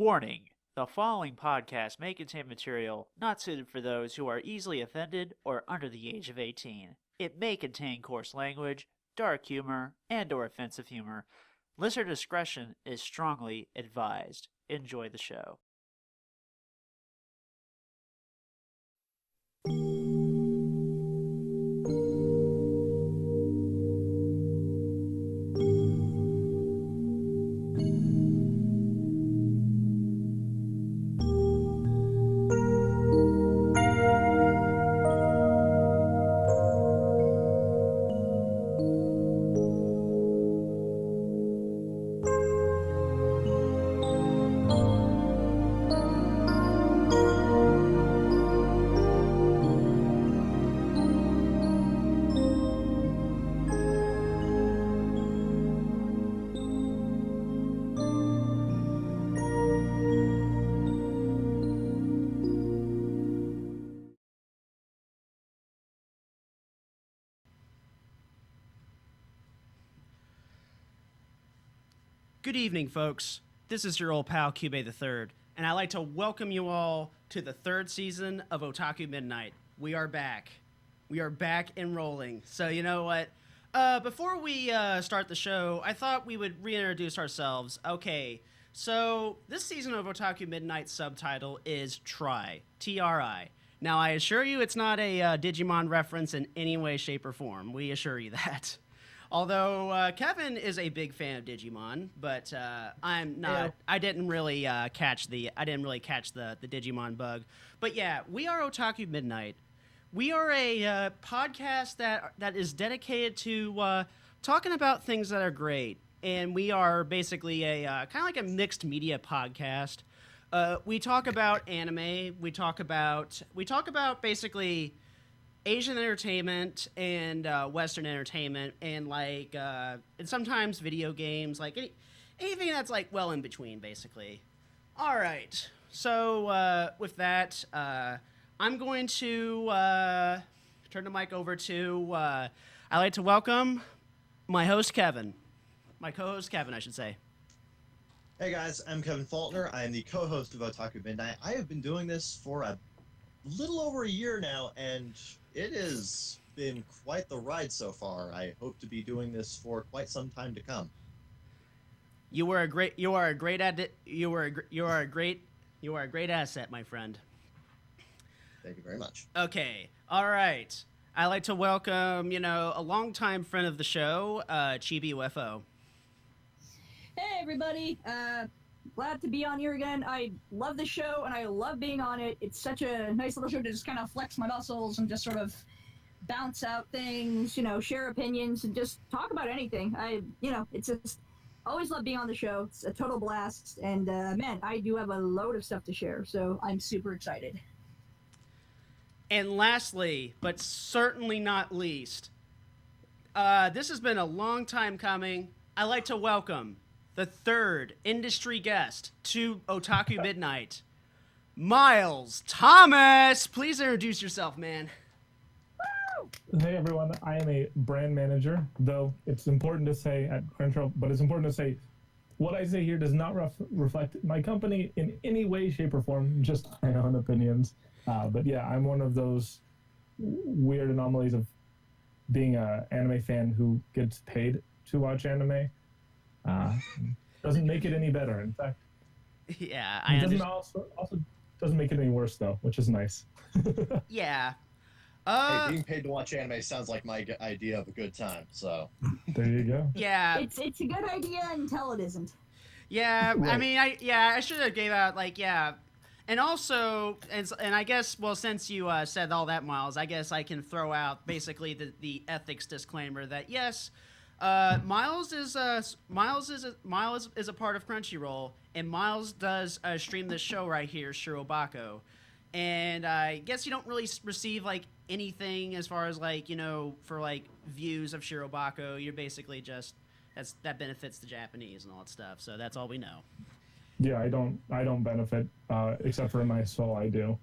Warning: the following podcast may contain material not suited for those who are easily offended or under the age of 18. It may contain coarse language, dark humor, and/or offensive humor. Listener discretion is strongly advised. Enjoy the show. Good evening, folks. This is your old pal, Cube the Third, and I'd like to welcome you all to the third season of Otaku Midnight. We are back. We are back and rolling. So, you know what? Before we start the show, I thought we would reintroduce ourselves. Okay, so this season of Otaku Midnight subtitle is Try, T-R-I. Now, I assure you it's not a Digimon reference in any way, shape, or form. We assure you that. Although Kevin is a big fan of Digimon, but I'm not. Yeah. I didn't really catch the Digimon bug. But yeah, we are Otaku Midnight. We are a podcast that is dedicated to talking about things that are great, and we are basically a kind of like a mixed media podcast. We talk about anime. We talk about basically Asian entertainment and Western entertainment, and and sometimes video games, like anything that's like well in between, basically. All right, so with that, I'm going to turn the mic over to. I'd like to welcome my host Kevin, my co-host Kevin, I should say. Hey guys, I'm Kevin Faulkner. I am the co-host of Otaku Midnight. I have been doing this for a little over a year now, and it has been quite the ride so far. I hope to be doing this for quite some time to come. You are a great asset, my friend. Thank you very much. Okay, all right. I'd like to welcome, a longtime friend of the show, ChibiUFO. Hey everybody, glad to be on here again. I love the show, and I love being on it. It's such a nice little show to just kind of flex my muscles and just sort of bounce out things, share opinions, and just talk about anything. It's just always love being on the show. It's a total blast, and man, I do have a load of stuff to share, so I'm super excited. And lastly, but certainly not least, this has been a long time coming. I'd like to welcome the third industry guest to Otaku Midnight, Miles Thomas. Please introduce yourself, man. Hey everyone, I am a brand manager, though it's important to say at Crunchyroll, but it's important to say what I say here does not reflect my company in any way, shape, or form, just my own opinions. But yeah, I'm one of those weird anomalies of being an anime fan who gets paid to watch anime. Doesn't make it any better, in fact. Yeah, it doesn't also doesn't make it any worse, though, which is nice. Yeah. Hey, being paid to watch anime sounds like my idea of a good time, so. There you go. Yeah. It's a good idea until it isn't. Yeah, right. I mean, I should have gave out, and also, and I guess, well, since you said all that, Miles, I guess I can throw out basically the ethics disclaimer that, yes, Miles is a part of Crunchyroll, and Miles does stream this show right here, SHIROBAKO, and I guess you don't really receive anything as far as for views of SHIROBAKO. You're basically just that benefits the Japanese and all that stuff. So that's all we know. Yeah, I don't benefit except for in my soul. I do.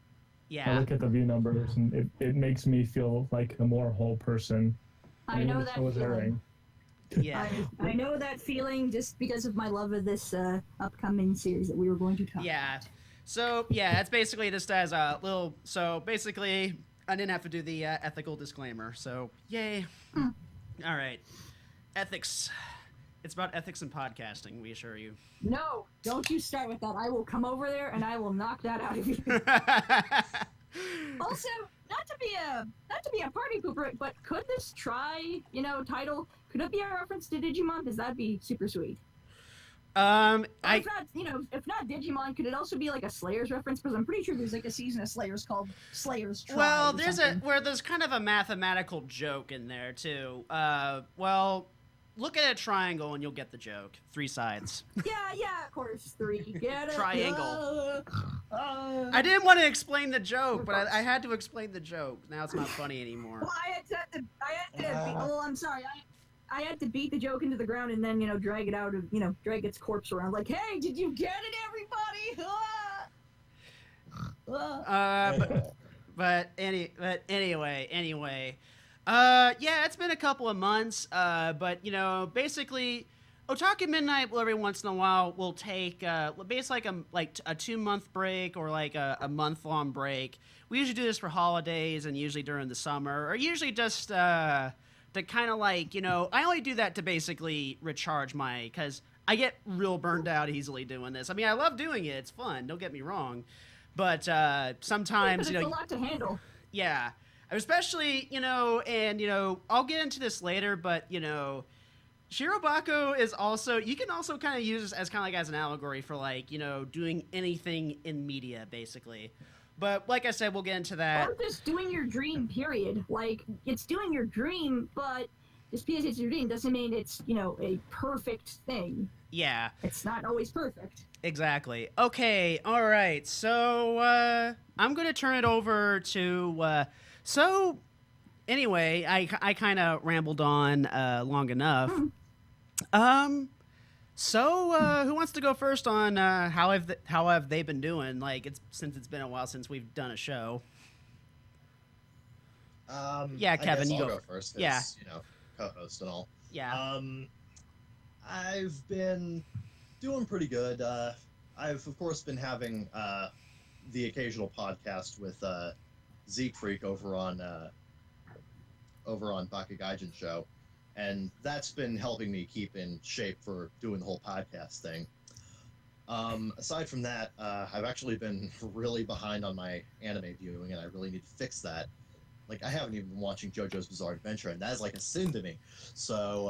Yeah. I look at the view numbers, and it makes me feel like a more whole person. I know that feeling. Yeah. I know that feeling just because of my love of this upcoming series that we were going to talk Yeah. about. So, yeah, it's basically just as a little... So, basically, I didn't have to do the ethical disclaimer, so yay. All right. Ethics. It's about ethics in podcasting, we assure you. No, don't you start with that. I will come over there and I will knock that out of you. Also, not to be a party pooper, but could this title, could it be a reference to Digimon? Because that'd be super sweet. If not Digimon, could it also be like a Slayers reference? Because I'm pretty sure there's like a season of Slayers called Slayers Try. Well, there's kind of a mathematical joke in there too. Look at a triangle and you'll get the joke. 3 sides. Yeah, of course, 3. Get it? Triangle. I didn't want to explain the joke, but I had to explain the joke. Now it's not funny anymore. Well, I'm sorry. I had to beat the joke into the ground and then, drag it out of, drag its corpse around. Like, hey, did you get it, everybody? But anyway. Yeah, it's been a couple of months, but, basically, Otaku Midnight, every once in a while, will take, basically a 2-month break or like a month-long break. We usually do this for holidays and usually during the summer, or usually just, to kind of I only do that to basically recharge because I get real burned out easily doing this. I mean, I love doing it. It's fun. Don't get me wrong. But, sometimes, it's a lot to handle. Yeah. Especially, I'll get into this later, but, SHIROBAKO is also, you can also kind of use this as kind of as an allegory for doing anything in media, basically. But like I said, we'll get into that. Or just doing your dream, period. Like, it's doing your dream, but just because it's your dream doesn't mean it's, a perfect thing. Yeah. It's not always perfect. Exactly. Okay, all right. So, I'm going to turn it over to... So, anyway, I kind of rambled on long enough. So, who wants to go first on how have they been doing? Since it's been a while since we've done a show. Yeah, Kevin, you I'll go first. Yeah, Co-host and all. Yeah. I've been doing pretty good. I've of course been having the occasional podcast with Z Freak over on Bakugaijin show, and that's been helping me keep in shape for doing the whole podcast thing. Aside from that, I've actually been really behind on my anime viewing, and I really need to fix that. Like, I haven't even been watching JoJo's Bizarre Adventure, and that is like a sin to me. So,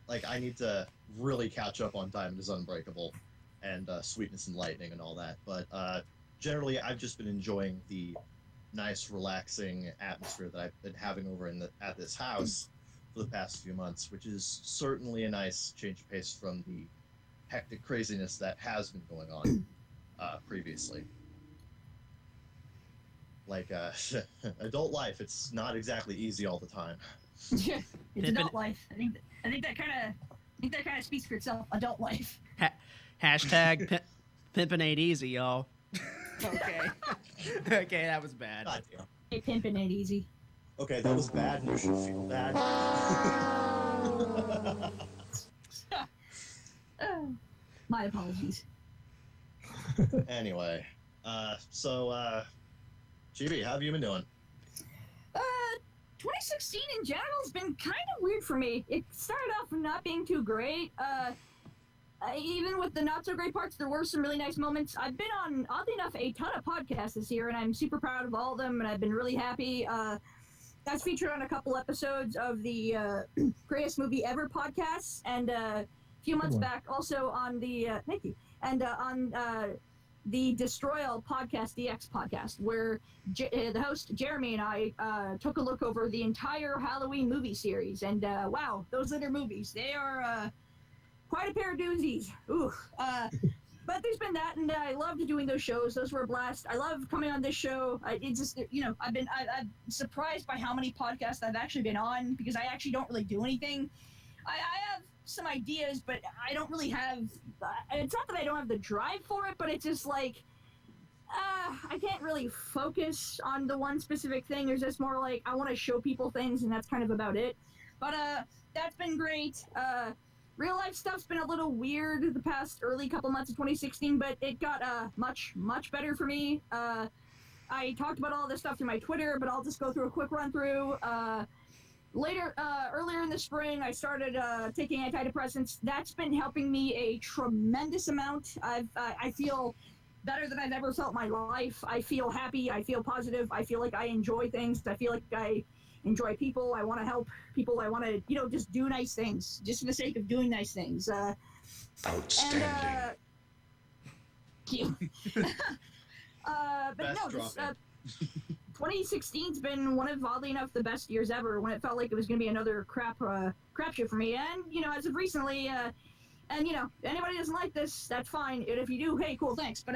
I need to really catch up on Diamond is Unbreakable and Sweetness and Lightning and all that. But generally, I've just been enjoying the nice, relaxing atmosphere that I've been having over at this house for the past few months, which is certainly a nice change of pace from the hectic craziness that has been going on previously. Adult life, it's not exactly easy all the time. It's adult life. I think that kind of speaks for itself. Adult life. Hashtag pimpin' ain't easy, y'all. Okay. Okay, that was bad. God damn. Hey, pimpin' ain't easy. Okay, that was bad, and you should feel bad. My apologies. Anyway, Chibi, how have you been doing? 2016 in general has been kind of weird for me. It started off not being too great. Even with the not so great parts, there were some really nice moments. I've been on, oddly enough, a ton of podcasts this year, and I'm super proud of all of them, and I've been really happy. I was featured on a couple episodes of the Greatest Movie Ever podcasts, and a few months back also on the, thank you, and on the Destroy All Podcast, DX podcast, where the host, Jeremy, and I took a look over the entire Halloween movie series, and wow, those other movies, they are quite a pair of doozies. Ooh. But there's been that, and I loved doing those shows. Those were a blast. I love coming on this show. It's just, I'm surprised by how many podcasts I've actually been on, because I actually don't really do anything. I have some ideas, but I don't really have, it's not that I don't have the drive for it, but it's just like, I can't really focus on the one specific thing. There's just more like, I want to show people things, and that's kind of about it. But that's been great. Real life stuff's been a little weird the past early couple months of 2016, but it got much better for me. I talked about all this stuff through my Twitter, but I'll just go through a quick run through. Earlier in the spring, I started taking antidepressants. That's been helping me a tremendous amount. I feel better than I've ever felt in my life. I feel happy. I feel positive. I feel like I enjoy things. I feel like I enjoy people. I want to help people. I want to, just do nice things, just for the sake of doing nice things. Outstanding. And, thank you. But Best no, this, dropping. 2016's been one of, oddly enough, the best years ever, when it felt like it was going to be another crapshoot for me. And, as of recently, anybody doesn't like this, that's fine. And if you do, hey, cool, thanks. But,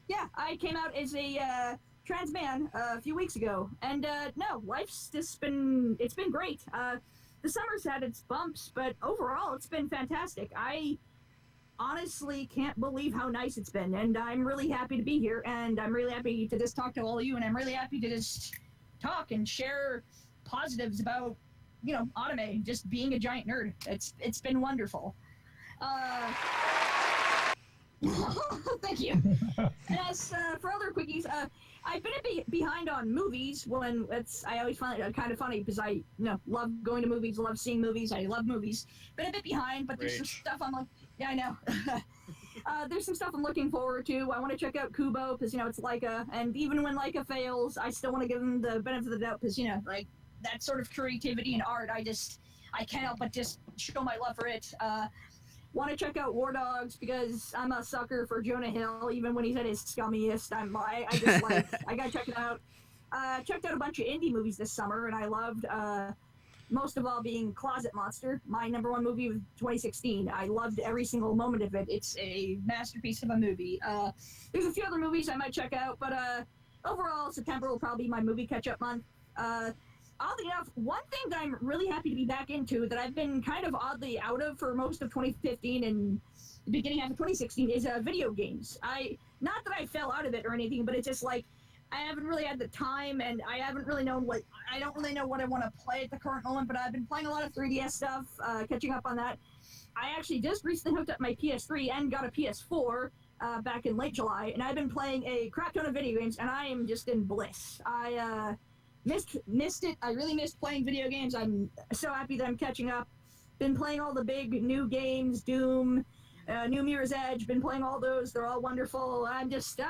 yeah, I came out as a trans man a few weeks ago. And, no, life's just it's been great. The summer's had its bumps, but overall, it's been fantastic. I honestly can't believe how nice it's been, and I'm really happy to be here, and I'm really happy to just talk to all of you, and I'm really happy to just talk and share positives about, anime, just being a giant nerd. It's been wonderful. Thank you. And as for other quickies, I've been a bit behind on movies. I always find it kind of funny because I love going to movies, love seeing movies. I love movies. Been a bit behind, but there's some stuff I'm like, yeah, I know. There's some stuff I'm looking forward to. I want to check out Kubo because it's Leica, and even when Leica fails, I still want to give them the benefit of the doubt because like that sort of creativity and art. I can't help but just show my love for it. Want to check out War Dogs because I'm a sucker for Jonah Hill, even when he's at his scummiest. I just I gotta check it out. Checked out a bunch of indie movies this summer, and I loved most of all being Closet Monster, my number one movie of 2016. I loved every single moment of it. It's a masterpiece of a movie. There's a few other movies I might check out, but overall, September will probably be my movie catch-up month. Oddly enough, one thing that I'm really happy to be back into that I've been kind of oddly out of for most of 2015 and the beginning half of 2016 is video games. Not that I fell out of it or anything, but it's just like I haven't really had the time, and I haven't really known I don't really know what I want to play at the current moment, but I've been playing a lot of 3DS stuff, catching up on that. I actually just recently hooked up my PS3 and got a PS4 back in late July, and I've been playing a crap ton of video games, and I am just in bliss. I missed it. I really missed playing video games. I'm so happy that I'm catching up. Been playing all the big new games, Doom, New Mirror's Edge. Been playing all those. They're all wonderful. I'm just,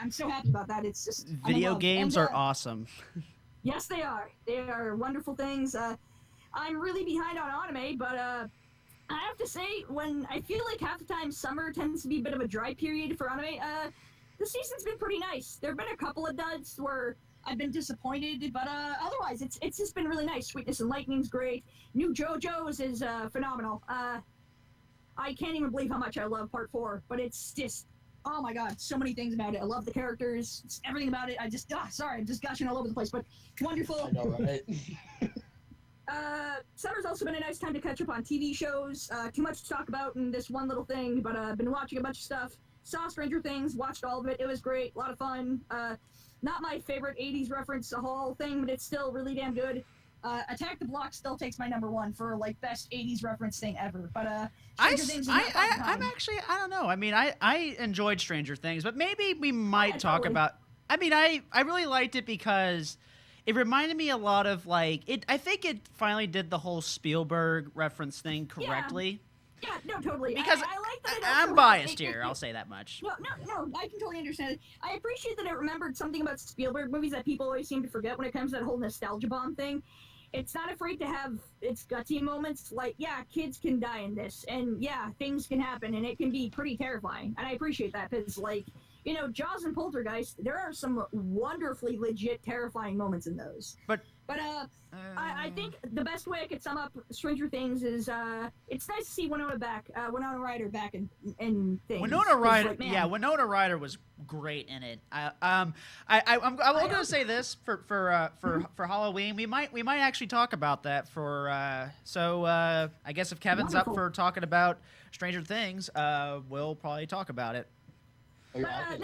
I'm so happy about that. It's just Video games are awesome. Yes, they are. They are wonderful things. I'm really behind on anime, but I have to say, when I feel like half the time summer tends to be a bit of a dry period for anime, the season's been pretty nice. There have been a couple of duds where I've been disappointed, but otherwise, it's just been really nice. Sweetness and Lightning's great. New JoJo's is phenomenal. I can't even believe how much I love Part 4, but it's just, oh my god, so many things about it. I love the characters, it's everything about it. I'm just gushing all over the place, but wonderful. I know, right? Summer's also been a nice time to catch up on TV shows. Too much to talk about in this one little thing, but I've been watching a bunch of stuff. Saw Stranger Things, watched all of it. It was great, a lot of fun. Not my favorite 80s reference, the whole thing, but it's still really damn good. Attack the Block still takes my number one for best 80s reference thing ever. But Stranger Things is I'm actually, I don't know. I mean, I enjoyed Stranger Things, but maybe we might talk about. I mean, I really liked it because it reminded me a lot of it. I think it finally did the whole Spielberg reference thing correctly. Yeah, no, totally. Because I like that. I'm biased here. I'll say that much. No, I can totally understand it. I appreciate that it remembered something about Spielberg movies that people always seem to forget when it comes to that whole nostalgia bomb thing. It's not afraid to have its gutsy moments. Kids can die in this, and things can happen, and it can be pretty terrifying. And I appreciate that because, Jaws and Poltergeist, there are some wonderfully legit terrifying moments in those. But I think the best way I could sum up Stranger Things is it's nice to see Winona Ryder back in things. Winona Ryder, Winona Ryder was great in it. I'm going to say this for Halloween. We might actually talk about that I guess if Kevin's up for talking about Stranger Things, we'll probably talk about it. I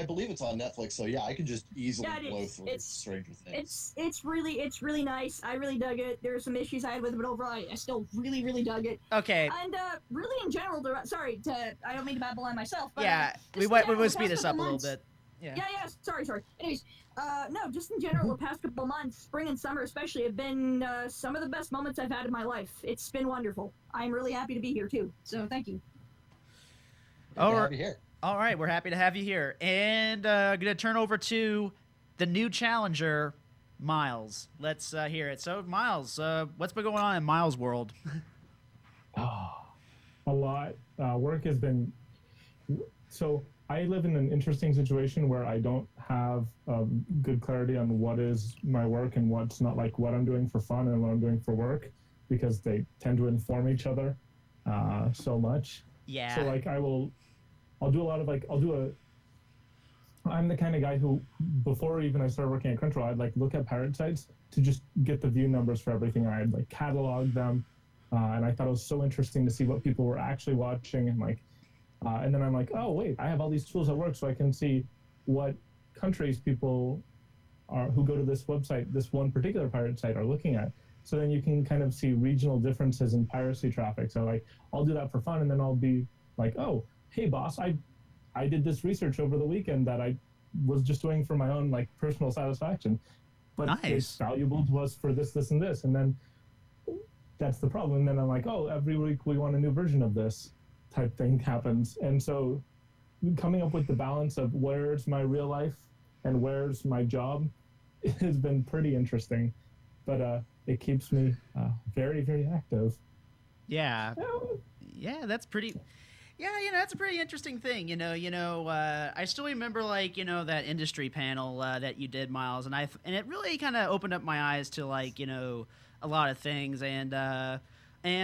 believe it's on Netflix, so yeah, I can just easily blow through Stranger Things. It's really nice. I really dug it. There were some issues I had with it, but overall, I still really dug it. Okay. And really, in general, I don't mean to babble on myself. But, yeah, we would speed this up a little bit. Yeah. Sorry. Anyways, no, just in general, the past couple months, spring and summer especially, have been some of the best moments I've had in my life. It's been wonderful. I'm really happy to be here too. So thank you. All right, we're happy to have you here, and gonna turn over to the new challenger, Miles. Let's hear it. So, Miles, what's been going on in Miles' world? A lot. Work has been so. I live in an interesting situation where I don't have good clarity on what is my work and what's not, like what I'm doing for fun and what I'm doing for work, because they tend to inform each other so much. Yeah. So like I'm the kind of guy who, before even I started working at Crunchyroll, I'd like look at pirate sites to just get the view numbers for everything. I'd like catalog them, and I thought it was so interesting to see what people were actually watching, and like. And then I'm like, oh, wait, I have all these tools at work so I can see what countries people who go to this website, this one particular pirate site, are looking at. So then you can kind of see regional differences in piracy traffic. So like, I'll do that for fun, and then I'll be like, oh, hey, boss, I did this research over the weekend that I was just doing for my own like personal satisfaction. But nice. It's valuable to us for this, and this. And then that's the problem. And then I'm like, oh, every week we want a new version of this. Type thing happens. And so coming up with the balance of where's my real life and where's my job has been pretty interesting, but it keeps me very, very active. Yeah, that's pretty. Yeah, that's a pretty interesting thing. I still remember that industry panel that you did, Miles, and it really kind of opened up my eyes to a lot of things, and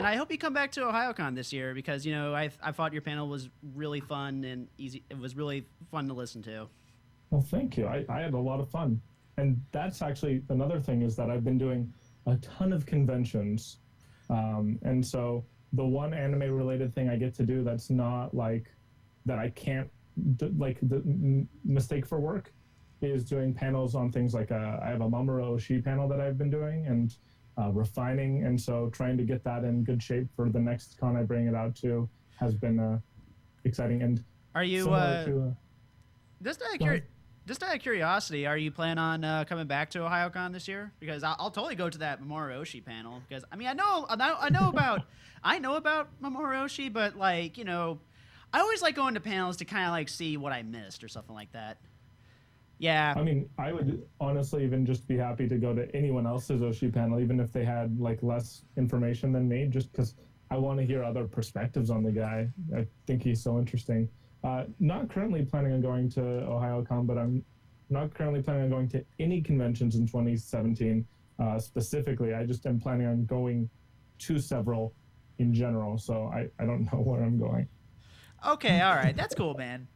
I hope you come back to OhioCon this year, because I thought your panel was really fun and easy. It was really fun to listen to. Well, thank you. I had a lot of fun, and that's actually another thing, is that I've been doing a ton of conventions, and so the one anime-related thing I get to do that's not like that I can't mistake for work is doing panels on things like I have a Mamoru Oshii panel that I've been doing, and refining, and so trying to get that in good shape for the next con I bring it out to has been exciting. And are you just out of curiosity, are you planning on coming back to OhioCon this year? Because I'll totally go to that Mamoru Oshii panel, because I know about Mamoru Oshii, but I always like going to panels to kind of see what I missed or something like that. Yeah. I mean, I would honestly even just be happy to go to anyone else's Oshii panel, even if they had less information than me, just because I want to hear other perspectives on the guy. I think he's so interesting. Not currently planning on going to OhioCon, but I'm not currently planning on going to any conventions in 2017 specifically. I just am planning on going to several in general, so I don't know where I'm going. Okay, all right. That's cool, man.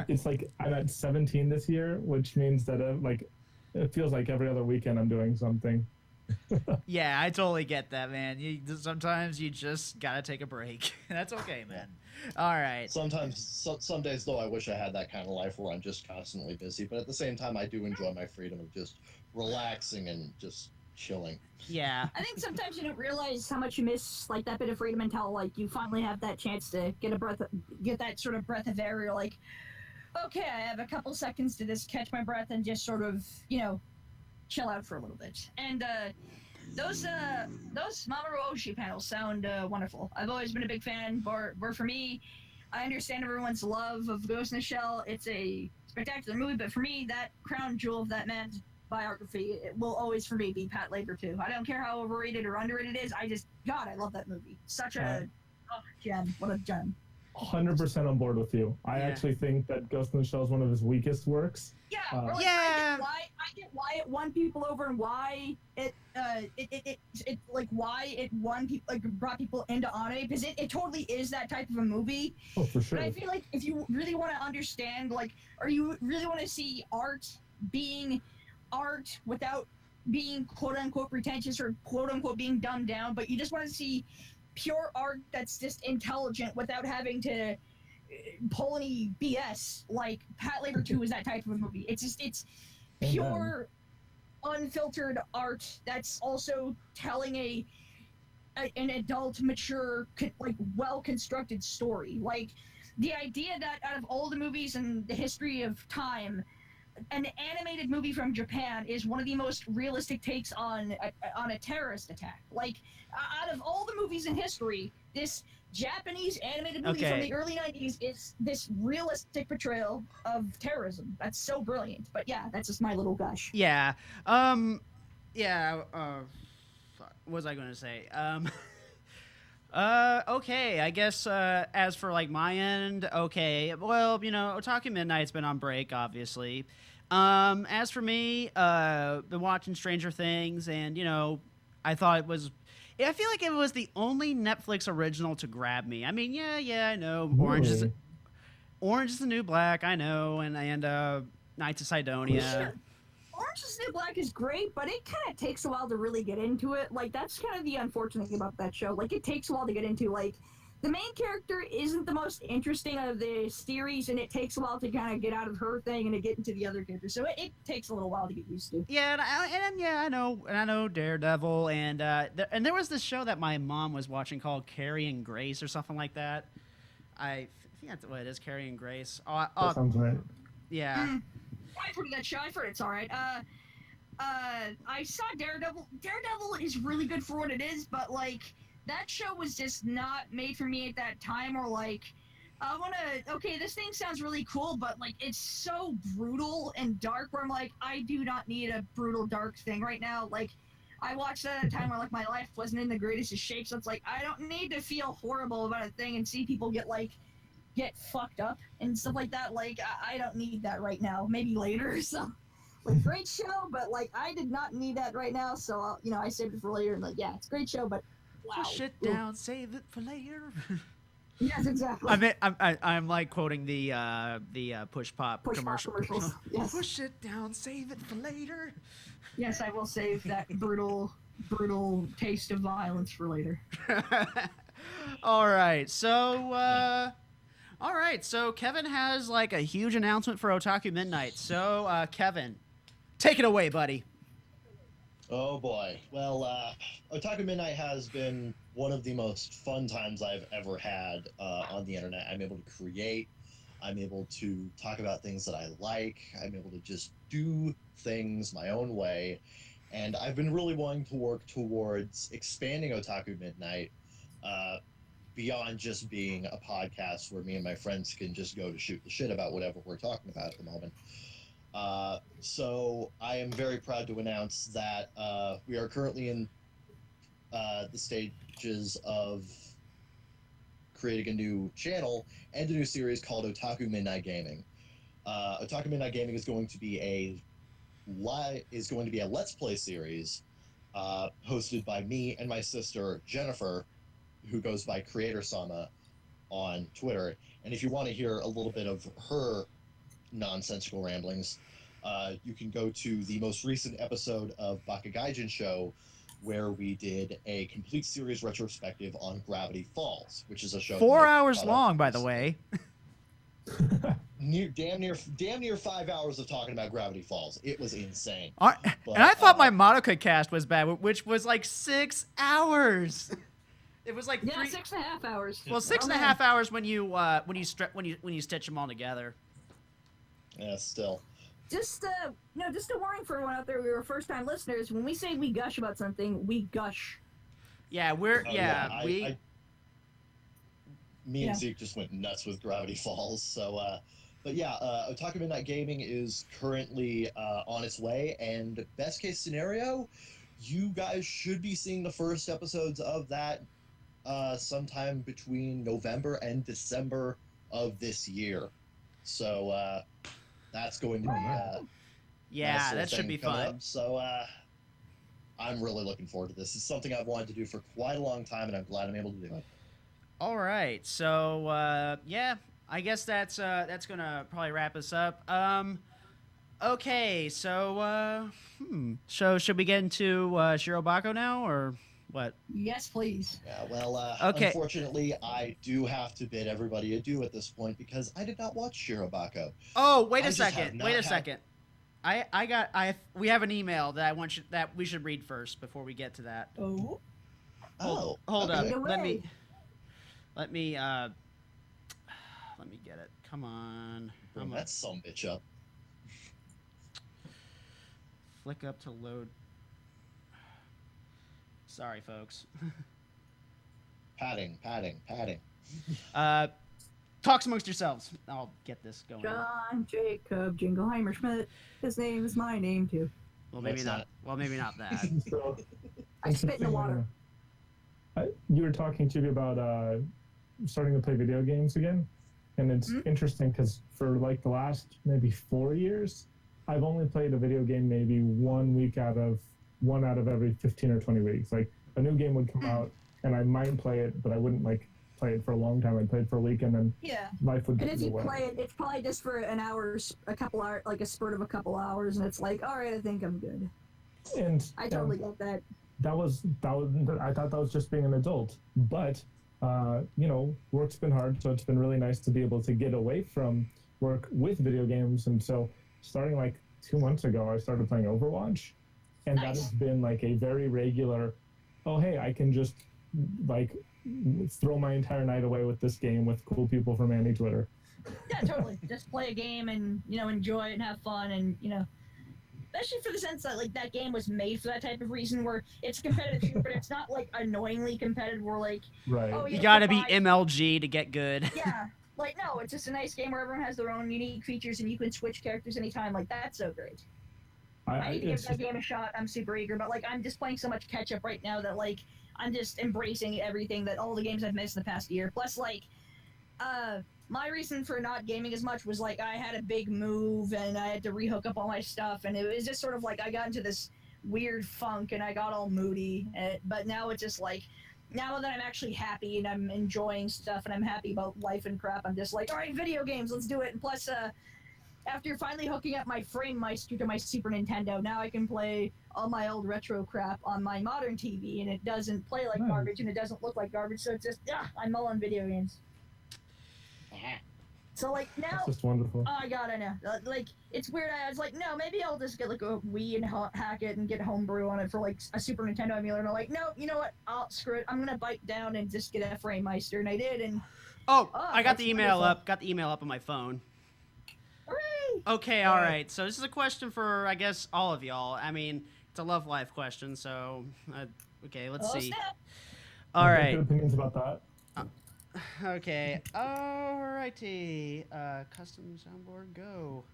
It's I'm at 17 this year, which means that it feels like every other weekend I'm doing something. Yeah, I totally get that, man. Sometimes you just gotta take a break. That's okay, man. All right. Sometimes, some days though, I wish I had that kind of life where I'm just constantly busy. But at the same time, I do enjoy my freedom of just relaxing and just chilling. Yeah. I think sometimes you don't realize how much you miss that bit of freedom until you finally have that chance to get that sort of breath of air. You're like, okay, I have a couple seconds to just catch my breath and just sort of, chill out for a little bit. And those Mamoru Oshii panels sound wonderful. I've always been a big fan. But for me, I understand everyone's love of Ghost in the Shell. It's a spectacular movie, but for me, that crown jewel of that man's biography, it will always for me be Pat Labor 2. I don't care how overrated or underrated it is. I love that movie. Such a gem. What a gem. 100% on board with you. I actually think that Ghost in the Shell is one of his weakest works. Yeah, I get why it won people over, and why it won people, brought people into anime, because it totally is that type of a movie. Oh, for sure. But I feel like if you really want to understand, or you really want to see art being art without being quote unquote pretentious or quote unquote being dumbed down, but you just want to see pure art that's just intelligent without having to pull any BS. Like Pat Labor 2 is that type of a movie. It's pure, unfiltered art that's also telling an adult, mature, like well constructed story. Like the idea that out of all the movies in the history of time, an animated movie from Japan is one of the most realistic takes on a terrorist attack. Like, out of all the movies in history, this Japanese animated movie from the early 90s is this realistic portrayal of terrorism. That's so brilliant. But yeah, that's just my little gush. Yeah. Fuck, what was I going to say? Okay, I guess, as for, like, my end, okay, well, Otaku Midnight's been on break, obviously. As for me, been watching Stranger Things, and, I thought I feel like it was the only Netflix original to grab me. I mean, yeah, I know, Really? Orange is the New Black, I know, and Knights of Sidonia. Orange is the New Black is great, but it kind of takes a while to really get into it. Like, that's kind of the unfortunate thing about that show. Like, it takes a while to get into. Like, the main character isn't the most interesting of the series, and it takes a while to kind of get out of her thing and to get into the other characters. So it takes a little while to get used to. Yeah, I know Daredevil, and there was this show that my mom was watching called Carrying Grace or something like that. I think that's what it is, Carrying Grace. That sounds right. Yeah. I've heard of that show. I've heard it's all right. I saw Daredevil. Daredevil is really good for what it is, but like that show was just not made for me at that time. Or like, this thing sounds really cool, but like it's so brutal and dark. Where I'm like, I do not need a brutal, dark thing right now. Like, I watched that at a time where like my life wasn't in the greatest of shape, so it's like I don't need to feel horrible about a thing and see people get fucked up and stuff like that. Like, I don't need that right now. Maybe later. So, like, great show, but like, I did not need that right now. So, I saved it for later. And like, yeah, it's a great show, but wow. Push it down, save it for later. Yes, exactly. I'm like quoting the push pop commercial. Commercials. Yes. Push it down, save it for later. Yes, I will save that brutal taste of violence for later. All right, so Kevin has like a huge announcement for Otaku Midnight. So, Kevin, take it away, buddy. Oh boy. Well, Otaku Midnight has been one of the most fun times I've ever had on the internet. I'm able to create. I'm able to talk about things that I like. I'm able to just do things my own way. And I've been really wanting to work towards expanding Otaku Midnight beyond just being a podcast where me and my friends can just go to shoot the shit about whatever we're talking about at the moment. So I am very proud to announce that we are currently in the stages of creating a new channel and a new series called Otaku Midnight Gaming. Otaku Midnight Gaming is going to be a Let's Play series hosted by me and my sister Jennifer, who goes by Creator Sama on Twitter. And if you want to hear a little bit of her nonsensical ramblings, you can go to the most recent episode of Bakagaijin Show, where we did a complete series retrospective on Gravity Falls, which is a show 4 hours long, by the way. Damn near 5 hours of talking about Gravity Falls. It was insane. And I thought my Madoka cast was bad, which was like 6 hours. It was like 6.5 hours. Well, 6.5 hours when you stitch them all together. Yeah, still. Just a warning for everyone out there. We were first-time listeners. When we say we gush about something, we gush. Yeah, Me and Zeke just went nuts with Gravity Falls. So, Otaku Midnight Gaming is currently on its way, and best case scenario, you guys should be seeing the first episodes of that sometime between November and December of this year. So that's going to be that should be fun. Up. So I'm really looking forward to this. It's something I've wanted to do for quite a long time, and I'm glad I'm able to do it. All right, so I guess that's gonna probably wrap us up. Okay, so should we get into Shirobako now, or What? Yes, please. Yeah, well, Okay. unfortunately, I do have to bid everybody adieu at this point because I did not watch Shirobako. Oh, wait I a just have second. not Wait a had- second. We have an email that that we should read first before we get to that. Oh. Oh, Hold okay. up. Let me let me get it. Come on. Bring that sumbitch up. Flick up to load. Sorry, folks. Padding. Talks amongst yourselves. I'll get this going. John Jacob Jingleheimer Schmidt. His name is my name too. Well, maybe What's not. that? Well, maybe not that. So, I spit in the water. You were talking to me about starting to play video games again, and it's interesting because for like the last maybe 4 years, I've only played a video game maybe 1 week out of every 15 or 20 weeks. Like a new game would come out, and I might play it, but I wouldn't like play it for a long time. I'd play it for a week, and then Yeah. life would And get if in you the way. play it, it's probably just for an hour, a couple hours, like a spurt of a couple hours, and it's like, all right, I think I'm good. And I totally get that. that was I thought that was just being an adult, but work's been hard, so it's been really nice to be able to get away from work with video games. And so starting like 2 months ago, I started playing Overwatch, and that Nice. has been like a very regular, oh hey, I can just like throw my entire night away with this game with cool people from Andy Twitter. Yeah, totally. Just play a game and enjoy it and have fun, and especially for the sense that like that game was made for that type of reason, where it's competitive too, but it's not like annoyingly competitive. Where like, Right. oh, You gotta be provide- MLG to get good. Yeah, like no, it's just a nice game where everyone has their own unique features and you can switch characters anytime. Like that's so great. I need to give it's that game a shot. I'm super eager, but like I'm just playing so much catch up right now that like I'm just embracing everything that all the games I've missed in the past year. Plus, like, my reason for not gaming as much was like I had a big move and I had to rehook up all my stuff, and it was just sort of like I got into this weird funk and I got all moody. But now it's just like, now that I'm actually happy and I'm enjoying stuff and I'm happy about life and crap, I'm just like, all right, video games, let's do it. And plus, after finally hooking up my Frame Meister to my Super Nintendo, now I can play all my old retro crap on my modern TV, and it doesn't play like Nice. garbage and it doesn't look like garbage. So it's just, I'm all on video games. So like now, That's just wonderful. oh my god, I know. Like it's weird. I was like, no, maybe I'll just get like a Wii and hack it and get homebrew on it for like a Super Nintendo emulator. And I'm like, no, you know what? I'll screw it. I'm gonna bite down and just get a Frame Meister, and I did. And Oh, Oh, I got that's the email wonderful. up. Got the email up on my phone. hooray! Okay, all right. So this is a question for, I guess, all of y'all. I mean, it's a love life question. So, okay, let's Oh, see. snap. All Good right. opinions about that. Okay. Alrighty. Custom soundboard, go.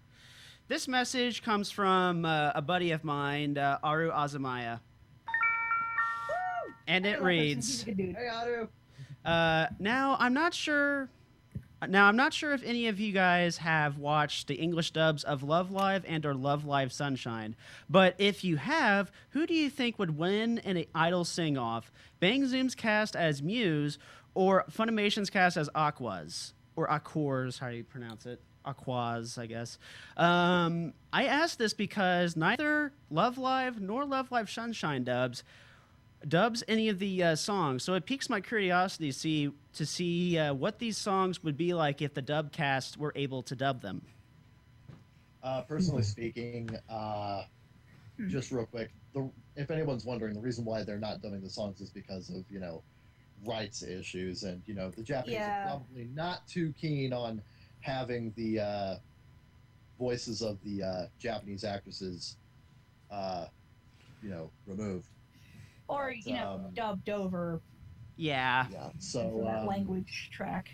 This message comes from a buddy of mine, Aru Azumaya. And I it love He's reads, a good dude. Hey, Aru. now I'm not sure if any of you guys have watched the English dubs of Love Live and or Love Live Sunshine, but if you have, who do you think would win in an idol sing-off? Bang Zoom's cast as Muse or Funimation's cast as Aquas? Or Aquars, how do you pronounce it? Aquas, I guess. I asked this because neither Love Live nor Love Live Sunshine dubs any of the songs, so it piques my curiosity to see what these songs would be like if the dub cast were able to dub them. Personally speaking, just real quick, if anyone's wondering, the reason why they're not dubbing the songs is because of rights issues, and the Japanese Yeah. are probably not too keen on having the voices of the Japanese actresses, removed. Or But, dubbed over Yeah. Yeah. for So that language track.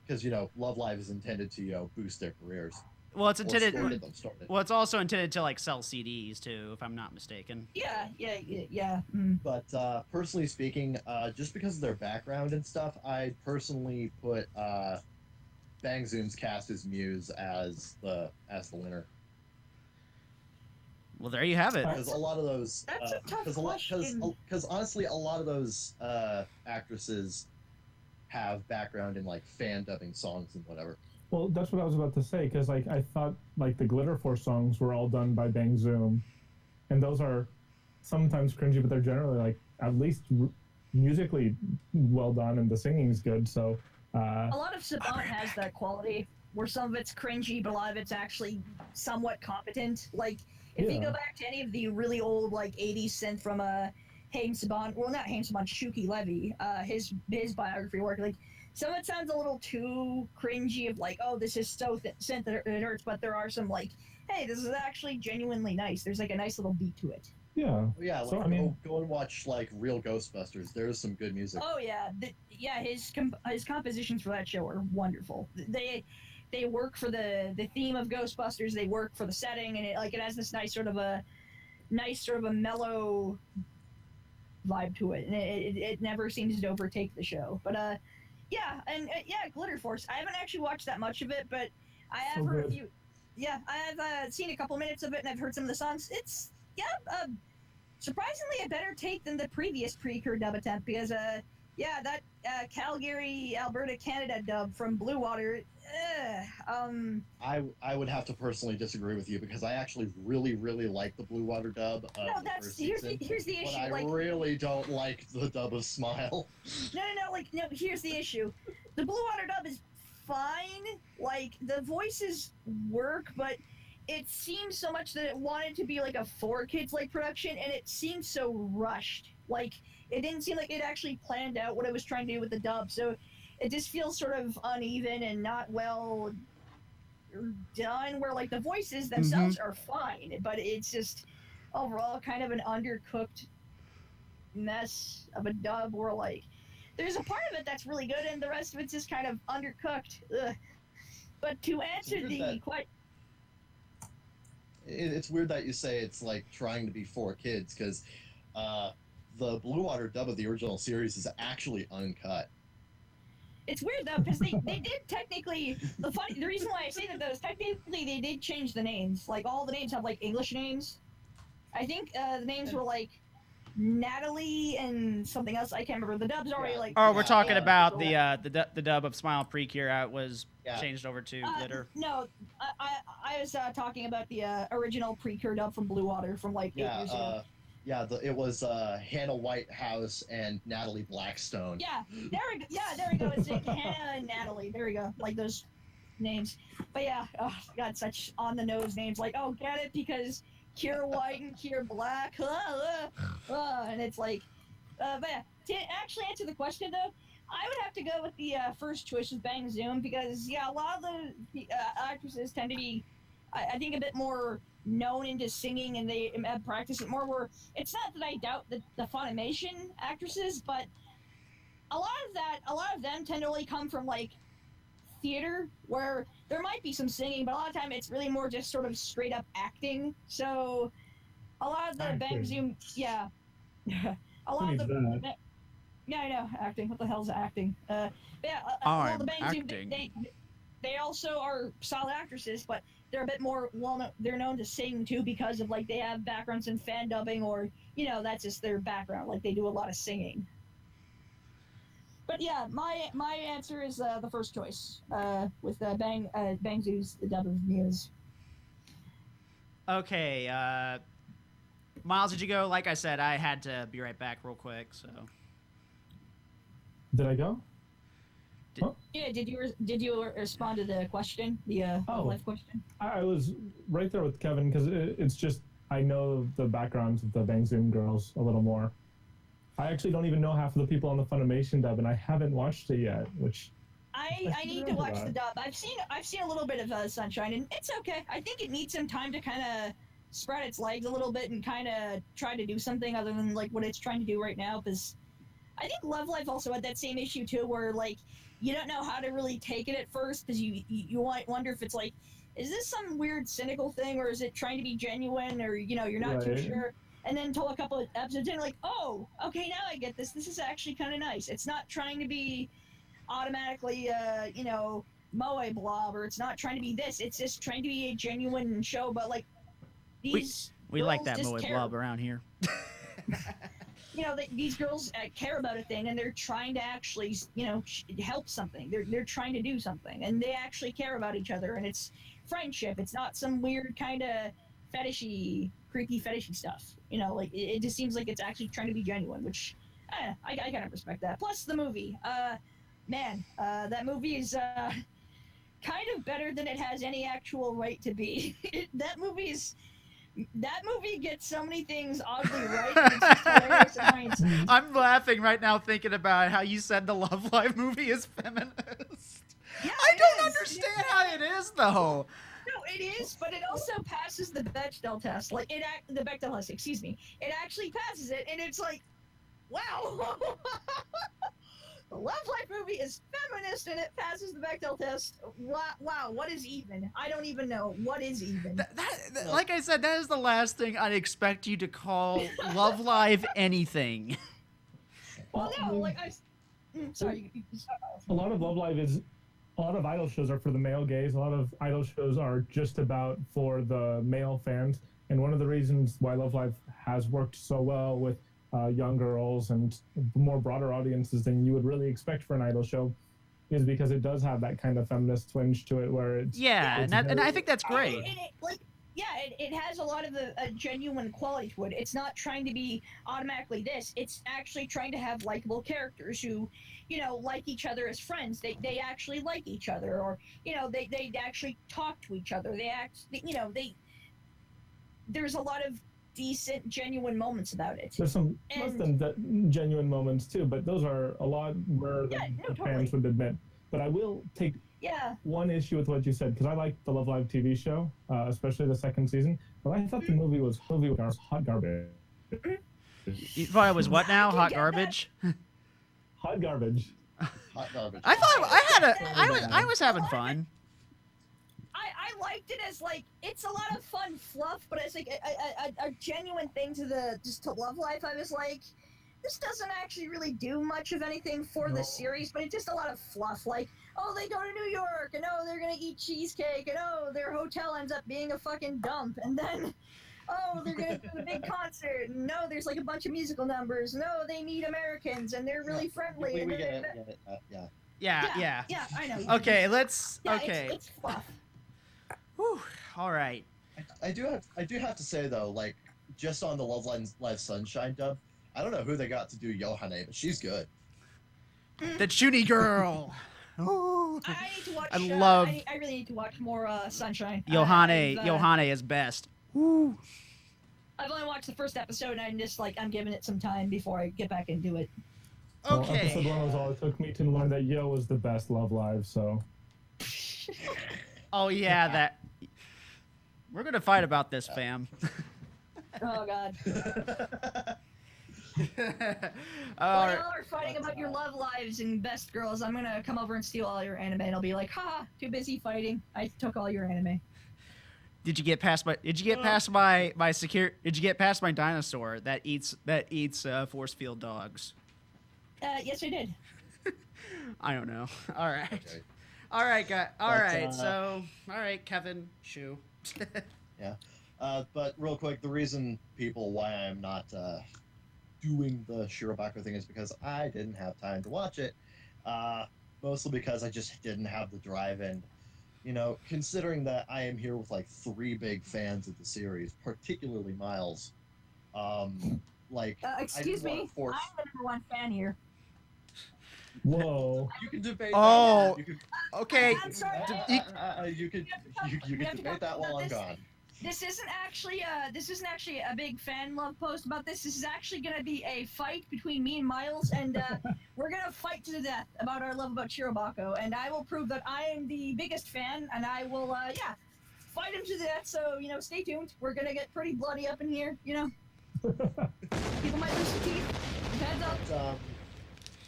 because Love Live is intended to boost their careers. Well, it's Or intended. started. Well, it's also intended to like sell CDs too, if I'm not mistaken. Yeah. Mm. But personally speaking, just because of their background and stuff, I'd personally put Bang Zoom's cast as Muse as the winner. Well, there you have it. Because a lot of those, That's a tough question. because honestly, a lot of those actresses have background in like fan dubbing songs and whatever. Well, that's what I was about to say, because I thought like the Glitter Force songs were all done by Bang Zoom, and those are sometimes cringy, but they're generally like at least musically well done, and the singing's good. So A lot of Saban has that quality where some of it's cringy, but a lot of it's actually somewhat competent. Like, if you go back to any of the really old, like, 80s synth from Haim Saban, well, not Haim Saban, Shuki Levy, his biography work, like, some of it sounds a little too cringy of, like, oh, this is so synth that it hurts, but there are some, like, hey, this is actually genuinely nice. There's, like, a nice little beat to it. yeah. Yeah, like, So, I mean, go and watch, like, Real Ghostbusters. There's some good music. Oh, yeah. His compositions for that show are wonderful. They work for the theme of Ghostbusters. They work for the setting, and it has this nice sort of a mellow vibe to it, and it never seems to overtake the show. But Glitter Force. I haven't actually watched that much of it, but I have heard a few. Yeah, I have seen a couple minutes of it, and I've heard some of the songs. It's surprisingly a better take than the previous Precure dub attempt, because that Calgary, Alberta, Canada dub from Blue Water. I would have to personally disagree with you, because I actually really, really like the Blue Water dub of the first season. Here's the issue. But I really don't like the dub of Smile. No, here's the issue. The Blue Water dub is fine. Like, the voices work, but it seems so much that it wanted to be like a 4Kids like production, and it seemed so rushed. Like, it didn't seem like it actually planned out what it was trying to do with the dub, so it just feels sort of uneven and not well done, where, like, the voices themselves are fine, but it's just overall kind of an undercooked mess of a dub where, like, there's a part of it that's really good and the rest of it's just kind of undercooked. Ugh. But to answer it's weird that you say it's like trying to be for kids, because the Blue Water dub of the original series is actually uncut. It's weird though, because they did technically, the reason why I say that though is technically they did change the names. Like, all the names have like English names. I think the names were like Natalie and something else. I can't remember. The dub's already like. Oh, we're talking about the dub of Smile Precure was changed over to Glitter. No, I was talking about the original Precure dub from Blue Water from like 8 years ago. It was Hannah Whitehouse and Natalie Blackstone. Yeah, there we go. It's like Hannah and Natalie. There we go. Like those names. But yeah, oh god, such on the nose names. Like, oh, get it, because Kier White and Kier Black. And it's like, but yeah, to actually answer the question though, I would have to go with the first choice with Bang Zoom, because a lot of the actresses tend to be, I think, a bit more known into singing, and they practice it more. Where it's not that I doubt the Funimation actresses, but a lot of them tend to only come from like theater, where there might be some singing, but a lot of time it's really more just sort of straight up acting. So a lot of the Bang Zoom, a lot of the I know acting. What the hell's acting? A lot of the Bang Zoom, they also are solid actresses, but they're a bit more they're known to sing too, because of like they have backgrounds in fan dubbing, or that's just their background. Like, they do a lot of singing. But yeah, my answer is the first choice with Bang Zoo's the dub of Muse. Okay, Miles, did you go? Like I said, I had to be right back real quick. So did I go? Yeah, did you respond to the question, the life question? I was right there with Kevin, because it's just I know the backgrounds of the Bang Zoom girls a little more. I actually don't even know half of the people on the Funimation dub, and I haven't watched it yet. Which I need to watch the dub. I've seen a little bit of Sunshine, and it's okay. I think it needs some time to kind of spread its legs a little bit and kind of try to do something other than like what it's trying to do right now. Because I think Love Life also had that same issue too, where like you don't know how to really take it at first, because you might wonder if it's like, is this some weird cynical thing, or is it trying to be genuine, or you're not too sure. And then until a couple of episodes in, like, oh, okay, now I get this. This is actually kind of nice. It's not trying to be automatically, moe blob, or it's not trying to be this. It's just trying to be a genuine show. But like these, we like that moe blob around here. These girls care about a thing, and they're trying to actually, help something. They're trying to do something, and they actually care about each other, and it's friendship. It's not some weird kind of fetishy, creepy fetishy stuff. You know, like it just seems like it's actually trying to be genuine, which I kind of respect that. Plus the movie, that movie is kind of better than it has any actual right to be. That movie gets so many things oddly right. It's just hilarious in hindsight. I'm laughing right now thinking about how you said the Love Live movie is feminist. Yeah, I it don't is. understand how it is though. No, it is, but it also passes the Bechdel test. Like the Bechdel test, excuse me. It actually passes it, and it's like, wow. The Love Life movie is feminist, and it passes the Bechdel test. Wow, what is even? I don't even know. What is even? Like I said, that is the last thing I'd expect you to call Love Live anything. Well, no, like sorry. A lot of Love Live is, a lot of idol shows are for the male gaze. A lot of idol shows are just about for the male fans. And one of the reasons why Love Live has worked so well with young girls and more broader audiences than you would really expect for an idol show is because it does have that kind of feminist twinge to it, where it's and I think that's great. It has a lot of a genuine quality to it. It's not trying to be automatically this. It's actually trying to have likable characters who, you know, like each other as friends. They actually like each other, or you know, they actually talk to each other. There's a lot of decent, genuine moments about it. There's some less than genuine moments too, but those are a lot rarer than fans would admit. But I will take one issue with what you said, because I like the Love Live TV show, especially the second season. But I thought the movie was hot garbage. You thought it was what now? Hot garbage? Hot garbage. Hot garbage. I thought I was having fun. I liked it as like it's a lot of fun fluff, but it's like a genuine thing to Love Life. I was like, this doesn't actually really do much of anything for the series, but it's just a lot of fluff. Like, oh, they go to New York, and oh, they're gonna eat cheesecake, and oh, their hotel ends up being a fucking dump, and then oh, they're gonna do a big concert, and no, there's like a bunch of musical numbers. No, they meet Americans, and they're really friendly. We get it. Yeah. Yeah, I know. Okay, let's. Yeah, okay. It's fluff. Whew, all right. I do have to say though, like just on the Love Live Sunshine dub, I don't know who they got to do Yohane, but she's good. The Chuny girl. Ooh. I need to watch. I really need to watch more Sunshine. Yohane is best. Ooh. I've only watched the first episode, and I'm giving it some time before I get back and do it. Well, Okay. episode 1 was all it took me to learn that Yo was the best Love Live. So. Oh yeah, that. We're gonna fight about this, fam. Oh God. All While right. y'all are fighting about your love lives and best girls, I'm gonna come over and steal all your anime, and I'll be like, "Ha! Too busy fighting. I took all your anime." Did you get past my? Did you get past my secure? Did you get past my dinosaur that eats force field dogs? Yes, I did. I don't know. All right. Okay. All right, guy. All But, right. So, all right, Kevin Shu. But real quick, the reason why I'm not doing the SHIROBAKO thing is because I didn't have time to watch it. Mostly because I just didn't have the drive, and you know, considering that I am here with like 3 big fans of the series, particularly Miles. Excuse me, I'm the #1 fan here. Whoa. You can debate. Oh, that. okay. I'm sorry. You can debate that while I'm gone. This isn't actually a big fan love post about this. This is actually gonna be a fight between me and Miles, and we're gonna fight to the death about our love about SHIROBAKO, and I will prove that I am the biggest fan, and I will fight him to the death. So you know, stay tuned. We're gonna get pretty bloody up in here. You know, people might lose some teeth. Heads up.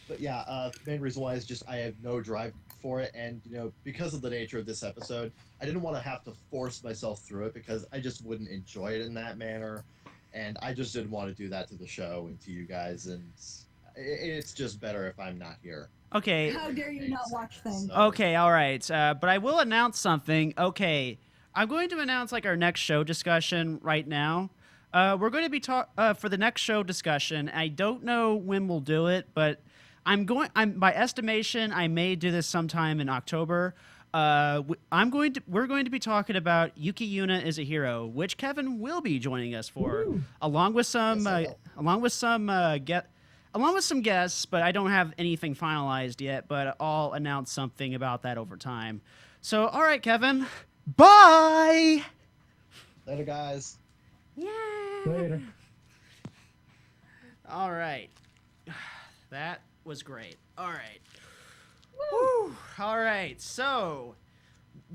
But yeah, the main reason why is just I have no drive for it, and you know, because of the nature of this episode, I didn't want to have to force myself through it because I just wouldn't enjoy it in that manner, and I just didn't want to do that to the show and to you guys, and it's just better if I'm not here. Okay. How dare you not watch things? Okay. All right. But I will announce something. Okay. I'm going to announce like our next show discussion right now. We're going to be for the next show discussion. I don't know when we'll do it, but I'm by estimation, I may do this sometime in October. we're going to be talking about Yuki Yuna is a Hero, which Kevin will be joining us for, along with some guests, but I don't have anything finalized yet, but I'll announce something about that over time. So, all right, Kevin, bye. Later, guys. Yeah. Later. All right. That was great. All right. Woo. All right. So,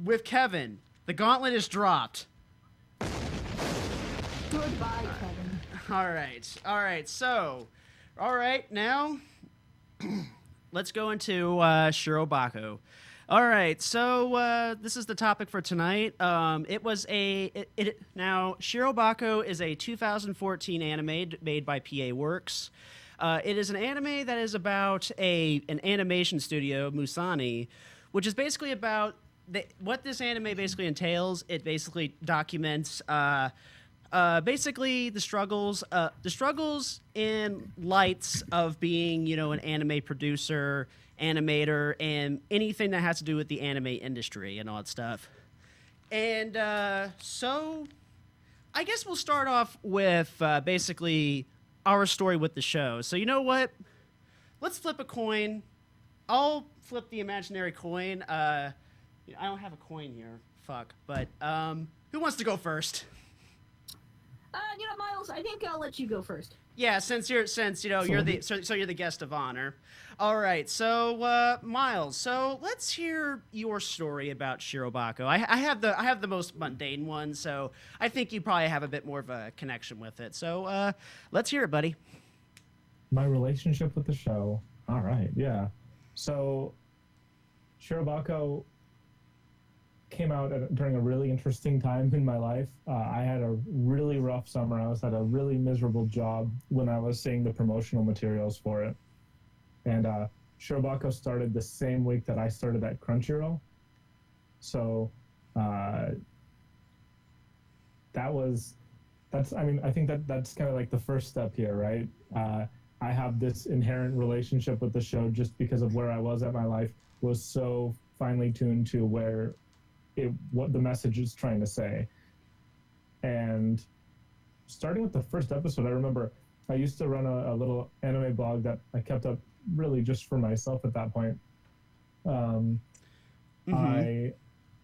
with Kevin, the gauntlet is dropped. Goodbye, Kevin. All right. All right. So, all right. Now, let's go into SHIROBAKO. All right. So, this is the topic for tonight. Now SHIROBAKO is a 2014 anime made by PA Works. It is an anime that is about an animation studio, Musani, which is basically about what this anime basically entails. It basically documents basically the struggles and lights of being, an anime producer, animator, and anything that has to do with the anime industry and all that stuff. And so I guess we'll start off with basically our story with the show. So you know what? Let's flip a coin. I'll flip the imaginary coin. I don't have a coin here. Fuck. But who wants to go first? Miles, I think I'll let you go first. Yeah, you're the guest of honor. All right, so Miles, so let's hear your story about SHIROBAKO. I have the most mundane one, so I think you probably have a bit more of a connection with it. So let's hear it, buddy. My relationship with the show. All right, yeah. So SHIROBAKO came out during a really interesting time in my life. I had a really rough summer. I had a really miserable job when I was seeing the promotional materials for it. And SHIROBAKO started the same week that I started at Crunchyroll. So I think that's kind of like the first step here, right? I have this inherent relationship with the show just because of where I was at my life was so finely tuned to what the message is trying to say. And starting with the first episode, I remember I used to run a little anime blog that I kept up really just for myself at that point. I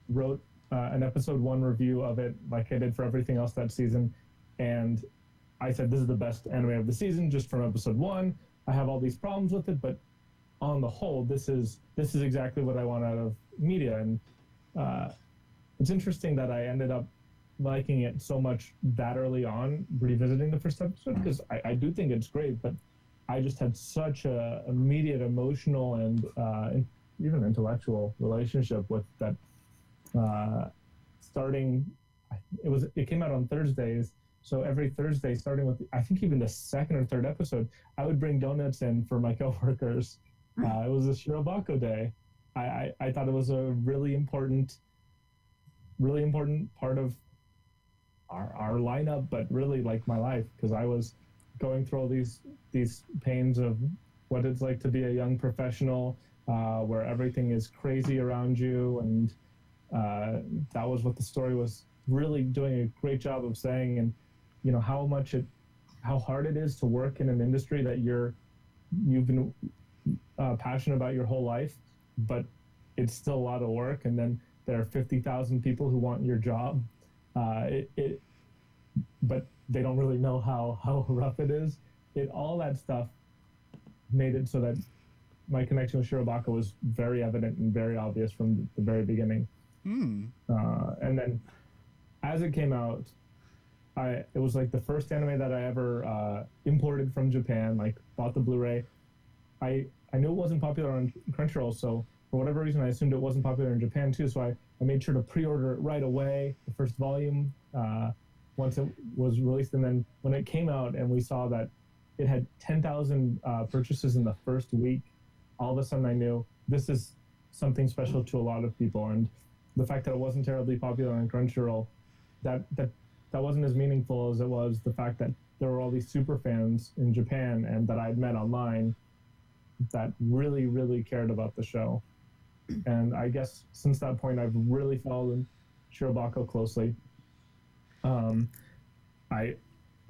wrote an episode 1 review of it like I did for everything else that season, and I said this is the best anime of the season just from episode 1. I have all these problems with it, but on the whole, this is exactly what I want out of media. And it's interesting that I ended up liking it so much that early on, revisiting the first episode, because I do think it's great, but I just had such a immediate emotional and even intellectual relationship with that. It came out on Thursdays, so every Thursday, starting with I think even the second or third episode, I would bring donuts in for my coworkers. It was a SHIROBAKO day. I thought it was a really important part of our lineup, but really like my life, because I was going through all these pains of what it's like to be a young professional, where everything is crazy around you, and that was what the story was really doing a great job of saying. And how hard it is to work in an industry that you've been passionate about your whole life, but it's still a lot of work, and then there are 50,000 people who want your job, but they don't really know how rough it is. All that stuff made it so that my connection with SHIROBAKO was very evident and very obvious from the very beginning. And then as it came out, it was like the first anime that I ever imported from Japan, like bought the Blu-ray. I knew it wasn't popular on Crunchyroll, so for whatever reason, I assumed it wasn't popular in Japan too, so I made sure to pre-order it right away, the first volume, once it was released. And then when it came out and we saw that it had 10,000 purchases in the first week, all of a sudden I knew this is something special to a lot of people. And the fact that it wasn't terribly popular on Crunchyroll, that wasn't as meaningful as it was the fact that there were all these super fans in Japan and that I'd met online that really, really cared about the show. And I guess since that point, I've really followed Shirobako closely. I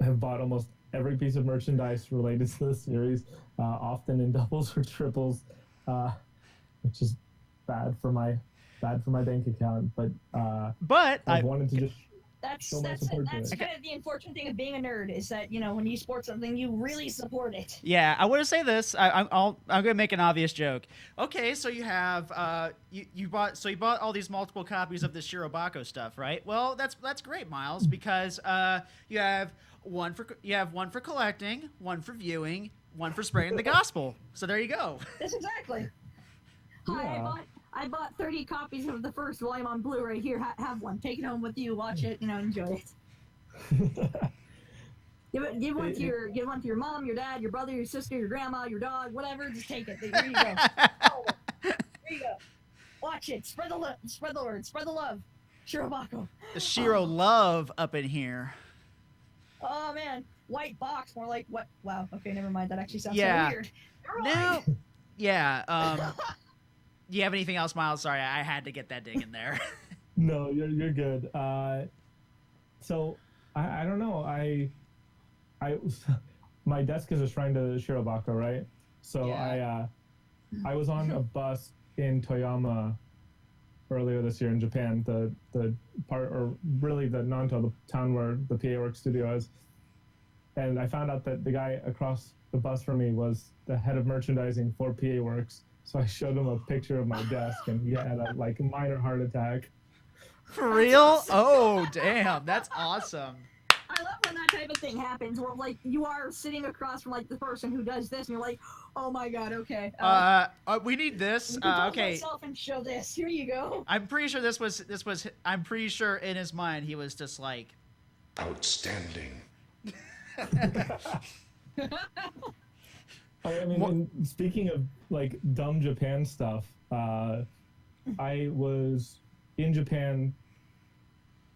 have bought almost every piece of merchandise related to the series, often in doubles or triples, which is bad for my bank account. But I've wanted to just show my support to That's it. kind of the unfortunate thing of being a nerd is that when you support something, you really support it. Yeah, I want to say this. I'm gonna make an obvious joke. Okay, so you have you bought all these multiple copies of the Shirobako stuff, right? Well, that's great, Miles, because you have one for collecting, one for viewing, one for spreading the gospel. So there you go. That's exactly. Hi, Yeah. I bought 30 copies of the first volume on Blu-ray. Here, have one. Take it home with you. Watch it. Enjoy it. Give one to your mom, your dad, your brother, your sister, your grandma, your dog, whatever. Just take it. There you go. There you go. Watch it. Spread the word. Spread the love. Shirobako. The Shiro love up in here. Oh man, white box. More like what? Wow. Okay, never mind. That actually sounds so weird. Never mind. No. Yeah. Do you have anything else, Miles? Sorry, I had to get that dig in there. No, you're good. So I don't know. My desk is a shrine to Shirobako, right? So Yeah. I was on a bus in Toyama earlier this year in Japan, the part, or really the Nanto, the town where the PA Works studio is, and I found out that the guy across the bus from me was the head of merchandising for PA Works. So I showed him a picture of my desk, and he had a minor heart attack. For real? Awesome. Oh, damn. That's awesome. I love when that type of thing happens, where you are sitting across from the person who does this, and you're like, oh my god, okay. We need this. Okay. Myself and show this. Here you go. I'm pretty sure this was. I'm pretty sure in his mind he was just like, Outstanding. I mean, and speaking of dumb Japan stuff, I was in Japan,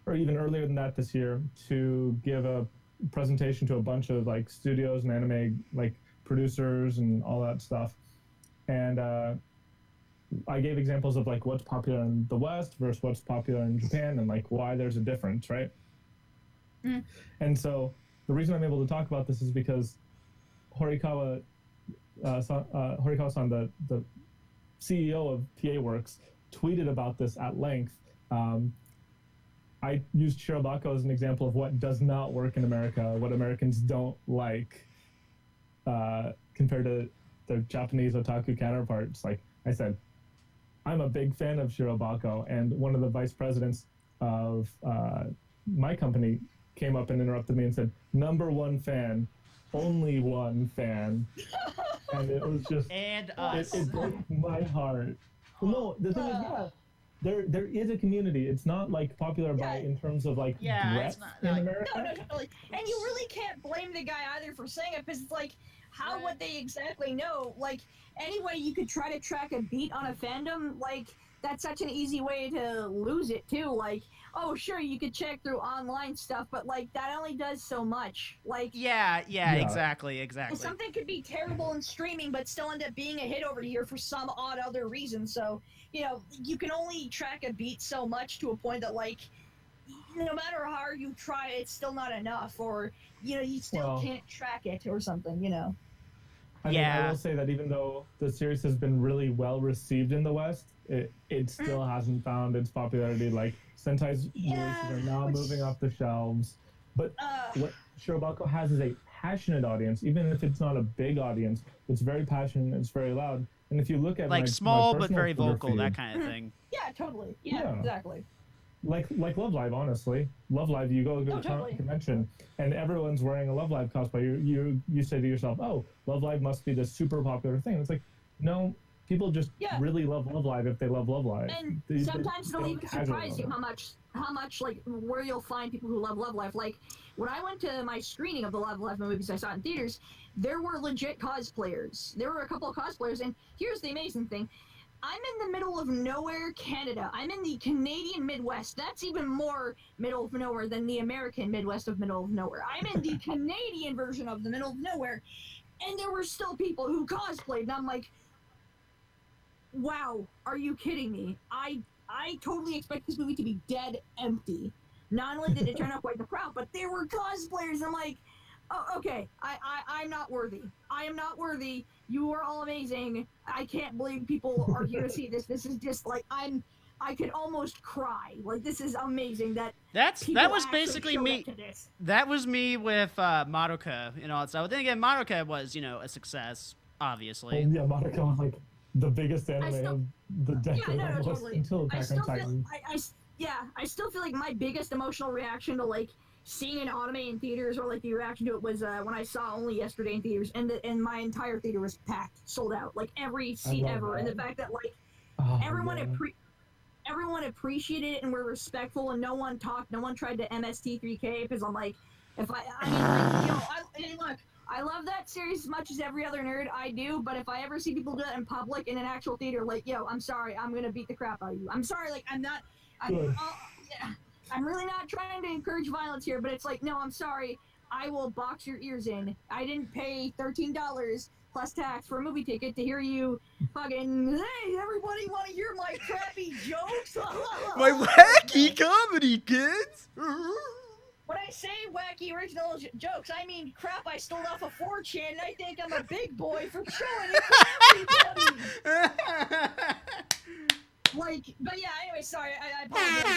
or even earlier than that this year, to give a presentation to a bunch of studios and anime producers and all that stuff, and I gave examples of what's popular in the West versus what's popular in Japan, and why there's a difference, right? Mm. And so the reason I'm able to talk about this is because Horikawa-san, the CEO of PA Works, tweeted about this at length. I used Shirobako as an example of what does not work in America, what Americans don't like, compared to their Japanese otaku counterparts. Like I said, I'm a big fan of Shirobako, and one of the vice presidents of my company came up and interrupted me and said, "#1 fan, only one fan." And it was just, and us. it broke my heart. Well, no, the thing is, there is a community. It's not popular by in terms of breadth it's not, in America. No, totally. And you really can't blame the guy either for saying it, because it's how would they exactly know? Anyway, you could try to track a beat on a fandom, that's such an easy way to lose it too. Oh, sure, you could check through online stuff, but that only does so much. Yeah, exactly. And something could be terrible in streaming, but still end up being a hit over here for some odd other reason. So, you can only track a beat so much to a point that, no matter how hard you try, it's still not enough, or, you still can't track it or something, I mean, I will say that even though the series has been really well received in the West, it still hasn't found its popularity. Sentai's releases are now moving off the shelves. But what Shirobako has is a passionate audience, even if it's not a big audience. It's very passionate, it's very loud. And if you look at small my but very Twitter vocal, feed, that kind of thing. Yeah, totally. Yeah, exactly. Like Love Live, honestly. Love Live, you go to a convention and everyone's wearing a Love Live cosplay. You say to yourself, oh, Love Live must be this super popular thing. It's no, people just really love Love Live if they love Love Live. And sometimes it'll even surprise you how much where you'll find people who love Love Live. When I went to my screening of the Love Live movie because I saw it in theaters, there were legit cosplayers. There were a couple of cosplayers, and here's the amazing thing. I'm in the middle of nowhere, Canada. I'm in the Canadian Midwest. That's even more middle of nowhere than the American Midwest of middle of nowhere. I'm in the Canadian version of the middle of nowhere, and there were still people who cosplayed, and I'm like, wow, are you kidding me? I totally expect this movie to be dead empty. Not only did it turn out quite the crowd, but there were cosplayers. I'm like, oh, okay, I'm not worthy. I am not worthy. You are all amazing. I can't believe people are here to see this. This is just like I could almost cry. Like, this is amazing that that was actually basically showed me. up to this. That was me with Madoka and all that stuff. Then again, Madoka was, a success, obviously. Yeah, Monaco was like the biggest anime of the decade Yeah, no, almost totally. until I Attack still on Titan. feel, I still feel like my biggest emotional reaction to like seeing an anime in theaters, or like the reaction to it, was when I saw Only Yesterday in theaters, and my entire theater was packed, sold out, like every seat ever, that. and the fact that like Oh, everyone yeah. everyone appreciated it and were respectful, and no one talked, no one tried to MST3K, because I'm like, if I mean, like, hey, look, I love that series as much as every other nerd, I do, but if I ever see people do that in public in an actual theater, like, yo, I'm sorry, I'm gonna beat the crap out of you. I'm sorry, like, I'm really not trying to encourage violence here, but it's like, no, I'm sorry, I will box your ears in. I didn't pay $13 plus tax for a movie ticket to hear you fucking, hey, everybody want to hear my crappy jokes? My wacky comedy, kids! When I say wacky original jokes, I mean crap I stole off of 4chan, and I think I'm a big boy for showing it to everybody. Like, but yeah, anyway, sorry, I apologize.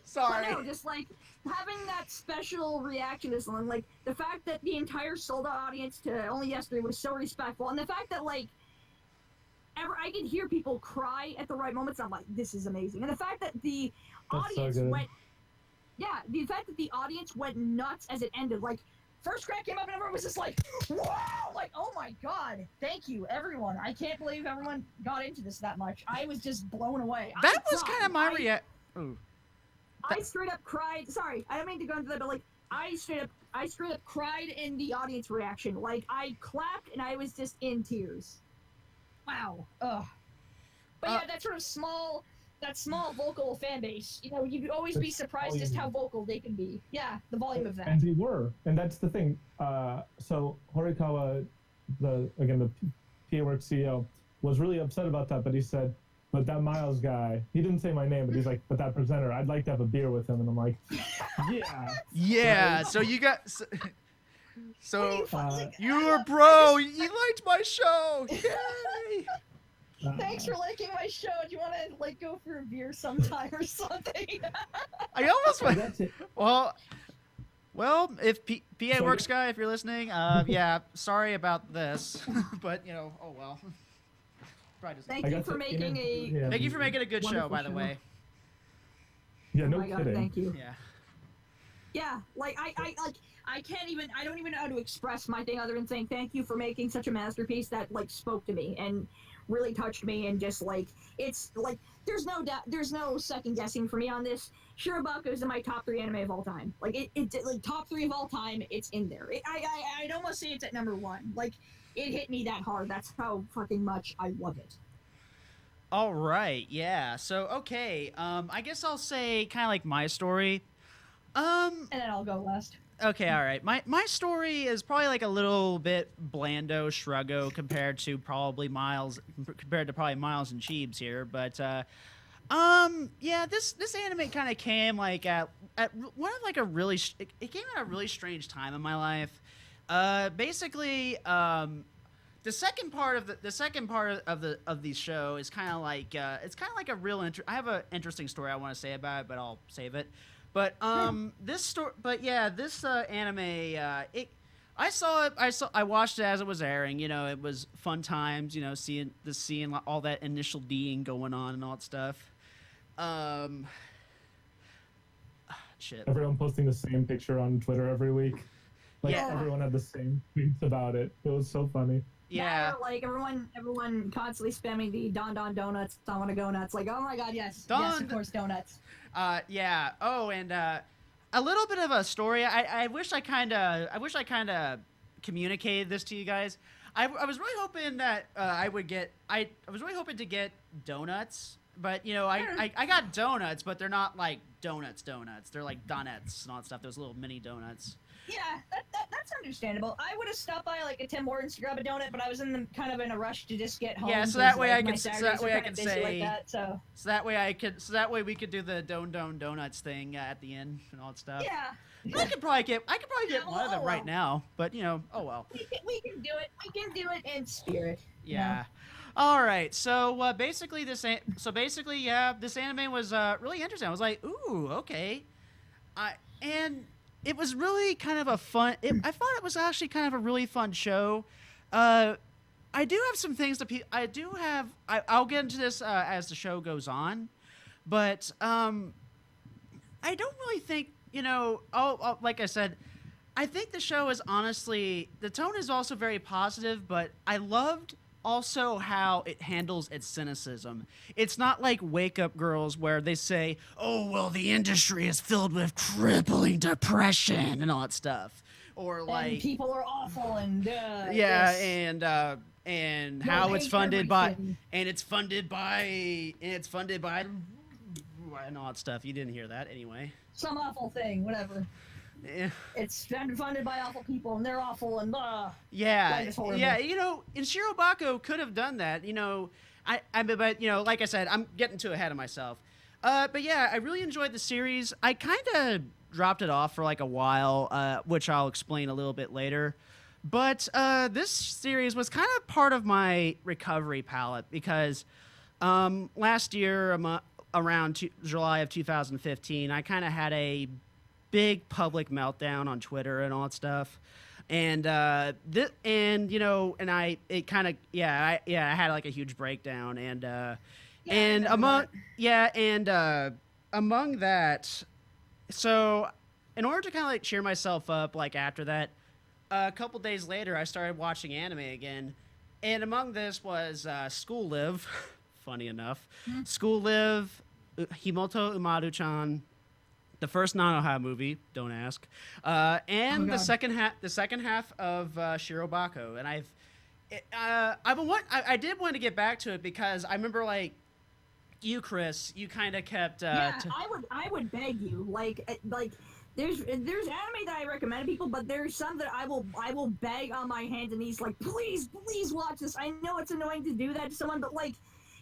Sorry. But no, just like having that special reaction to something, like the fact that the entire sold out audience to Only Yesterday was so respectful, and the fact that like I could hear people cry at the right moments. I'm like, this is amazing, and the fact that the audience the fact that the audience went nuts as it ended. Like, first crack came up and everyone was just like, wow, like, oh my god, thank you, everyone. I can't believe everyone got into this that much. I was just blown away. That was kind of my reaction. I straight up cried. Sorry, I don't mean to go into that, but like, I straight up cried in the audience reaction. Like, I clapped and I was just in tears. Wow. Ugh. But yeah, that small vocal fan base. You know, you'd always be surprised just how vocal they can be. Yeah, the volume of that. And they were, and that's the thing. So Horikawa, the PA Works CEO, was really upset about that, but he said, but that Miles guy, he didn't say my name, but he's like, but that presenter, I'd like to have a beer with him. And I'm like, yeah. Yeah, right? so you got... So, you're a bro, you liked my show! Yay! Thanks for liking my show. Do you want to like go for a beer sometime or something? I almost went... That's it. Well, if PA Works guy, if you're listening, yeah, sorry about this, but oh well. Thank you for making Thank you for making a good show, by the way. Yeah, no oh my God, kidding. thank you. Yeah. Yeah, like I don't even know how to express my thing other than saying thank you for making such a masterpiece that like spoke to me and really touched me, and just like, it's like, there's no second guessing for me on this. SHIROBAKO is in my top 3 anime of all time. Like, it like top 3 of all time. It's in there. I'd almost say it's at number 1. Like, it hit me that hard. That's how fucking much I love it. All right, yeah. So, okay, I guess I'll say kind of like my story. And then I'll go last. Okay, all right. My story is probably like a little bit blando, shruggo compared to probably Miles and Chibs here, but yeah, this anime kind of came like at one of like a really it came at a really strange time in my life. Basically, the second part of the show is kind of like it's kind of like a real I have an interesting story I want to say about it, but I'll save it. But this anime, I watched it as it was airing. It was fun times. Seeing all that initial D'ing going on and all that stuff. Shit. Everyone posting the same picture on Twitter every week. Like, Yeah. everyone had the same tweets about it. It was so funny. Yeah. Like everyone constantly spamming the Don Donuts. I want to go nuts. Like, oh my God, yes, Don- yes, of course, donuts. Yeah. Oh, and a little bit of a story. I wish I kind of communicated this to you guys. I was really hoping that I was really hoping to get donuts, but I got donuts, but they're not like donuts. They're like donuts and all that stuff. Those little mini donuts. Yeah, that's understandable. I would have stopped by like a Tim Hortons to grab a donut, but I was kind of in a rush to just get home. Yeah, so that way like, I my could, so Saturdays that way are I kinda could busy say, like that, so so that way we could do the Don Donuts thing at the end and all that stuff. yeah. I could probably get one of them oh, right now, but oh well. We can do it. We can do it in spirit. Yeah. All right. So basically, this anime was really interesting. I was like, ooh, okay. And it was really kind of a fun. I thought it was actually kind of a really fun show. I do have some things to. I'll get into this as the show goes on, but I don't really think like I said, I think the show is honestly, the tone is also very positive, but I loved also how it handles its cynicism. It's not like Wake Up Girls where they say, oh, well, the industry is filled with crippling depression and all that stuff. Or like, and people are awful and and They'll how it's hate funded by everything. and it's funded by and all that stuff. You didn't hear that anyway. some awful thing, whatever. Yeah. It's funded by awful people, and they're awful, and blah. Yeah, Life is horrible. yeah. And SHIROBAKO could have done that. But like I said, I'm getting too ahead of myself. But yeah, I really enjoyed the series. I kind of dropped it off for like a while, which I'll explain a little bit later. But this series was kind of part of my recovery palette because last year, around July of 2015, I kind of had a big public meltdown on Twitter and all that stuff. And I had like a huge breakdown among that, so in order to kind of like cheer myself up, like after that, a couple days later, I started watching anime again, and among this was School Live. Funny enough, School Live, Himoto Umaru-chan, the first Nanoha movie, don't ask, and the second half of SHIROBAKO, and I did want to get back to it because I remember like you, Chris, you kind of kept. I would beg you, like there's anime that I recommend to people, but there's some that I will beg on my hands and knees, like please watch this. I know it's annoying to do that to someone, but like,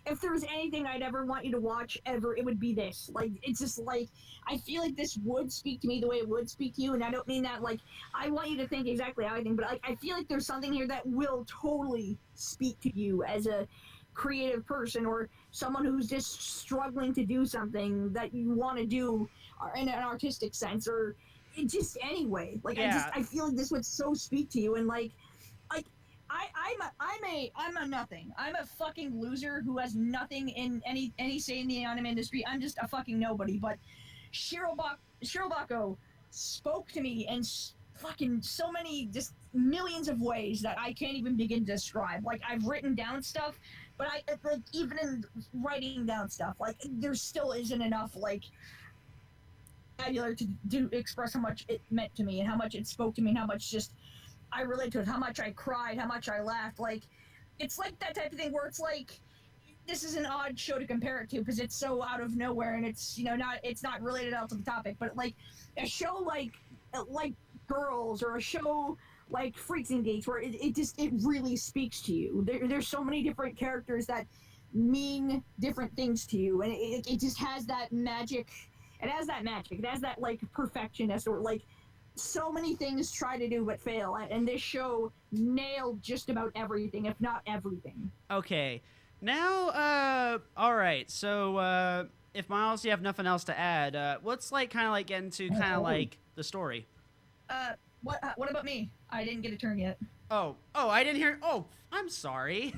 if there was anything I'd ever want you to watch ever, it would be this. Like, it's just like, I feel like this would speak to me the way it would speak to you, and I don't mean that like I want you to think exactly how I think, but like I feel like there's something here that will totally speak to you as a creative person or someone who's just struggling to do something that you want to do in an artistic sense, or just anyway. Like, yeah. I feel like this would so speak to you, and like I'm a nothing. I'm a fucking loser who has nothing in any say in the anime industry. I'm just a fucking nobody. But SHIROBAKO spoke to me in fucking so many, just millions of ways that I can't even begin to describe. Like, I've written down stuff, but like even in writing down stuff, like there still isn't enough like vocabulary to express how much it meant to me and how much it spoke to me and how much just I relate to it, how much I cried, how much I laughed. Like, it's like that type of thing where it's like, this is an odd show to compare it to because it's so out of nowhere and it's, it's not related out to the topic, but like a show like Girls or a show like Freaks and Geeks where it really speaks to you. There's so many different characters that mean different things to you, and it just has that magic. It has that magic. It has that like perfectionist, or like so many things try to do but fail, and this show nailed just about everything, if not everything. Okay, now, all right. So, if Miles, you have nothing else to add, let's like kind of like get into kind of like the story. What about me? I didn't get a turn yet. Oh, I didn't hear. Oh, I'm sorry.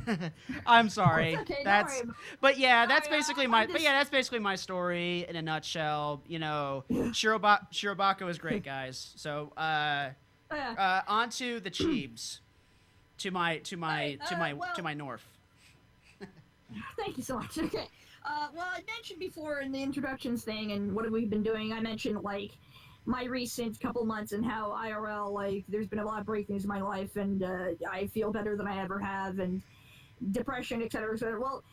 I'm sorry. It's okay, That's. don't worry. But yeah, that's Sorry, basically I'm my. just- But yeah, that's basically my story in a nutshell. SHIROBAKO is great, guys. So, on to the Chibs, to my north. Thank you so much. Okay. Well, I mentioned before in the introductions thing and what have we been doing, I mentioned, like, my recent couple months and how IRL, like, there's been a lot of breakthroughs in my life, and I feel better than I ever have, and depression, et cetera, et cetera. Well,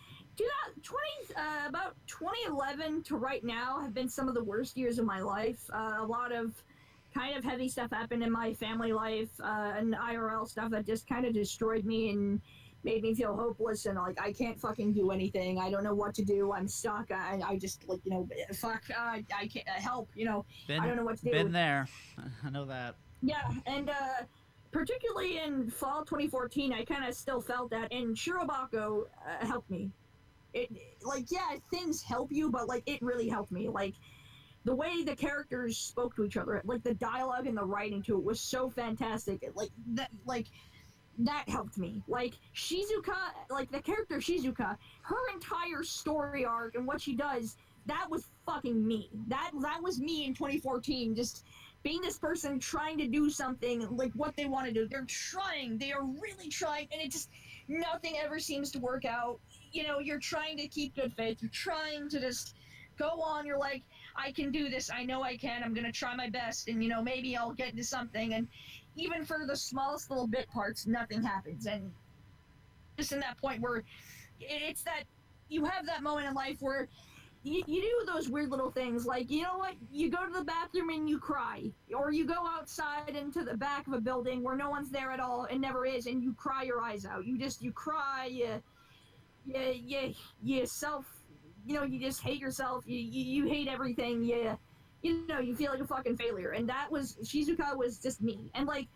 about 2011 to right now have been some of the worst years of my life. A lot of kind of heavy stuff happened in my family life, and IRL stuff that just kind of destroyed me and made me feel hopeless and like I can't fucking do anything. I don't know what to do. I'm stuck. I just like fuck. I can't help. I don't know what to do. Been there. I know that. Yeah, and particularly in fall 2014, I kind of still felt that, and SHIROBAKO helped me. It things help you, but like it really helped me. Like the way the characters spoke to each other, like the dialogue and the writing to it was so fantastic. That helped me. Like Shizuka, like the character Shizuka, her entire story arc and what she does, that was fucking me. That was me in 2014, just being this person trying to do something like what they want to do. They're trying, they are really trying, and it just, nothing ever seems to work out. You're trying to keep good faith, you're trying to just go on, you're like, I can do this, I know I can, I'm gonna try my best, and maybe I'll get into something, and even for the smallest little bit parts, nothing happens, and just in that point where it's that, you have that moment in life where you do those weird little things, like, you know what, you go to the bathroom and you cry, or you go outside into the back of a building where no one's there at all, and never is, and you cry your eyes out, you cry, you self, you just hate yourself, you hate everything, you feel like a fucking failure, and that was, Shizuka was just me, and like,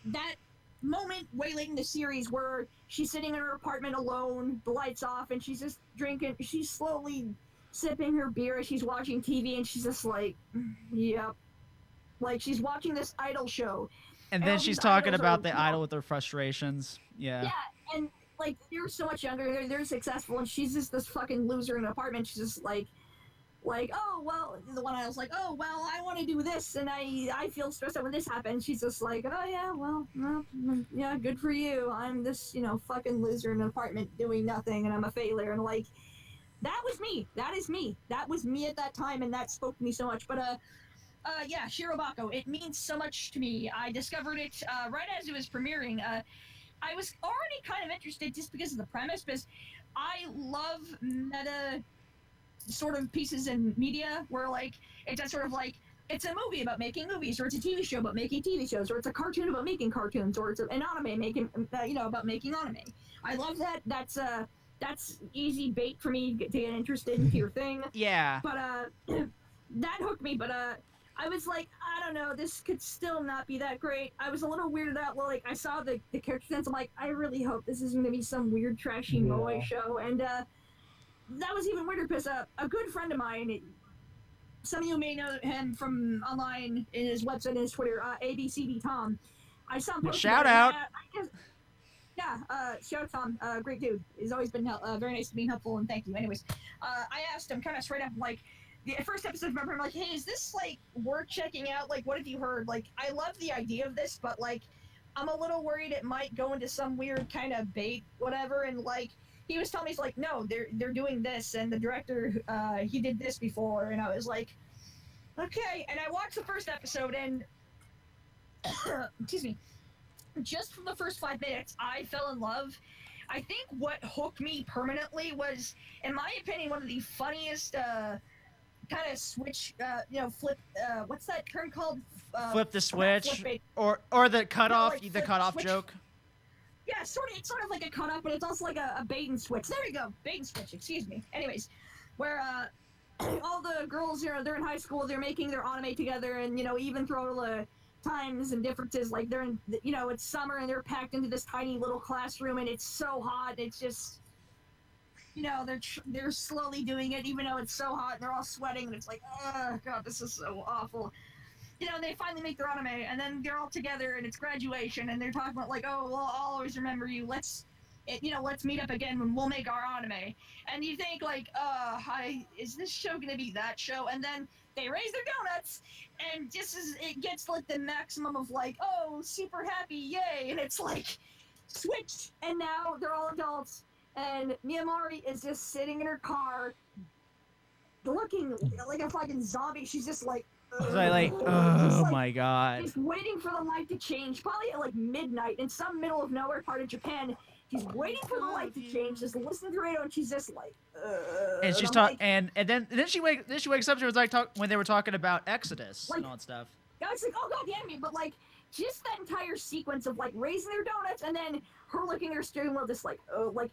that moment way late in the series where she's sitting in her apartment alone, the lights off, and she's just drinking, she's slowly sipping her beer as she's watching TV, and she's just like, yep, like she's watching this idol show. And then she's talking about the idol with her frustrations. Yeah. Yeah, and like they're so much younger, they're successful, and she's just this fucking loser in an apartment. She's just like, oh well, the one I was like, oh well, I want to do this, and I feel stressed out when this happens. She's just like, oh yeah, well, yeah, good for you. I'm this fucking loser in an apartment doing nothing, and I'm a failure, and like, that was me. That is me. That was me at that time, and that spoke to me so much. But yeah, SHIROBAKO, it means so much to me. I discovered it right as it was premiering. I was already kind of interested just because of the premise, because I love meta sort of pieces in media where like it's a sort of like, it's a movie about making movies, or it's a TV show about making TV shows, or it's a cartoon about making cartoons, or it's an anime making about making anime. I love that. That's easy bait for me to get interested into your thing. Yeah. But that hooked me. But I was like, I don't know, this could still not be that great. I was a little weirded out. Well, like I saw the character sense. I'm like, I really hope this isn't gonna be some weird trashy moe show. And that was even weirder because a good friend of mine, some of you may know him from online in his website and his Twitter, ABCD Tom. I saw him. Shout out. Shout out Tom, great dude. He's always been very nice to being helpful, and thank you. Anyways, I asked him kind of straight up, like, the first episode, remember, I'm like, hey, is this, like, worth checking out? Like, what have you heard? Like, I love the idea of this, but, like, I'm a little worried it might go into some weird kind of bait, whatever, and, like, he was telling me, he's like, no, they're doing this, and the director, he did this before, and I was like, okay, and I watched the first episode, and, excuse me, just from the first 5 minutes, I fell in love. I think what hooked me permanently was, in my opinion, one of the funniest kind of switch, flip. What's that term called? Flip the switch, flip or the cutoff, like the flip cutoff switch. joke. Yeah, it's sort of like a cutoff, but it's also like a bait and switch. There we go, bait and switch. Excuse me. Anyways, where all the girls, they're in high school, they're making their anime together, and even through all the times and differences, like they're in, it's summer and they're packed into this tiny little classroom and it's so hot, it's just, they're slowly doing it even though it's so hot and they're all sweating and it's like, oh god, this is so awful. They finally make their anime and then they're all together and it's graduation and they're talking about like, oh well, I'll always remember you, let's meet up again when we'll make our anime. And you think like, is this show gonna be that show? And then they raise their donuts, and just as it gets like the maximum of like, oh, super happy, yay, and it's like switched, and now they're all adults, and Miyamari is just sitting in her car, looking like a fucking zombie. She's just like, oh my god. She's waiting for the light to change, probably at like midnight in some middle of nowhere part of Japan. She's waiting for the light to change, just listening to the radio, and she's just like, and she's talking, and then she wakes up. She was like when they were talking about Exodus and all that stuff. I was like, oh god, the enemy, but like just that entire sequence of like raising their donuts and then her looking at her steering wheel, just like, oh, like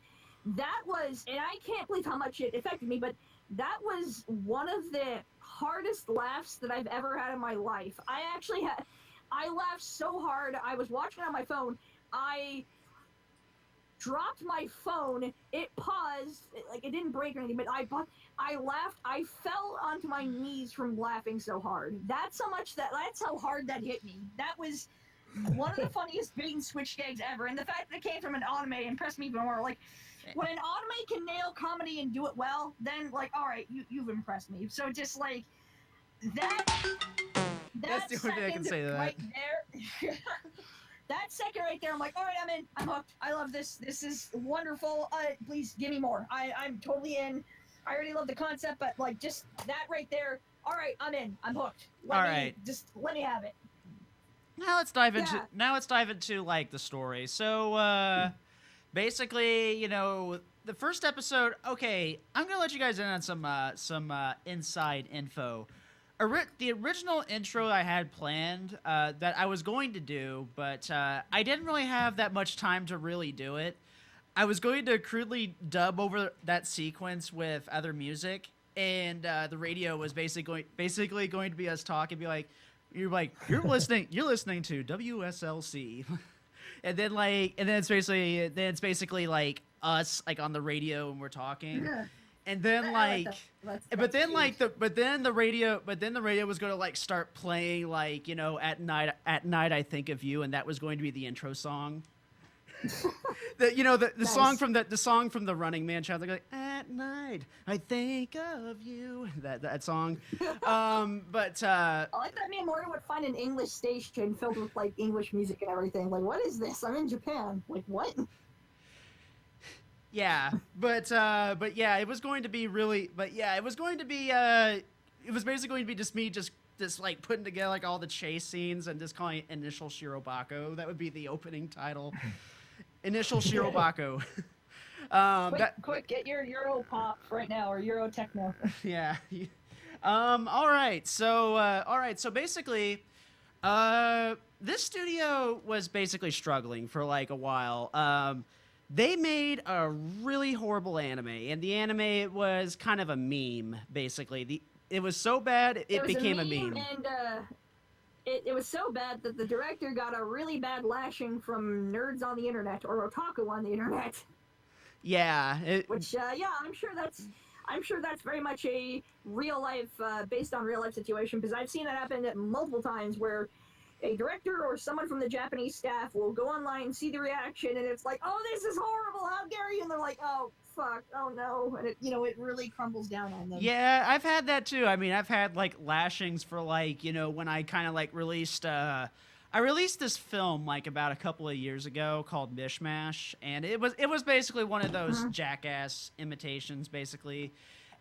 that was, and I can't believe how much it affected me, but that was one of the hardest laughs that I've ever had in my life. I laughed so hard. I was watching it on my phone. I dropped my phone. It paused. Like it didn't break or anything, but I laughed. I fell onto my knees from laughing so hard. That's how hard that hit me. That was one of the funniest bait and switch gags ever. And the fact that it came from an anime impressed me even more. Like when an anime can nail comedy and do it well, then like, all right, you've impressed me. So just like that. That's the only thing I can say to that. Right there. That second right there, I'm like, all right, I'm in. I'm hooked. I love this. This is wonderful. Please give me more. I'm totally in. I already love the concept, but like just that right there. All right, I'm in. I'm hooked. Just let me have it. Now let's dive into like the story. So basically, you know, the first episode. Okay, I'm gonna let you guys in on some inside info. The original intro I had planned that I was going to do, but I didn't really have that much time to really do it. I was going to crudely dub over that sequence with other music, and the radio was basically going to be us talking, be like, you're listening to WSLC, and then it's basically like us like on the radio and we're talking. Yeah. And then the radio was going to like start playing like, you know, at night I think of you, and that was going to be the intro song. The nice. song from the Running Man child, like at night I think of you, that song. I like that me and Morgan would find an English station filled with like English music and everything. Like, what is this? I'm in Japan. Like, what? Yeah, but yeah, it was going to be really, it was basically going to be just me just like putting together like all the chase scenes and just calling it Initial Shirobako. That would be the opening title. Initial Shirobako. Quick, get your Euro pop right now or Euro techno. Yeah. All right. So basically, this studio was basically struggling for like a while. They made a really horrible anime, and the anime was kind of a meme, basically. It was so bad, it became a meme. And it was so bad that the director got a really bad lashing from nerds on the internet, or otaku on the internet. Yeah. I'm sure that's very much a real life, based on real life situation, because I've seen it happen multiple times where a director or someone from the Japanese staff will go online, see the reaction, and it's like, oh, this is horrible, how dare you? And they're like, oh, fuck, oh no. And it really crumbles down on them. Yeah, I've had that too. I mean, I've had like lashings for like, you know, when I kind of like released, I released this film like about a couple of years ago called Mishmash, and it was basically one of those jackass imitations, basically.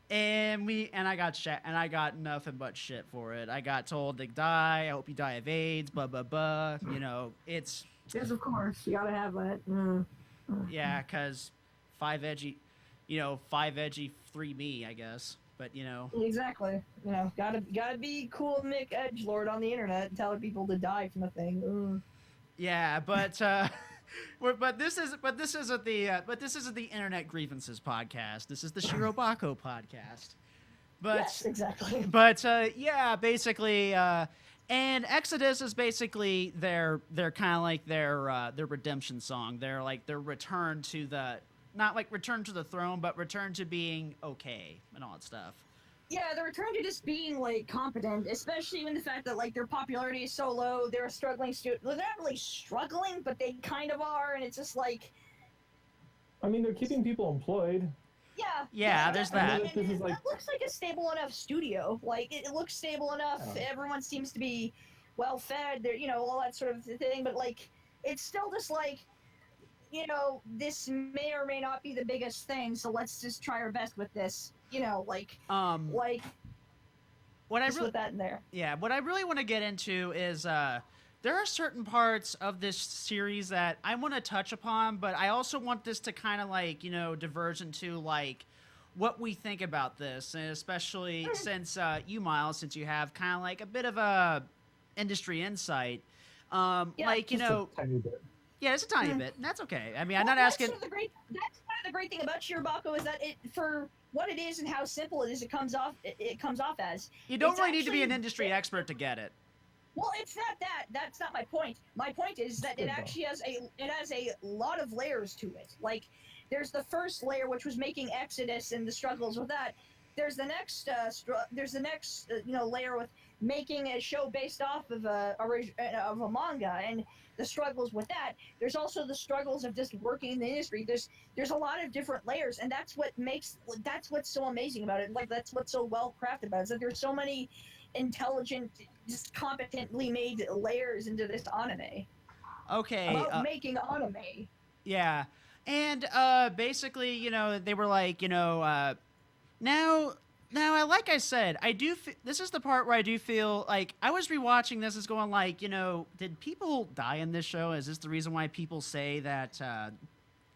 And I got nothing but shit for it. I got told to die. I hope you die of AIDS. Blah blah blah. You know, it's. Yes, of course, you gotta have that. Yeah, cause 5 edgy, 3 me, I guess. But you know. Exactly. You know, gotta be cool, Mick Edgelord on the internet and telling people to die from a thing. Yeah, but. But this isn't the Internet Grievances podcast. This is the Shirobako podcast. But yes, exactly. But yeah, basically, and Exodus is basically their kind of like their redemption song. They're like their return to the not like return to the throne, but return to being okay and all that stuff. Yeah, the return to just being, like, competent, especially when the fact that, like, their popularity is so low, they're a struggling student. Well, they're not really struggling, but they kind of are, and it's just, like... I mean, they're keeping people employed. Yeah, there's that. That looks like a stable enough studio. Like, it looks stable enough. Oh. Everyone seems to be well-fed, all that sort of thing, but, like, it's still just, like, this may or may not be the biggest thing, so let's just try our best with this. What put that in there. Yeah, what I really want to get into is there are certain parts of this series that I want to touch upon, but I also want this to kind of like, diverge into like what we think about this, and especially since you, Miles, since you have kind of like a bit of a industry insight. Yeah, Like, you Just know, a tiny bit. yeah, it's a tiny bit. And that's okay. I mean, I'm Well, not asking. That's kind of the great thing about Shirobako is that it, for what it is and how simple it is, it comes off as. You don't It's really need to be an actually- industry expert to get it. Well, it's not that. That's not my point. My point is that it actually has a lot of layers to it. Like, there's the first layer, which was making Exodus and the struggles with that. There's the next layer with making a show based off of a manga and the struggles with that. There's also the struggles of just working in the industry. There's a lot of different layers, and that's what's so amazing about it. Like, that's what's so well crafted about it, is that there's so many intelligent, just competently made layers into this anime. Okay. About making anime. Yeah. And basically, you know, they were like, you know, now, like I said, this is the part where I do feel like I was rewatching this as going like, you know, did people die in this show? Is this the reason why people say that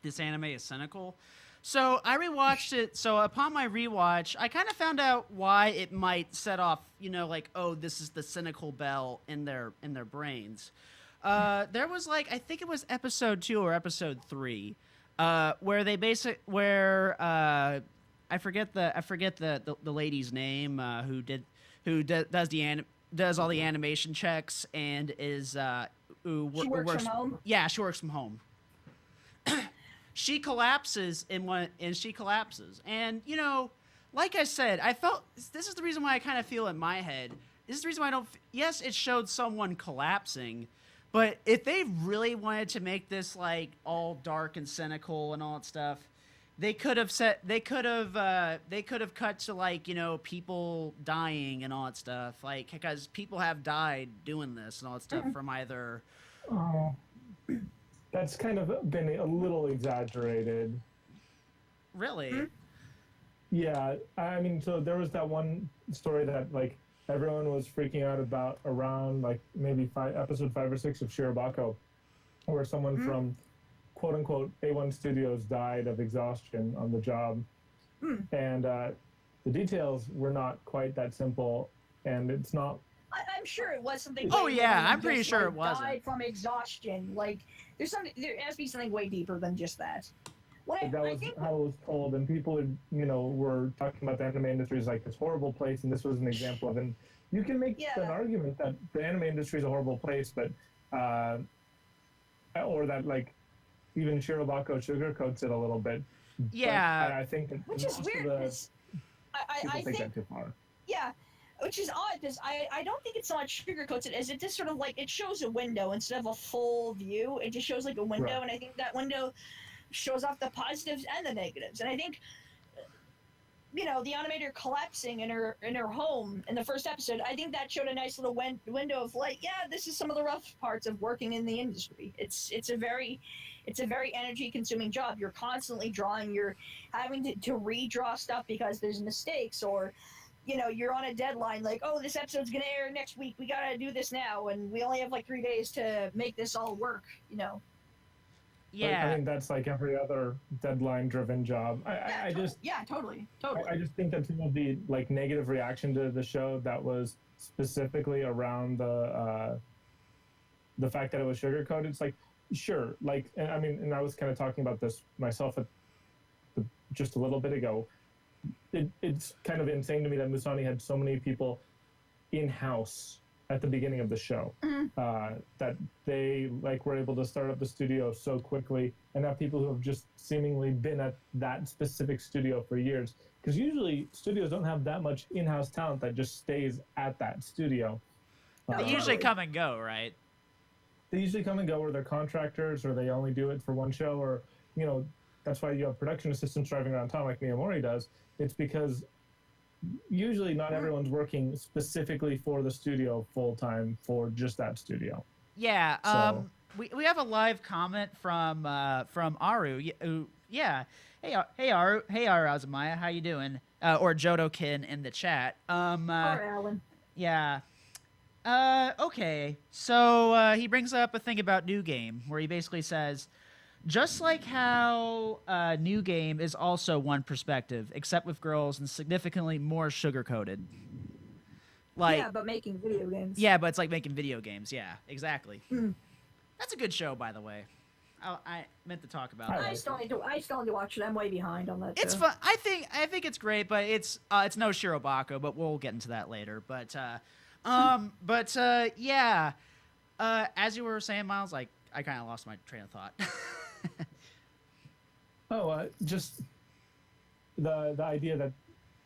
this anime is cynical? So I rewatched it. So upon my rewatch, I kind of found out why it might set off, you know, like, oh, this is the cynical bell in their brains. There was like, I think it was episode 2 or episode 3, where they I forget the lady's name does all the animation checks and is She works from home. Yeah, she works from home. She collapses and you know, like I said, I felt this is the reason why I kind of feel in my head. This is the reason why I don't. Yes, it showed someone collapsing, but if they really wanted to make this like all dark and cynical and all that stuff, they could have cut to like, you know, people dying and all that stuff, like, because people have died doing this and all that stuff from either. Oh, that's kind of been a little exaggerated. Really? Yeah, I mean, so there was that one story that like everyone was freaking out about around like maybe episode 5 or 6 of Shirobako, where someone from quote unquote A1 Studios died of exhaustion on the job. And the details were not quite that simple, and it's not. I'm sure it was something. Oh way yeah, more than I'm pretty just, sure like, it wasn't. died from exhaustion. Like, there has to be something way deeper than just that. That was how it was told, and people, you know, were talking about the anime industry as like this horrible place, and this was an example of it. And you can make an argument that the anime industry is a horrible place, but or that like even Shirobako sugarcoats it a little bit. Yeah, but I think that Which is weird. I think that too far. Yeah, which is odd because I don't think it so much sugarcoats it as it just sort of like it shows a window instead of a full view. It just shows like a window, Right. and I think that window shows off the positives and the negatives. And I think, you know, the animator collapsing in her home in the first episode, I think that showed a nice little window of like, yeah, this is some of the rough parts of working in the industry. It's a very energy consuming job. You're constantly drawing. You're having to redraw stuff because there's mistakes, or, you know, you're on a deadline. Like, oh, this episode's gonna air next week. We gotta do this now, and we only have like 3 days to make this all work. You know. yeah. I mean, that's like every other deadline-driven job. I Totally. I just think that some of the like negative reaction to the show that was specifically around the fact that it was sugarcoated. It's like, sure, like, and I mean, and I was kind of talking about this myself just a little bit ago. It's kind of insane to me that Musani had so many people in-house at the beginning of the show, that they like were able to start up the studio so quickly, and have people who have just seemingly been at that specific studio for years. Because usually studios don't have that much in-house talent that just stays at that studio. They usually come and go, right? They usually come and go, or they're contractors, or they only do it for one show, or, you know, that's why you have production assistants driving around town like Miyamori does. It's because usually not everyone's working specifically for the studio full time for just that studio. Yeah. So- We have a live comment from Aru. Yeah. Hey Aru. Hey Aru Azumaya. How you doing? Or Jodokin in the chat. Or Alan. Yeah. Okay. So he brings up a thing about New Game where he basically says, just like how New Game is also one perspective, except with girls and significantly more sugar-coated. Like, yeah, but making video games. yeah, but it's like making video games. Yeah, exactly. Mm. That's a good show, by the way. I meant to talk about I that. I still need to watch it. I'm way behind on that. It's show. fun. I think it's great, but it's no SHIROBAKO, but we'll get into that later. But yeah. As you were saying, Miles, like I kind of lost my train of thought. Just the idea that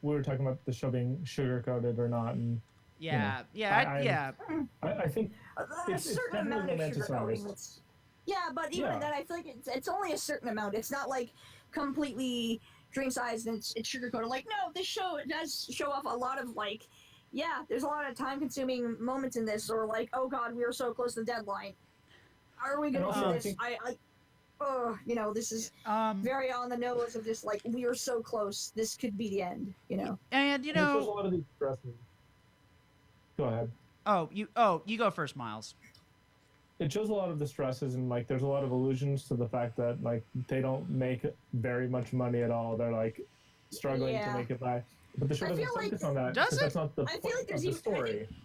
we were talking about the show being sugar coated or not, and yeah, I think A it's certain amount definitely of sugar coating. romanticized. Yeah, but even Yeah. then, I feel like it's only a certain amount. It's not like completely dream sized and it's sugar coated. Like, no, this show does show off a lot of like, yeah, there's a lot of time consuming moments in this, or like, oh god, we are so close to the deadline. Are we gonna And do also, I this? think- This is Um, very on the nose of just like we are so close. This could be the end. and And it shows a lot of these stresses. Go ahead. you go first, Miles. It shows a lot of the stresses, and like there's a lot of allusions to the fact that like they don't make very much money at all. They're like struggling Yeah. to make it by. But the show I doesn't feel like- focus on that. Does because it? That's not the I feel point like there's of the even- I think- story.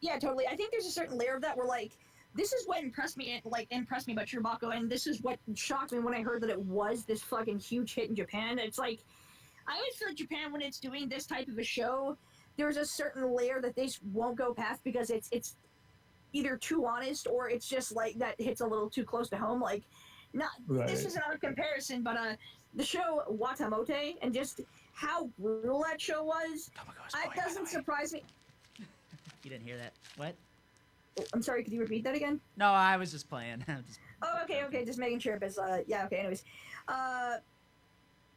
Yeah, totally. I think there's a certain layer of that where like this is what impressed me about SHIROBAKO, and this is what shocked me when I heard that it was this fucking huge hit in Japan. It's like I always feel like Japan, when it's doing this type of a show, there's a certain layer that they won't go past because it's either too honest or it's just like that hits a little too close to home. Like, not Right. this is not a comparison, but the show Watamote and just how brutal that show was. It doesn't surprise me. You didn't hear that? What? Oh, I'm sorry. Could you repeat that again? No, I was just playing. Oh, okay, just making sure, because, anyways.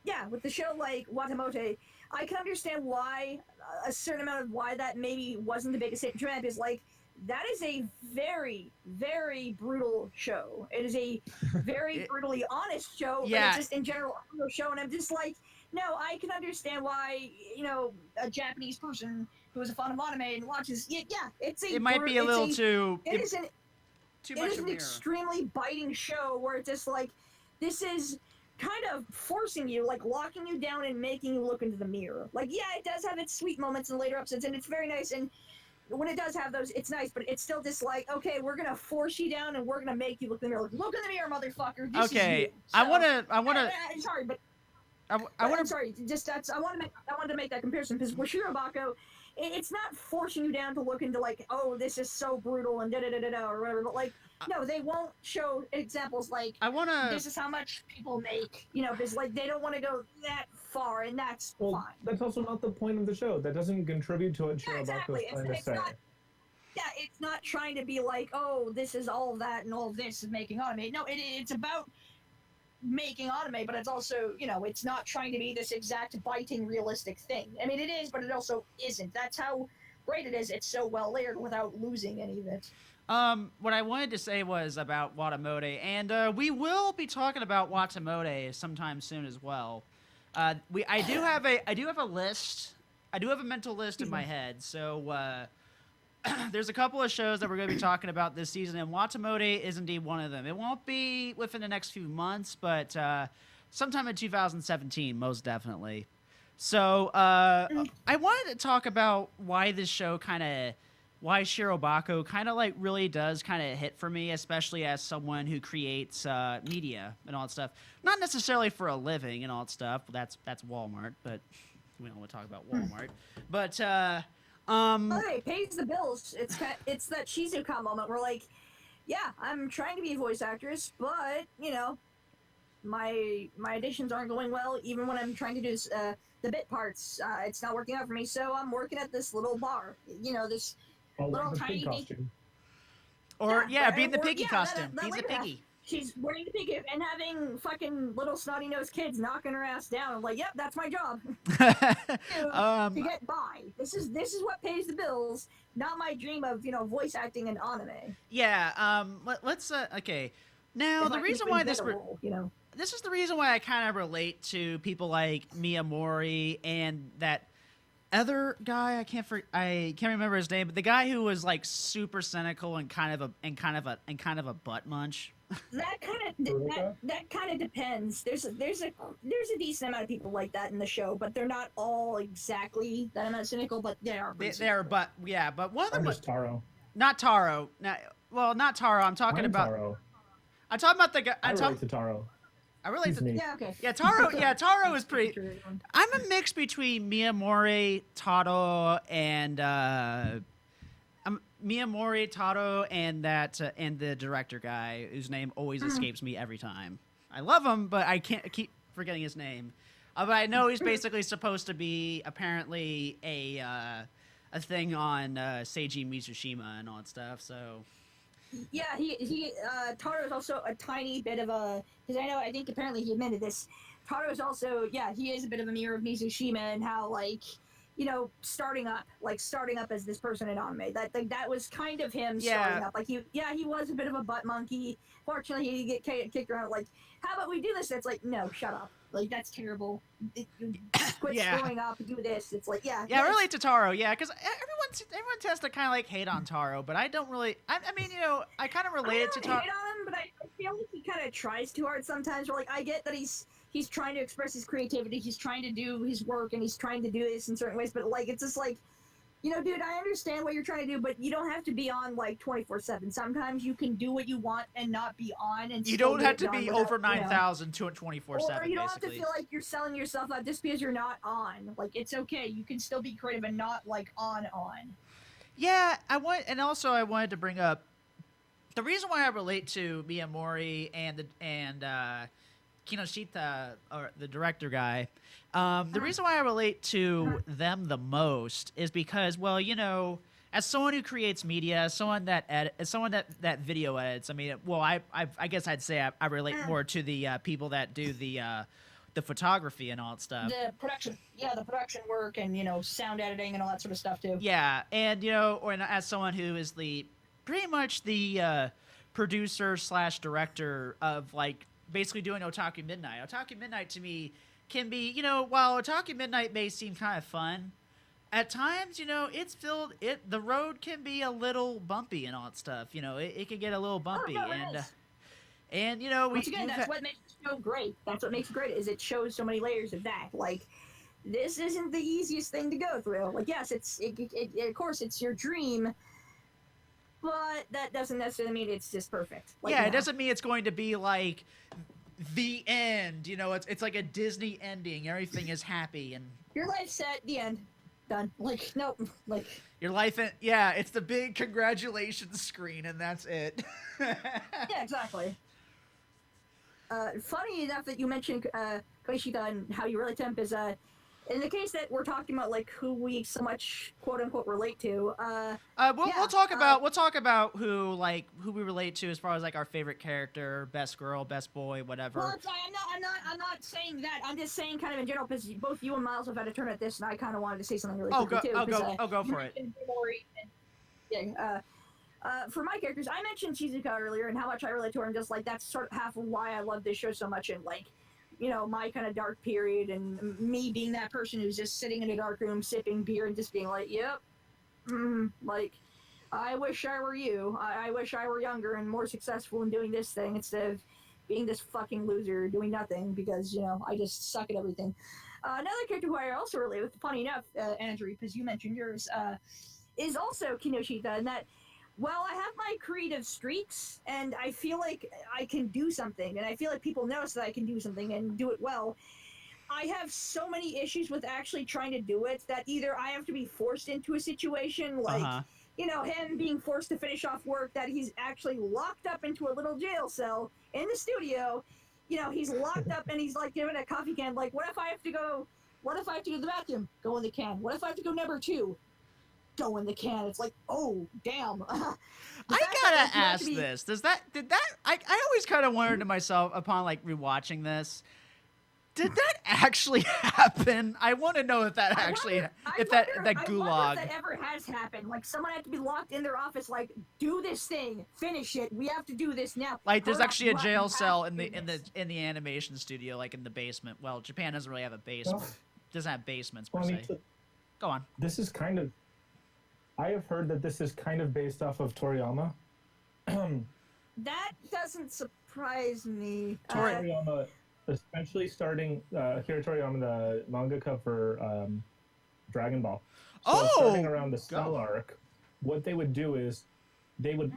Yeah, with the show like Watamote, I can understand why, a certain amount of why that maybe wasn't the biggest hit in Japan, is like, that is a very, very brutal show. It is a very brutally honest show, Yeah. but it's just in general a brutal show, and I'm just like, no, I can understand why, a Japanese person who is a fan of anime and watches, it's a It might be a little too It is an too it much is a an mirror. extremely biting show where it's just like this is kind of forcing you, like locking you down and making you look into the mirror. Like, yeah, it does have its sweet moments in later episodes, and it's very nice. And when it does have those, it's nice. But it's still just like, okay, we're gonna force you down, and we're gonna make you look in the mirror. Like, look in the mirror, motherfucker. This Okay, is you. I So- wanna. Sorry, but I I'm wanna. sorry. Just I wanted to make that comparison because with SHIROBAKO, it's not forcing you down to look into like, oh, this is so brutal and da da da da or whatever. But like, no, they won't show examples like I wanna. this is how much people make. Because like they don't want to go that far, and that's Well, fine. that's also not the point of the show. That doesn't contribute to what Yeah, SHIROBAKO exactly. is trying to It's say. not. Yeah, it's not trying to be like, oh, this is all of that and all of this is making anime. No, it's about making anime, but it's also, it's not trying to be this exact biting realistic thing. I mean, it is, but it also isn't. That's how great it is. It's so well layered without losing any of it. What I wanted to say was about Watamote, and we will be talking about Watamote sometime soon as well. I do have a list. I do have a mental list in my head. So there's a couple of shows that we're going to be talking about this season, and Watamote is indeed one of them. It won't be within the next few months, but sometime in 2017, most definitely. So I wanted to talk about why this show why SHIROBAKO kind of like really does kind of hit for me, especially as someone who creates media and all that stuff. Not necessarily for a living and all that stuff. That's Walmart, but we don't want to talk about Walmart. But Hey, it pays the bills. It's that Shizuka moment where like, yeah, I'm trying to be a voice actress, but my auditions aren't going well. Even when I'm trying to do the bit parts, it's not working out for me. So I'm working at this little bar. This little The tiny. pig costume. or Yeah, being the or- piggy yeah, costume. that He's a later half. piggy. She's wearing the piggy and having fucking little snotty nosed kids knocking her ass down. I'm like, yep, that's my job. to get by. This is what pays the bills, not my dream of voice acting in anime. Yeah. Let's. Okay. Now If the I reason can why get this. a role, This is the reason why I kind of relate to people like Miyamori and that other guy. I can't remember his name, but the guy who was like super cynical and kind of a butt munch. That kind that kind of depends. There's a decent amount of people like that in the show, but they're not all exactly that amount of cynical. But they are. They are, but one of them I'm was just Taro. not Taro. Not Taro. I'm talking about. Taro. I'm talking about the guy. I relate to Taro. I relate He's to. me. Yeah. Okay. Yeah, Taro. Yeah, Taro is pretty. I'm a mix between Miyamori, Taro, and Miyamori, Taro, and and the director guy whose name always escapes me every time. I love him, but I keep forgetting his name. But I know he's basically supposed to be apparently a thing on Seiji Mitsushima and all that stuff. So. Yeah, Taro is also a tiny bit of a, because I think apparently he admitted this. Taro is also, he is a bit of a mirror of Mizushima and how, like, starting up as this person in anime. That was kind of him starting up. Like, he was a bit of a butt monkey. Fortunately, he get kicked around, like, how about we do this? It's like, no, shut up. Like, that's terrible. Quit screwing up, do this. It's like, I relate to Taro, because everyone tends to kind of like hate on Taro, but I don't really. I mean, I kind of relate it to Taro. I hate on him, but I feel like he kind of tries too hard sometimes. Where, like, I get that he's trying to express his creativity, he's trying to do his work, and he's trying to do this in certain ways. But like, it's just like, dude, I understand what you're trying to do, but you don't have to be on like 24/7. Sometimes you can do what you want and not be on. And you don't have to be over 9,000 24/7. Or you don't have to feel like you're selling yourself out just because you're not on. Like, it's okay. You can still be creative and not like on. Yeah, I wanted to bring up the reason why I relate to Miyamori and Kinoshita, or the director guy. The reason why I relate to them the most is because, as someone who creates media, as someone that video edits, I mean, I guess I'd say I relate more to the people that do the photography and all that stuff. The production work and sound editing and all that sort of stuff too. Yeah, and or as someone who is pretty much the producer / director of like basically doing Otaku Midnight. Otaku Midnight to me can be, while Otaku Midnight may seem kind of fun, at times, the road can be a little bumpy and all that stuff. It can get a little bumpy. And once again, that's what makes the show great. That's what makes it great, is it shows so many layers of that. Like, this isn't the easiest thing to go through. Like, yes, of course, it's your dream, but that doesn't necessarily mean it's just perfect. Like, it doesn't mean it's going to be like the end. It's like a Disney ending. Everything is happy and your life's set. The end. Done. Like, nope. Like, your life. It's the big congratulations screen, and that's it. Yeah, exactly. Funny enough that you mentioned Koishida and how you relate to him, is in the case that we're talking about, like, who we so much quote unquote relate to. We'll talk about who we relate to as far as like our favorite character, best girl, best boy, whatever. Well, I'm not saying that. I'm just saying kind of in general, because both you and Miles have had a turn at this, and I kind of wanted to say something really quickly too. Go for it. For my characters, I mentioned Shizuka earlier and how much I relate to her, and just like that's sort of half of why I love this show so much, and like, my kind of dark period, and me being that person who's just sitting in a dark room sipping beer and just being like, yep, like, I wish I were you. I wish I were younger and more successful in doing this thing instead of being this fucking loser doing nothing because, I just suck at everything. Another character who I also relate with, funny enough, Andrew, because you mentioned yours, is also Kinoshita, and that while I have my creative streaks and I feel like I can do something, and I feel like people notice that I can do something and do it well, I have so many issues with actually trying to do it that either I have to be forced into a situation like, him being forced to finish off work that he's actually locked up into a little jail cell in the studio. He's locked up and he's like given a coffee can, like, what if I have to go to the bathroom? Go in the can. What if I have to go number 2? Go in the can. It's like, oh damn. I gotta ask this. I always kind of wondered to myself upon like rewatching this, did that actually happen? I want to know if that actually, that gulag. I wonder if that ever has happened. Like, someone had to be locked in their office, like, do this thing, finish it. We have to do this now. Like, there's actually a jail cell in the animation studio, like in the basement. Well, Japan doesn't really have a basement. Doesn't have basements per se. Go on. This is kind of. I have heard that this is kind of based off of Toriyama. That doesn't surprise me. Toriyama, especially starting Akira Toriyama, the mangaka for Dragon Ball. So starting around the Cell arc, what they would do is they would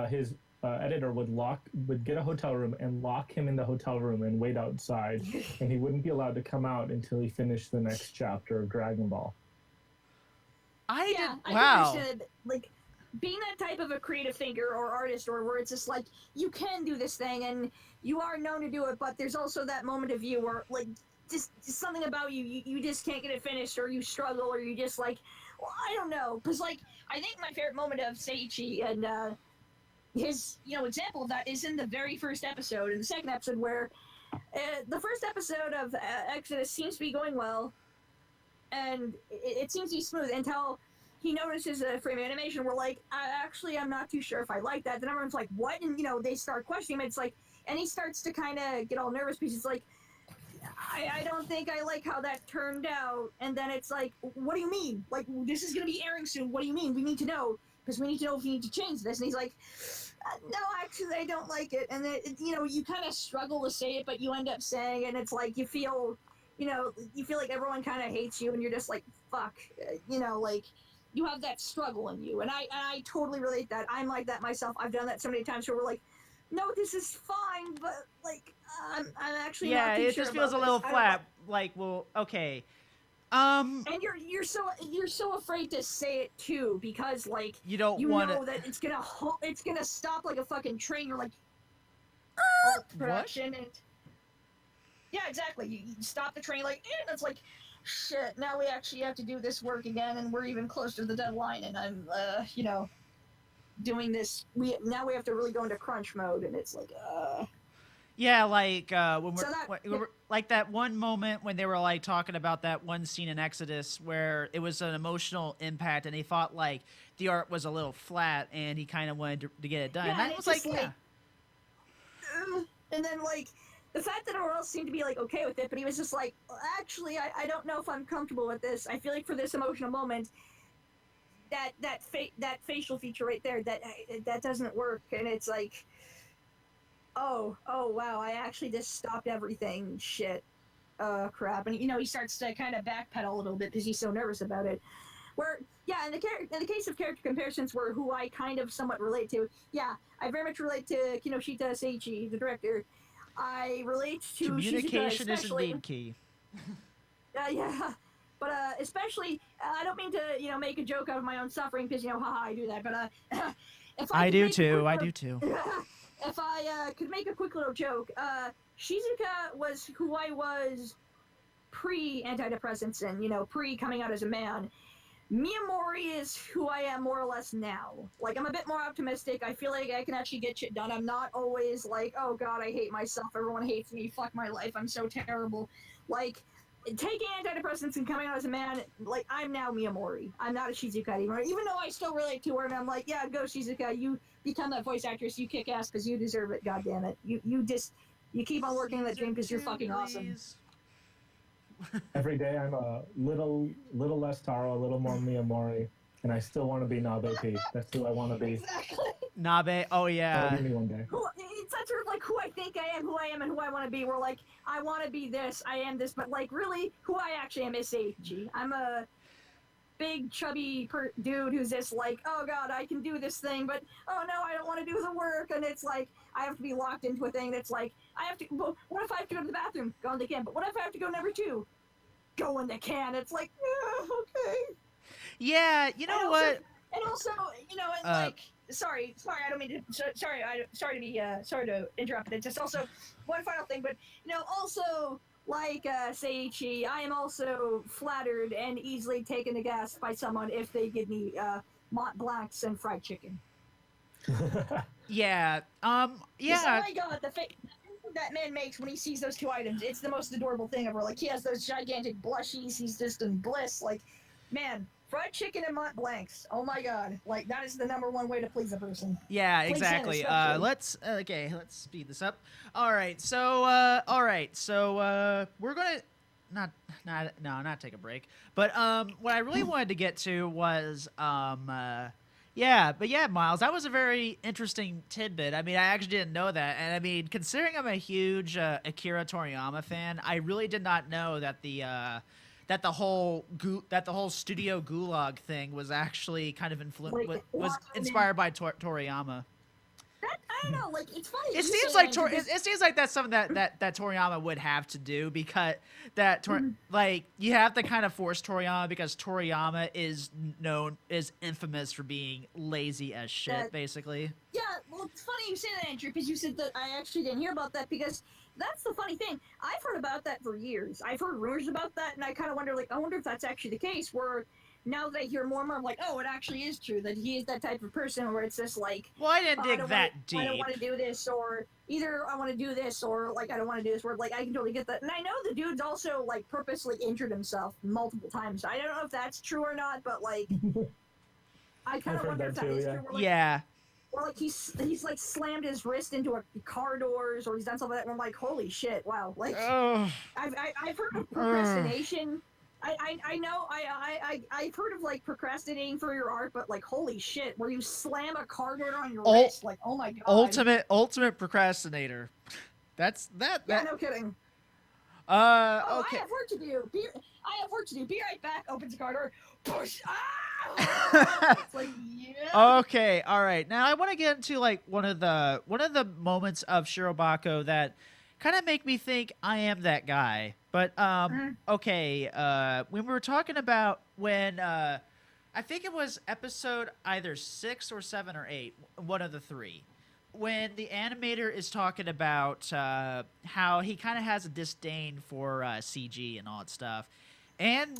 his editor would get a hotel room and lock him in the hotel room and wait outside, and he wouldn't be allowed to come out until he finished the next chapter of Dragon Ball. I can understand it. Like, being that type of a creative thinker or artist, or where it's just like, you can do this thing and you are known to do it, but there's also that moment of you where, like, just something about you just can't get it finished, or you struggle, or you just like, well, I don't know. Because, like, I think my favorite moment of Seiichi and his, example of that is in the very first episode, in the second episode, where the first episode of Exodus seems to be going well, and it seems to be smooth until he notices a frame of animation where, like, I'm not too sure if I like that. Then everyone's like, what? And, they start questioning him. It's like, and he starts to kind of get all nervous because it's like, I don't think I like how that turned out. And then it's like, what do you mean? Like, this is going to be airing soon. What do you mean? We need to know, because we need to know if we need to change this. And he's like, no, actually, I don't like it. And then, you kind of struggle to say it, but you end up saying it, and it's like, you feel like everyone kind of hates you, and you're just like, fuck, like, you have that struggle in you. And I totally relate that. I'm like that myself. I've done that so many times where we're like, no, this is fine, but, like, I'm actually not too sure. Yeah, it just feels a little flat. Like, well, okay. And you're so afraid to say it too, because, like, you don't know that it's gonna stop like a fucking train. You're like, production, and yeah, exactly. You stop the train, like, and it's like, shit. Now we actually have to do this work again, and we're even closer to the deadline. And I'm, doing this. Now we have to really go into crunch mode, and it's like, Yeah, like when we're like that one moment when they were like talking about that one scene in Exodus where it was an emotional impact, and he thought like the art was a little flat, and he kind of wanted to get it done. Yeah, and I was like, yeah. And then, like, the fact that everyone else seemed to be like okay with it, but he was just like, actually, I don't know if I'm comfortable with this. I feel like for this emotional moment, that facial feature right there, that doesn't work. And it's like, oh wow, I actually just stopped everything. Shit, crap. And he starts to kind of backpedal a little bit because he's so nervous about it. Where, yeah, in the case of character comparisons, where who I kind of somewhat relate to, yeah, I very much relate to Kinoshita Seiichi, the director. I relate to communication Shizuka, is indeed key. Yeah. But especially, I don't mean to, make a joke out of my own suffering, because, haha, I do that. But if I do too. If I could make a quick little joke, Shizuka was who I was pre-antidepressants and, pre-coming out as a man. Miyamori is who I am more or less now. Like, I'm a bit more optimistic. I feel like I can actually get shit done. I'm not always like, oh god, I hate myself. Everyone hates me. Fuck my life. I'm so terrible. Like, taking antidepressants and coming out as a man, like, I'm now Miyamori. I'm not a Shizuka anymore. Even though I still relate to her, and I'm like, yeah, go Shizuka. You become that voice actress. You kick ass because you deserve it. God damn it. You keep on working that dream because you're fucking awesome. Every day I'm a little less Taro, a little more Miyamori, and I still want to be Nabe P. That's who I want to be. Exactly. Nabe, oh yeah. That'll be me one day. It's that sort of like who I think I am, who I am, and who I want to be. We're like, I want to be this, I am this, but like really, who I actually am is Seiichi. I'm a big chubby dude who's just like, oh god, I can do this thing, but oh no, I don't want to do the work, and it's like I have to be locked into a thing that's like I have to. Well, what if I have to go to the bathroom? Go in the can. But what if I have to go number 2? Go in the can. It's like, okay. Yeah, you know what? And also, like, sorry, I don't mean to. Sorry to interrupt. But it's just also one final thing, but also. Like Seiichi, I am also flattered and easily taken to gas by someone if they give me Mont Blancs and fried chicken. Yeah. Yeah. Oh my god, the face that man makes when he sees those 2 items, it's the most adorable thing ever. Like, he has those gigantic blushies, he's just in bliss. Like, man, fried chicken and Mont Blancs. Oh my god. Like, that is the #1 way to please a person. Yeah, please exactly. Let's speed this up. All right. So we're going to not take a break. But what I really wanted to get to was Yeah, but yeah, Miles, that was a very interesting tidbit. I mean, I actually didn't know that, and I mean, considering I'm a huge Akira Toriyama fan, I really did not know that the whole Studio Gulag thing was actually kind of Like, was inspired by Toriyama. That, I don't know. Like, it's funny. It you seems say like that because- it seems like that's something that Toriyama would have to do, because like you have to kind of force Toriyama, because Toriyama is infamous for being lazy as shit, basically. Yeah, well, it's funny you say that, Andrew, because you said that I actually didn't hear about that, because that's the funny thing. I've heard about that for years. I've heard rumors about that, and I kind of wonder, like, I wonder if that's actually the case, where now that I hear more and more, I'm like, oh, it actually is true that he is that type of person where it's just like, well, I didn't dig that deep. I don't want to do this, or either I want to do this, or like I don't want to do this. Where like I can totally get that, and I know the dude's also like purposely injured himself multiple times. I don't know if that's true or not, but like, I kind of wonder if that is true. Yeah. Or like he's like slammed his wrist into a car doors, or he's done something like that. And I'm like, holy shit, wow! Like, I've heard of procrastination. I know I've heard of like procrastinating for your art, but like holy shit, where you slam a car door on your wrist, like oh my god. Ultimate procrastinator. That's that. Yeah, no kidding. Okay. I have work to do. I have work to do. Be right back. Opens the car door. Push. Ah! It's like yeah. Okay. All right. Now I want to get into like one of the moments of Shirobako that kind of make me think I am that guy. But okay, when we were talking about when I think it was episode either 6 or 7 or 8, one of the three, when the animator is talking about how he kind of has a disdain for CG and all that stuff. And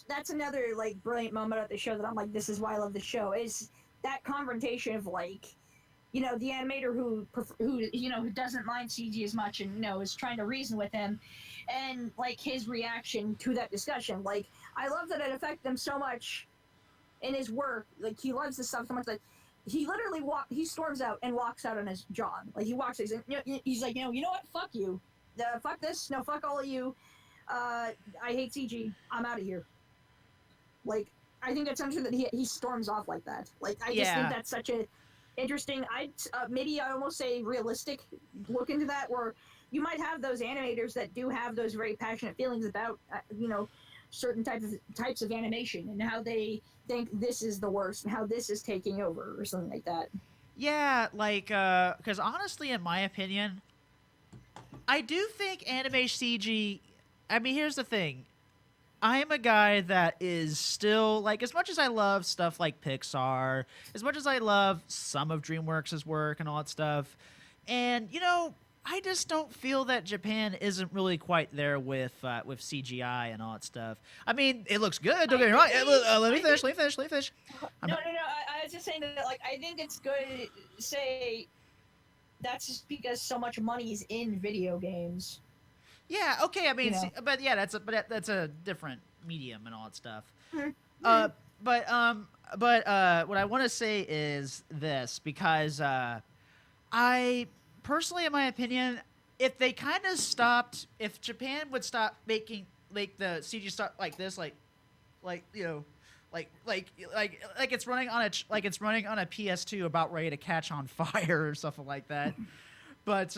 that's another like brilliant moment of the show that I'm like, this is why I love the show, is that confrontation of like, you know, the animator who you know, who doesn't mind CG as much, and you know, is trying to reason with him, and like his reaction to that discussion. Like, I love that it affected him so much in his work. Like, he loves this stuff so much that he literally he storms out and walks out on his job. Like, he walks, he's like, you know what? Fuck you. Fuck this. No, fuck all of you. I hate CG. I'm out of here. Like, I think that's something that he storms off like that. Like, I just think that's such a interesting, maybe I almost say realistic look into that, where you might have those animators that do have those very passionate feelings about, you know, certain types of animation and how they think this is the worst and how this is taking over or something like that. Yeah, like, because honestly, in my opinion, I do think anime CG, I mean, here's the thing. I am a guy that is still, like, as much as I love stuff like Pixar, as much as I love some of DreamWorks' work and all that stuff, and, you know, I just don't feel that Japan isn't really quite there with CGI and all that stuff. I mean, it looks good, don't get me wrong. Let me finish. No, I was just saying that, like, I think it's good to say that's just because so much money is in video games. Yeah, okay, I mean, You know. but yeah, that's a different medium and all that stuff. Mm-hmm. But what I want to say is this, because I personally, in my opinion, if they kind of stopped, if Japan would stop making like the CG stuff like this, like you know, like it's running on a PS2 about ready to catch on fire or something like that. But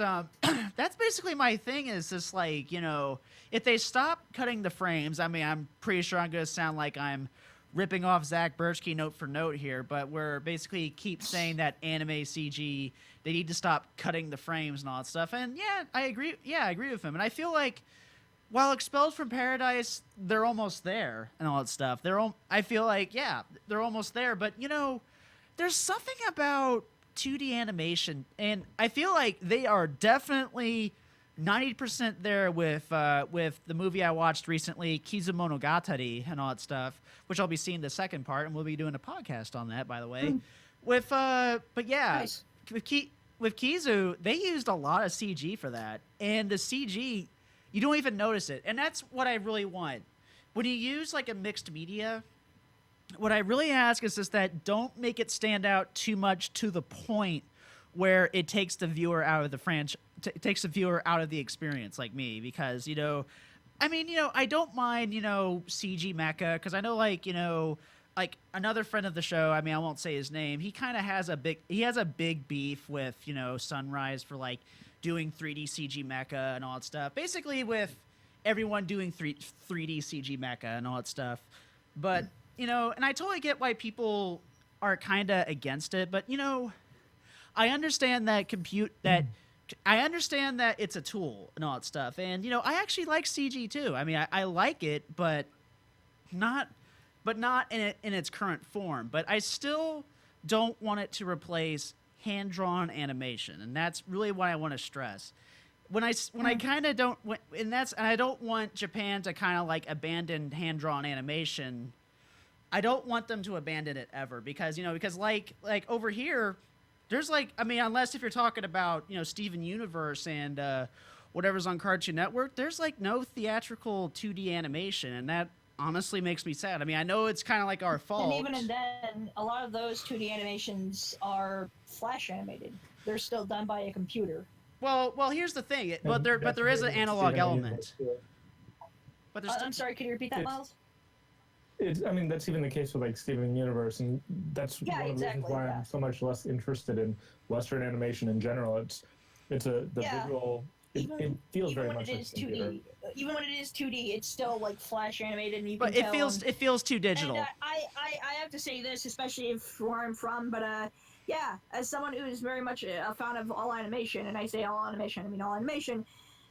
that's basically my thing, is just like, you know, if they stop cutting the frames, I mean, I'm pretty sure I'm going to sound like I'm ripping off Zach Birchke note for note here, but we're basically keep saying that anime CG, they need to stop cutting the frames and all that stuff. And yeah, I agree. Yeah, I agree with him. And I feel like while Expelled from Paradise, they're almost there and all that stuff. I feel like, yeah, they're almost there. But, you know, there's something about 2D animation, and I feel like they are definitely 90% there with the movie I watched recently, Kizumonogatari, and all that stuff, which I'll be seeing the second part, and we'll be doing a podcast on that, by the way. But yeah, Nice. with Kizu, they used a lot of CG for that, and the CG, you don't even notice it, and that's what I really want. When you use like a mixed media, what I really ask is just that don't make it stand out too much to the point where it takes the viewer out of the takes the viewer out of the experience, like me, because, you know, I mean, you know, I don't mind, you know, CG mecha, because I know, like, you know, like another friend of the show, I mean, I won't say his name. He kind of has a big beef with, you know, Sunrise for like doing 3D CG mecha and all that stuff. Basically with everyone doing 3D CG mecha and all that stuff. But, you know, and I totally get why people are kind of against it, but you know, I understand that I understand that it's a tool and all that stuff. And, you know, I actually like CG too. I mean, I like it, but not in its current form. But I still don't want it to replace hand-drawn animation, and that's really what I want to stress. When I kind of don't, and I don't want Japan to kind of like abandon hand-drawn animation. I don't want them to abandon it ever because like over here, there's like, I mean, unless if you're talking about, you know, Steven Universe and whatever's on Cartoon Network, there's like no theatrical 2D animation, and that honestly makes me sad. I mean, I know it's kind of like our fault. And even then, a lot of those 2D animations are flash animated. They're still done by a computer. Well, here's the thing. But there is an analog element. But there's I'm sorry, could you repeat that, Miles? I mean, that's even the case with like Steven Universe, and that's one of the reasons why I'm so much less interested in Western animation in general. The visual. It feels very much like 2D. Even when it is 2D, it's still like flash animated, and but it feels too digital. And, I have to say this, especially where I'm from, but yeah, as someone who is very much a fan of all animation, and I say all animation, I mean all animation.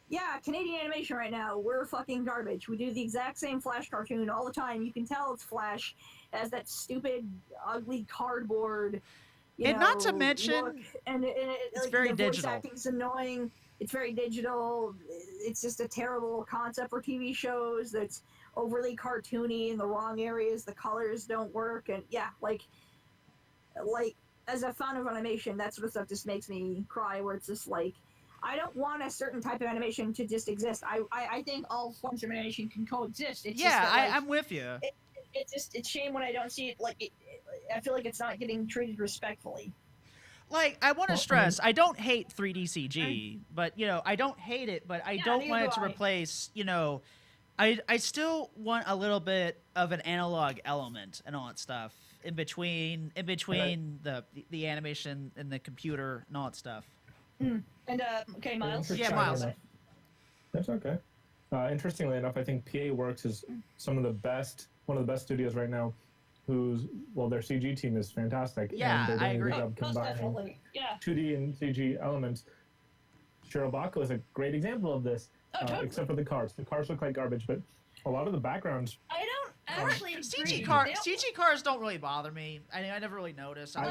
Yeah, Canadian animation right now, we're fucking garbage. We do the exact same Flash cartoon all the time. You can tell it's Flash as that stupid, ugly cardboard. Not to mention, look. And it's like, very the digital. Voice acting's annoying. It's very digital. It's just a terrible concept for TV shows. That's overly cartoony in the wrong areas. The colors don't work, and yeah, like as a fan of animation, that sort of stuff just makes me cry. Where it's just like, I don't want a certain type of animation to just exist. I think all forms of animation can coexist. It's just that, like, I'm with you. It's a shame when I don't see it. Like, I feel like it's not getting treated respectfully. Like, I want to stress, I don't hate 3D CG, but, you know, I don't hate it, but I don't want it to replace, you know, I still want a little bit of an analog element and all that stuff in between the animation and the computer and all that stuff. And okay, Miles. Yeah, Miles. That's okay. Interestingly enough, I think PA Works is one of the best studios right now. Their CG team is fantastic. Yeah, and I agree. Most definitely. Yeah. 2D and CG elements. SHIROBAKO is a great example of this. Totally. Except for the cars. The cars look like garbage, but a lot of the backgrounds. I don't actually agree. CG cars don't really bother me. I never really noticed. I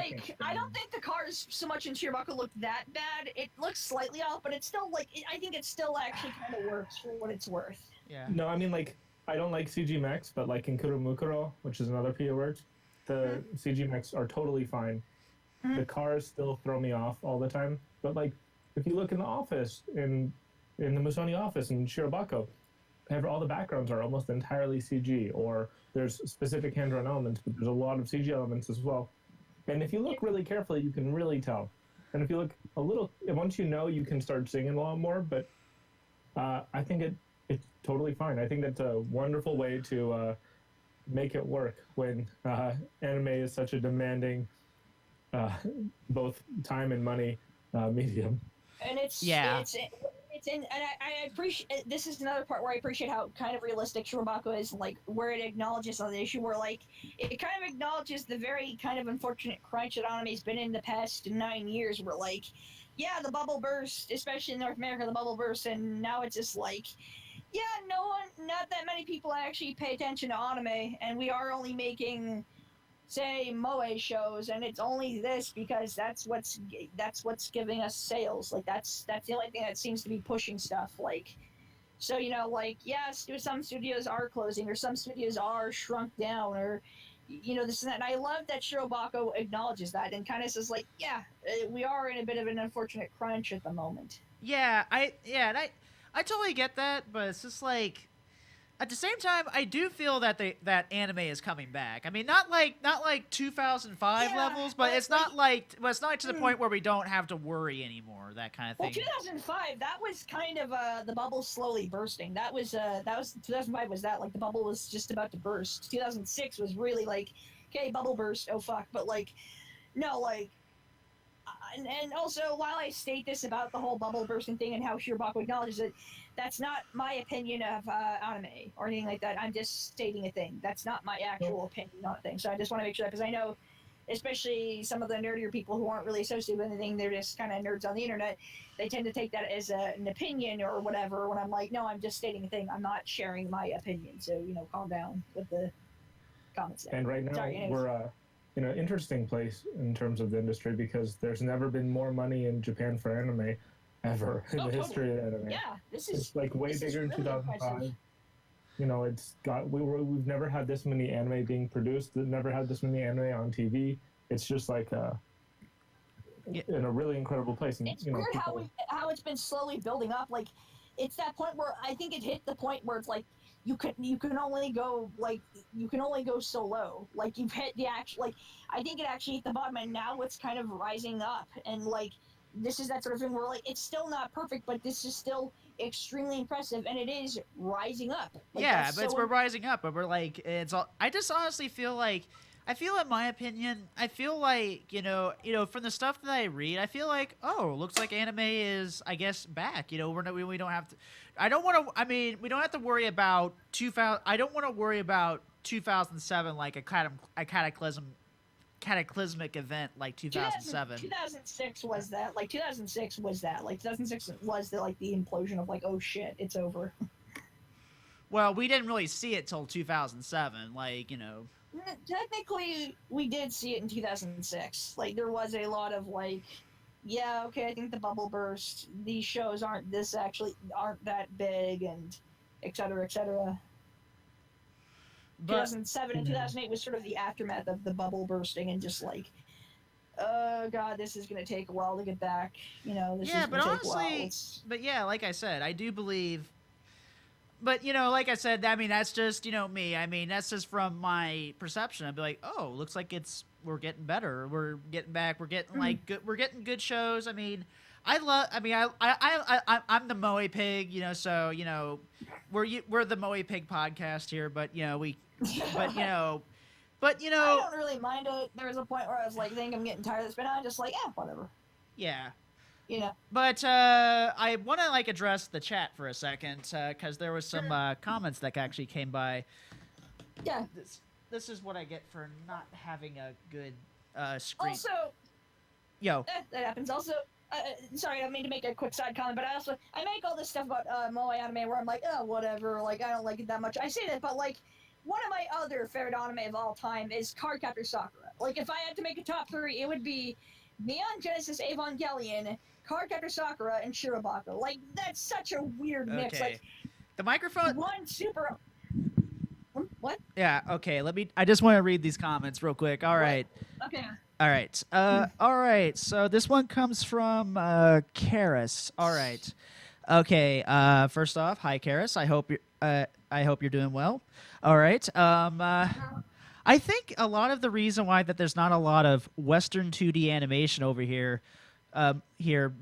don't think the cars so much in SHIROBAKO look that bad. It looks slightly off, but it's still like, I think it still actually kind of works for what it's worth. Yeah. No, I mean, like, I don't like CG mechs, but like in Kuromukuro, which is another PA Works, the CG mechs are totally fine. The cars still throw me off all the time. But like, if you look in the office, in the Musoni office in SHIROBAKO, all the backgrounds are almost entirely CG, or there's specific hand-drawn elements, but there's a lot of CG elements as well. And if you look really carefully, you can really tell. And if you look a little, once you know, you can start singing a lot more. But I think it's totally fine. I think that's a wonderful way to make it work when anime is such a demanding, both time and money medium. And and I appreciate, this is another part where I appreciate how kind of realistic SHIROBAKO is, like, where it acknowledges on the issue, where, like, it kind of acknowledges the very kind of unfortunate crunch that anime's been in the past 9 years, where, like, yeah, the bubble burst, especially in North America, the bubble burst, and now it's just like, yeah, not that many people actually pay attention to anime, and we are only making, say, moe shows, and it's only this because that's what's giving us sales. Like, that's the only thing that seems to be pushing stuff. Like, so, you know, like, yes, some studios are closing, or some studios are shrunk down, or, you know, this and that. And I love that SHIROBAKO acknowledges that and kind of says, like, yeah, we are in a bit of an unfortunate crunch at the moment. Yeah, I totally get that, but it's just like, at the same time, I do feel that that anime is coming back. I mean, not like 2005 levels, but it's not to the point where we don't have to worry anymore. That kind of thing. Well, 2005, that was kind of the bubble slowly bursting. That was 2005 was that, like, the bubble was just about to burst. 2006 was really like, okay, bubble burst, oh fuck, but like, no, like, and also while I state this about the whole bubble bursting thing and how SHIROBAKO acknowledges it, that's not my opinion of anime or anything like that. I'm just stating a thing. That's not my actual opinion on a thing. So I just want to make sure that, because I know, especially some of the nerdier people who aren't really associated with anything, they're just kind of nerds on the internet. They tend to take that as an opinion or whatever. When I'm like, no, I'm just stating a thing. I'm not sharing my opinion. So calm down with the comments there. And right now we're in an interesting place in terms of the industry because there's never been more money in Japan for anime ever in the history of anime. Yeah, it's like way bigger in really 2005. impressive. It's got we've never had this many anime being produced. Never had this many anime on TV. It's just like in a really incredible place. And, it's weird how it's been slowly building up. Like, it's that point where I think it hit the point where it's like you can only go so low. Like, you've hit the actual, like, I think it actually hit the bottom, and now it's kind of rising up. And like, this is that sort of thing where like it's still not perfect, but this is still extremely impressive, and it is rising up. Like, yeah, but we're rising up, but we're like, it's all. I just honestly feel like. In my opinion, I feel like, from the stuff that I read, I feel like, looks like anime is, I guess, back. We don't have to. We don't have to worry about 2000. I don't want to worry about 2007 like a cataclysmic event like 2007. 2006 was that. Like 2006 was that. Like 2006 was the implosion of like, oh shit, it's over. Well, we didn't really see it till 2007. Like, Technically, we did see it in 2006. Like, there was a lot of like, yeah, okay, I think the bubble burst. These shows aren't that big, and et cetera, et cetera. 2007 and 2008 was sort of the aftermath of the bubble bursting, and just like, oh god, this is gonna take a while to get back. This is gonna take a while. But yeah, like I said, I do believe. But, like I said, that's just, me. That's just from my perception. I'd be like, looks like we're getting better. We're getting back. We're getting, we're getting good shows. I'm the Moe Pig, so, we're the Moe Pig podcast here, but, I don't really mind it. There was a point where I was like, I think I'm getting tired of this, but I'm just like, whatever. Yeah. Yeah. But I want to address the chat for a second because there was some comments that actually came by. Yeah. This is what I get for not having a good screen. Also, that happens. Also, sorry, I don't mean to make a quick side comment, but I make all this stuff about moe anime where I'm like, whatever, like I don't like it that much. I say that, but like one of my other favorite anime of all time is Cardcaptor Sakura. Like, if I had to make a top 3, it would be Neon Genesis Evangelion, Cardcaptor Sakura, and SHIROBAKO. Like, that's such a weird mix. Like, the microphone. One super. What? Yeah. Okay. I just want to read these comments real quick. All right. Okay. All right. All right. So this one comes from Karis. All right. Okay. First off, hi Karis. I hope you're doing well. All right. I think a lot of the reason why that there's not a lot of Western 2D animation over here,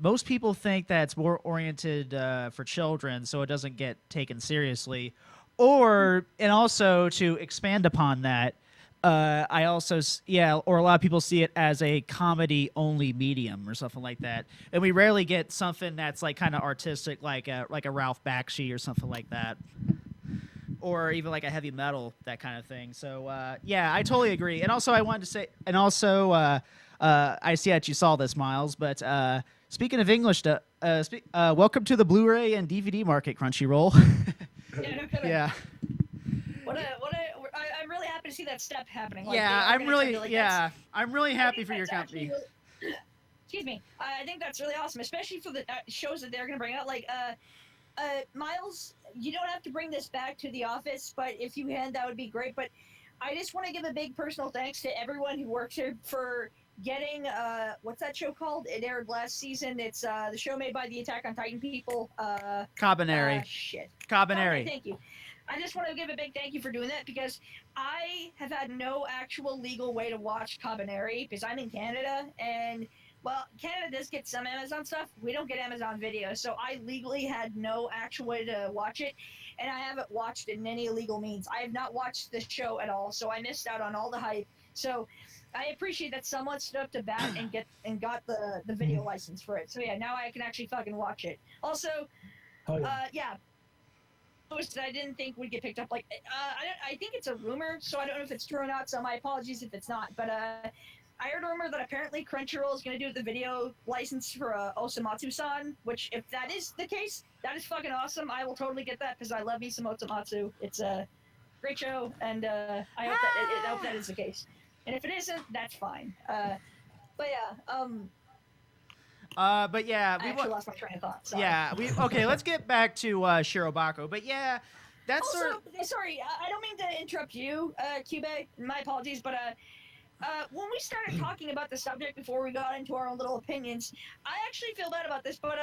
most people think that it's more oriented for children, so it doesn't get taken seriously. And also to expand upon that, or a lot of people see it as a comedy-only medium or something like that, and we rarely get something that's like kind of artistic, like a Ralph Bakshi or something like that. Or even like a heavy metal, that kind of thing. So, I totally agree. And also, I wanted to say, I see that you saw this, Miles, but speaking of English, welcome to the Blu-ray and DVD market, Crunchyroll. Yeah, no kidding. Yeah. I'm really happy to see that step happening. Like, yeah, I'm really happy for your company. Excuse me. I think that's really awesome, especially for the shows that they're going to bring out. Like, Miles, you don't have to bring this back to the office, but if you can, that would be great. But I just want to give a big personal thanks to everyone who works here for getting, what's that show called? It aired last season. It's the show made by the Attack on Titan people. Kabaneri. Kabaneri. Thank you. I just want to give a big thank you for doing that, because I have had no actual legal way to watch Kabaneri because I'm in Canada, and well, Canada does get some Amazon stuff. We don't get Amazon Video, so I legally had no actual way to watch it, and I haven't watched it in any illegal means. I have not watched the show at all, so I missed out on all the hype, So I appreciate that someone stood up to bat and got the video license for it. So yeah, now I can actually fucking watch it. Also, Oh, yeah. yeah, that I didn't think would get picked up. Like, I think it's a rumor, so I don't know if it's true or not. So my apologies if it's not. But I heard a rumor that apparently Crunchyroll is going to do the video license for Osamatsu-san. Which, if that is the case, that is fucking awesome. I will totally get that because I love me some Osamatsu. It's a great show, and I hope that is the case. And if it isn't, that's fine. But yeah, but yeah, I actually lost my train of thought. Sorry. yeah, okay. Let's get back to SHIROBAKO. But yeah, that's Also, sort of sorry, I don't mean to interrupt you, Cube. My apologies, but when we started talking about the subject before we got into our own little opinions, I actually feel bad about this. But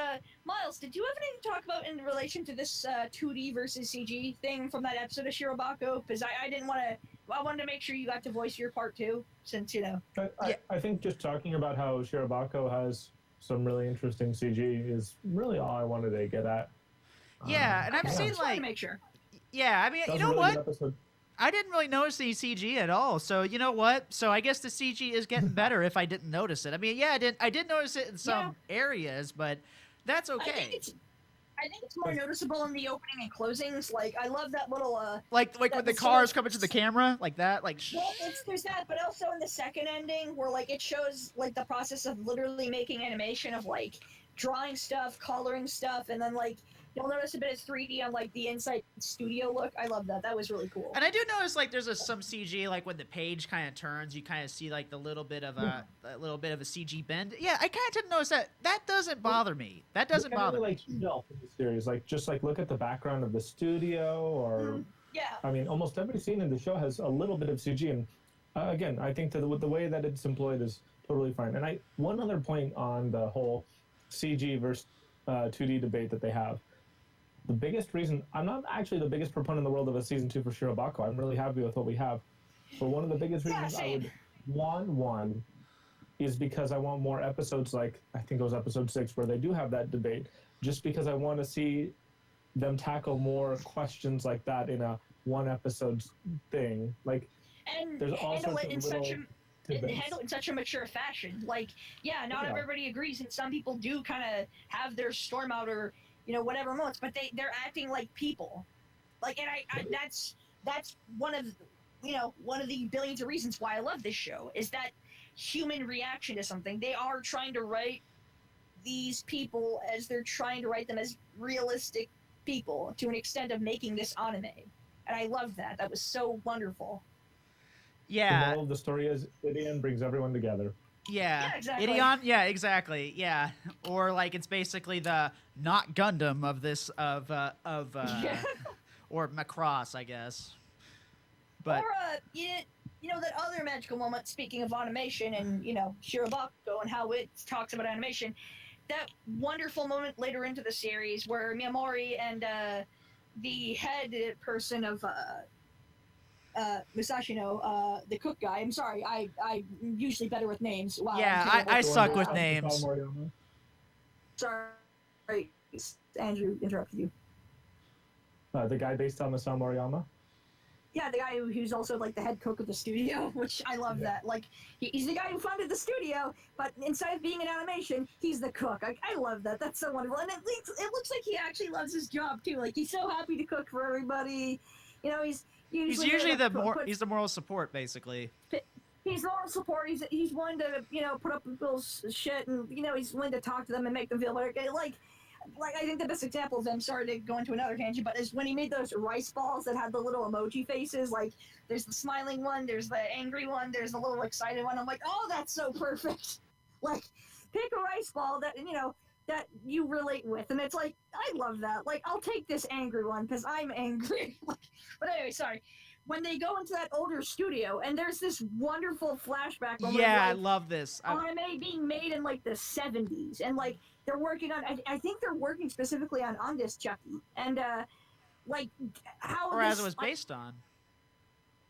Miles, did you have anything to talk about in relation to this 2D versus CG thing from that episode of SHIROBAKO? Because I didn't want to. I wanted to make sure you got to voice your part too, since you know. I think just talking about how SHIROBAKO has some really interesting CG is really all I wanted to get at. yeah, and I've Okay, seen just wanted like to make sure. yeah. I mean, That you was a know really good what? episode. I didn't really notice the CG at all. So you know what? So I guess the CG is getting better if I didn't notice it. I mean, yeah, I did notice it in some areas, but that's okay. I think it's more noticeable in the opening and closings. Like, I love that little Like that when the the cars sort of- come into the camera like that, like well, there's that, but also in the second ending where like it shows like the process of literally making animation of like drawing stuff, coloring stuff, and then like you'll notice a bit of 3D on like the inside studio look. I love that. That was really cool. And I do notice like there's some CG like when the page kind of turns, you kind of see like the little bit of a little bit of a CG bend. Yeah, I kind of didn't notice that. That doesn't bother me. That doesn't bother me. Like stealth in the series, like just like look at the background of the studio, or Yeah. I mean, almost every scene in the show has a little bit of CG, and again, I think that the way that it's employed is totally fine. And one other point on the whole CG versus 2D debate that they have. The biggest reason, I'm not actually the biggest proponent in the world of a season 2 for SHIROBAKO. I'm really happy with what we have. But one of the biggest reasons I would want one is because I want more episodes like, I think it was episode 6, where they do have that debate, just because I want to see them tackle more questions like that in a one episode thing. Like, And there's all handle sorts it of in such little a tidbits. handle it in such a mature fashion. Like, yeah, not Yeah. everybody agrees, and some people do kind of have their storm out or whatever moments, but they're acting like people. Like, and I that's one of the billions of reasons why I love this show is that human reaction to something. They are trying to write these people as they're trying to write them as realistic people to an extent of making this anime, and I love that. That was so wonderful. The Yeah. moral of the story is Idion brings everyone together. Yeah. Yeah, exactly. Idion, yeah, exactly. Yeah. Or like it's basically the not Gundam of this or Macross, I guess. But or that other magical moment. Speaking of animation and SHIROBAKO and how it talks about animation, that wonderful moment later into the series where Miyamori and the head person of Musashino, the cook guy. I'm sorry, I'm usually better with names. Wow, yeah, I The one suck based with on names. Sal Moriyama. sorry, Andrew interrupted you. The guy based on the Sal Moriyama. Yeah, the guy who's also like the head cook of the studio, which I love that. Like, he's the guy who founded the studio, but instead of being in animation, he's the cook. I love that. That's so wonderful. And it looks like he actually loves his job too. Like, he's so happy to cook for everybody. He's Usually he's the moral support, basically. He's moral support. He's willing to put up with people's shit, and he's willing to talk to them and make them feel better. Like I think the best example of him, sorry to go into another tangent, but is when he made those rice balls that had the little emoji faces. Like, there's the smiling one, there's the angry one, there's the little excited one. I'm like, oh, that's so perfect. Like, pick a rice ball that that you relate with, and it's like, I love that. Like, I'll take this angry one because I'm angry. But anyway, sorry. When they go into that older studio, and there's this wonderful flashback moment Yeah, I of, like, love this. anime being made in like the 70s, and like they're working on, I think they're working specifically on this Chucky, and like how Or this, as it was based on.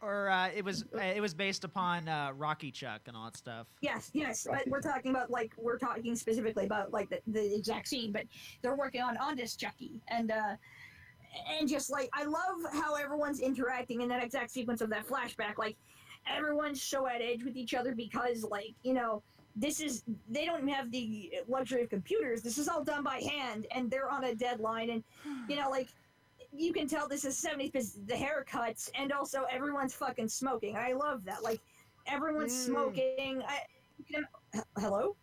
Or it was based upon Rocky Chuck and all that stuff. Yes, but we're talking specifically about like the exact scene, but they're working on this Chucky, and just like I love how everyone's interacting in that exact sequence of that flashback. Like, everyone's so at edge with each other because, like, they don't have the luxury of computers. This is all done by hand, and they're on a deadline. And, like, you can tell this is 70s because the haircuts, and also everyone's fucking smoking. I love that. Like, everyone's smoking. Hello?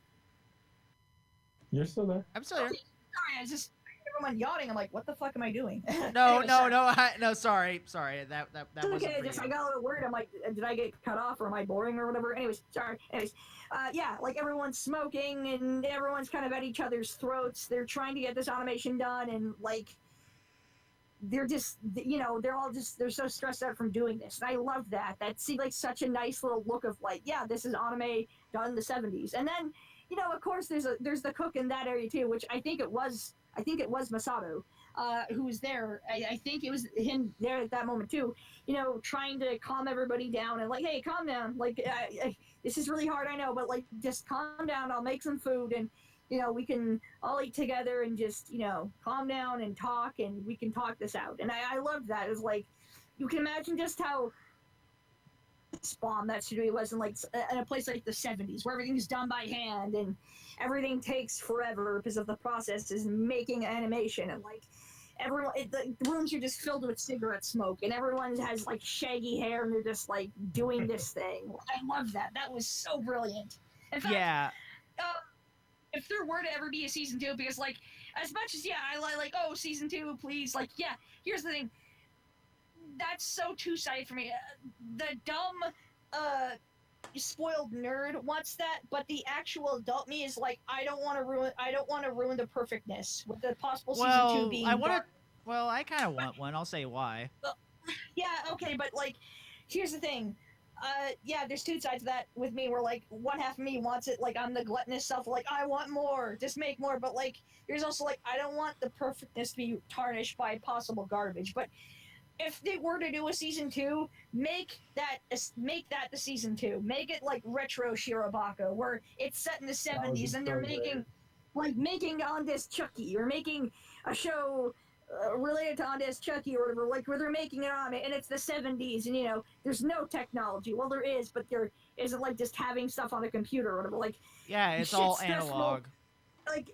You're still there. I'm still here. Sorry, I just everyone yawning. I'm like, what the fuck am I doing? No, Anyway, no, sorry. That it's wasn't okay. for Just you. I got a little worried. I'm like, did I get cut off or am I boring or whatever? Anyways, sorry. Anyways, yeah, like everyone's smoking and everyone's kind of at each other's throats. They're trying to get this animation done, and like they're just, they're so stressed out from doing this. And I love that. That seemed like such a nice little look of like, yeah, this is anime done in the 70s. And then, of course, there's the cook in that area too, which I think it was Masato, who was there. I think it was him there at that moment too, trying to calm everybody down and like, hey, calm down. Like, this is really hard, I know, but like, just calm down. I'll make some food and, we can all eat together and just, calm down and talk and we can talk this out. And I love that. It's like, you can imagine just how bomb that studio was in a place like the 70s where everything's done by hand and everything takes forever because of the process is making animation, and like everyone the rooms are just filled with cigarette smoke and everyone has like shaggy hair and they're just like doing this thing. I love that. That was so brilliant. In fact, Yeah. if there were to ever be a season 2, because like as much as I like season 2 please, like here's the thing, that's so two-sided for me. The dumb, spoiled nerd wants that, but the actual adult me is like, I don't want to ruin the perfectness with the possible season 2 being. I kind of want one. I'll say why. Yeah, okay, but like, here's the thing. There's two sides to that with me. Where like one half of me wants it, like I'm the gluttonous self, like I want more, just make more. But like, there's also like I don't want the perfectness to be tarnished by possible garbage. But if they were to do a season 2, make that the season 2. Make it like retro Shirobako, where it's set in the 70s and they're making On This Chucky, or making a show related to On This Chucky or whatever, like where they're making it on it and it's the 70s and there's no technology. Well, there is, but there isn't like just having stuff on a computer or whatever. Like, yeah, it's all analog. Like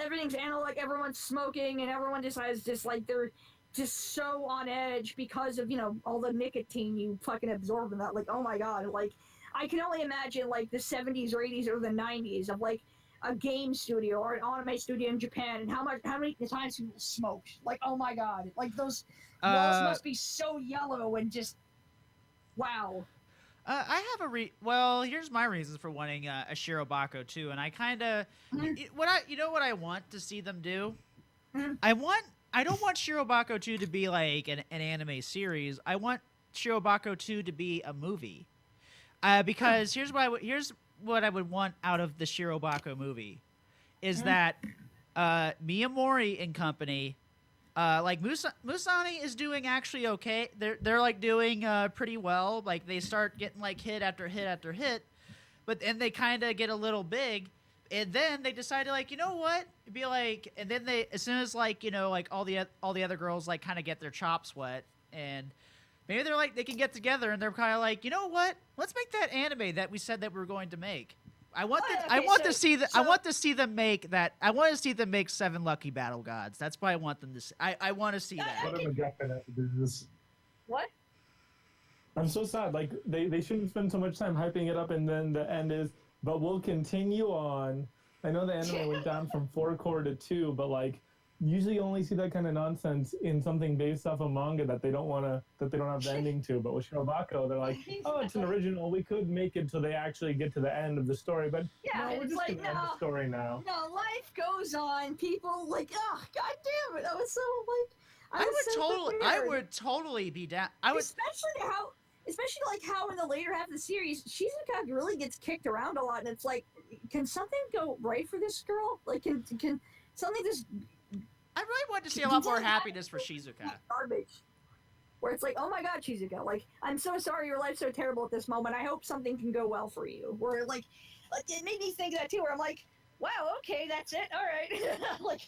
everything's analog. Everyone's smoking and everyone just has they're just so on edge because of all the nicotine you fucking absorb in that. Like, oh my god, like I can only imagine like the 70s or 80s or the 90s of like a game studio or an anime studio in Japan and how many times people smoked. Like, oh my god, like those walls must be so yellow and just wow. I have well, here's my reasons for wanting a Shirobako too, and I kind of what I want to see them do. I don't want Shirobako 2 to be like an anime series. I want Shirobako 2 to be a movie. Because here's what I would want out of the Shirobako movie is that Miyamori and company, like Musani is doing actually okay. They're like doing pretty well. Like they start getting like hit after hit after hit, but then they kind of get a little big. And then they decided, like, you know what? It'd be like, and then they, as soon as like, like all the other girls like kind of get their chops wet, and maybe they're like they can get together, and they're kind of like, you know what? Let's make that anime that we said that we were going to make. I want to see them make that. I want to see them make 7 Lucky Battle Gods. That's what I want them to see. I want to see that. What am I gonna do this? What? I'm so sad. Like they shouldn't spend so much time hyping it up, and then the end is. But we'll continue on. I know the anime went down from 4 core to 2, but like usually you only see that kind of nonsense in something based off a manga that they don't have the ending to. But with Shirobako, they're like, oh, it's an original. We could make it so they actually get to the end of the story, but no, we're just gonna end the story now. No, life goes on. People like, oh god damn it! I was so like, I would totally be down. Especially like how in the later half of the series, Shizuka really gets kicked around a lot, and it's like, can something go right for this girl? Like, can something just? I really want to see a lot more happiness for Shizuka. Garbage. Where it's like, oh my god, Shizuka, like, I'm so sorry your life's so terrible at this moment. I hope something can go well for you. Where like it made me think of that too. Where I'm like, wow, okay, that's it, all right. Like,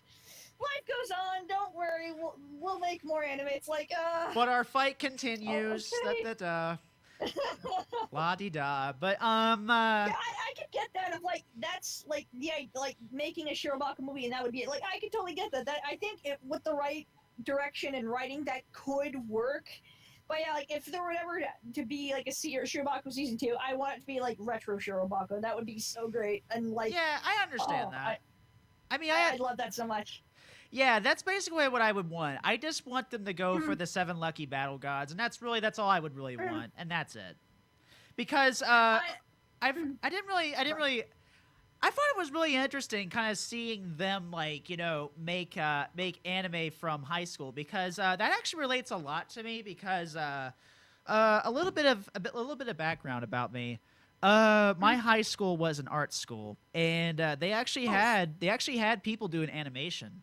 life goes on. Don't worry, we'll make more anime. It's like, but our fight continues. Okay. La di da. But Yeah, I could get that of like that's like like making a Shirobako movie and that would be it. Like I could totally get that. That I think with the right direction and writing that could work. But yeah, like if there were ever to be like a Shirobako season 2, I want it to be like retro Shirobako. That would be so great. And like yeah, I understand oh, that. I mean, I'd love that so much. yeah, that's basically what I would want. I just want them to go for the 7 lucky battle gods, and that's all I would really want, and that's it. Because I didn't really I thought it was really interesting kind of seeing them like, make anime from high school, because that actually relates a lot to me, because a little bit of background about me. My high school was an art school, and they actually had people doing animation.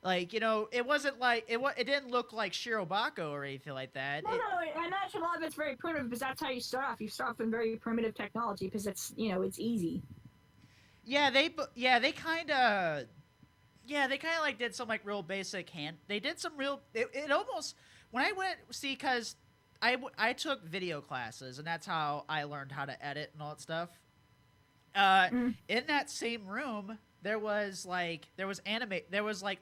Like, it wasn't like it didn't look like Shirobako or anything like that. No, I imagine a lot of it's very primitive because that's how you start off. You start off in very primitive technology because it's it's easy. Yeah, they kind of like did some like real basic hand. They did some real. It almost when I went because I took video classes, and that's how I learned how to edit and all that stuff. In that same room, there was like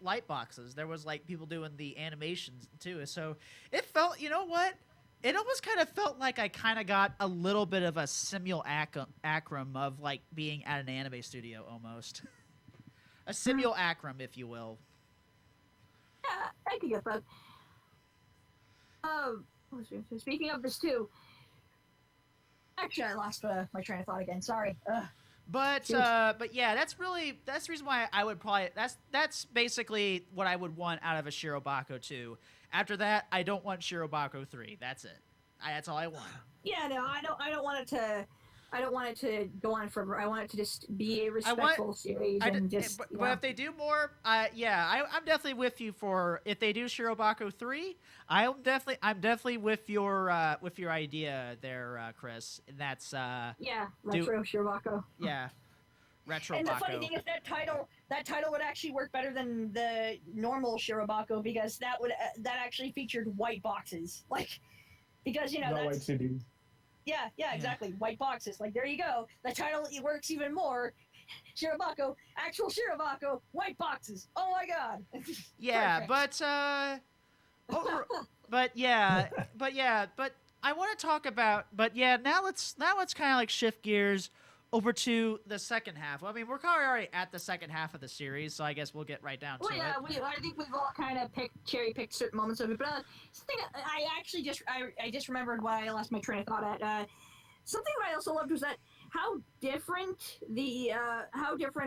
light boxes. There was like people doing the animations too. So it felt, it almost kind of felt like I kind of got a little bit of a simulacrum of like being at an anime studio almost. A simulacrum, if you will. Yeah, I could get that. Speaking of this too, actually, I lost my train of thought again. Sorry. But yeah, that's the reason why I would probably that's basically what I would want out of a Shirobako 2. After that, I don't want Shirobako 3. That's it. That's all I want. Yeah, no, I don't want it to. I don't want it to go on forever. I want it to just be a respectful series and But if they do more, I'm definitely with you for if they do Shirobako 3. I'm definitely with your idea there, Chris. And that's retro Shirobako. Yeah, retro. And the funny thing is that title would actually work better than the normal Shirobako because that actually featured white boxes, because not that's white CDs. Yeah, exactly. White boxes. Like, there you go. The title works even more. Shirobako, actual Shirobako, white boxes. Oh my god. Yeah, but I want to talk about. But yeah, now let's kind of like shift gears over to the second half. Well, I mean, we're already at the second half of the series, so I guess we'll get right down to it. I think we've all kind of cherry picked certain moments of it. But something I actually just remembered why I lost my train of thought at. Something that I also loved was that how different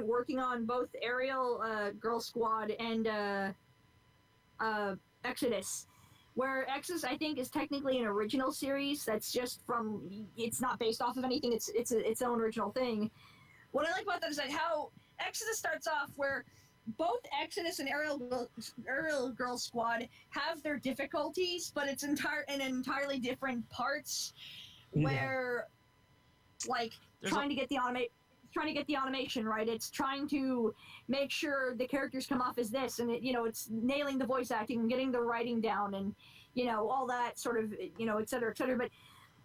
working on both Aerial Girl Squad and Exodus. Where Exodus, I think, is technically an original series that's just it's not based off of anything, it's its own original thing. What I like about that is that how Exodus starts off where both Exodus and Aerial Girl Squad have their difficulties, but it's in entirely different parts, where, like, trying to get the animation right. It's trying to make sure the characters come off as this, and it's nailing the voice acting and getting the writing down, and all that sort of et cetera, et cetera. But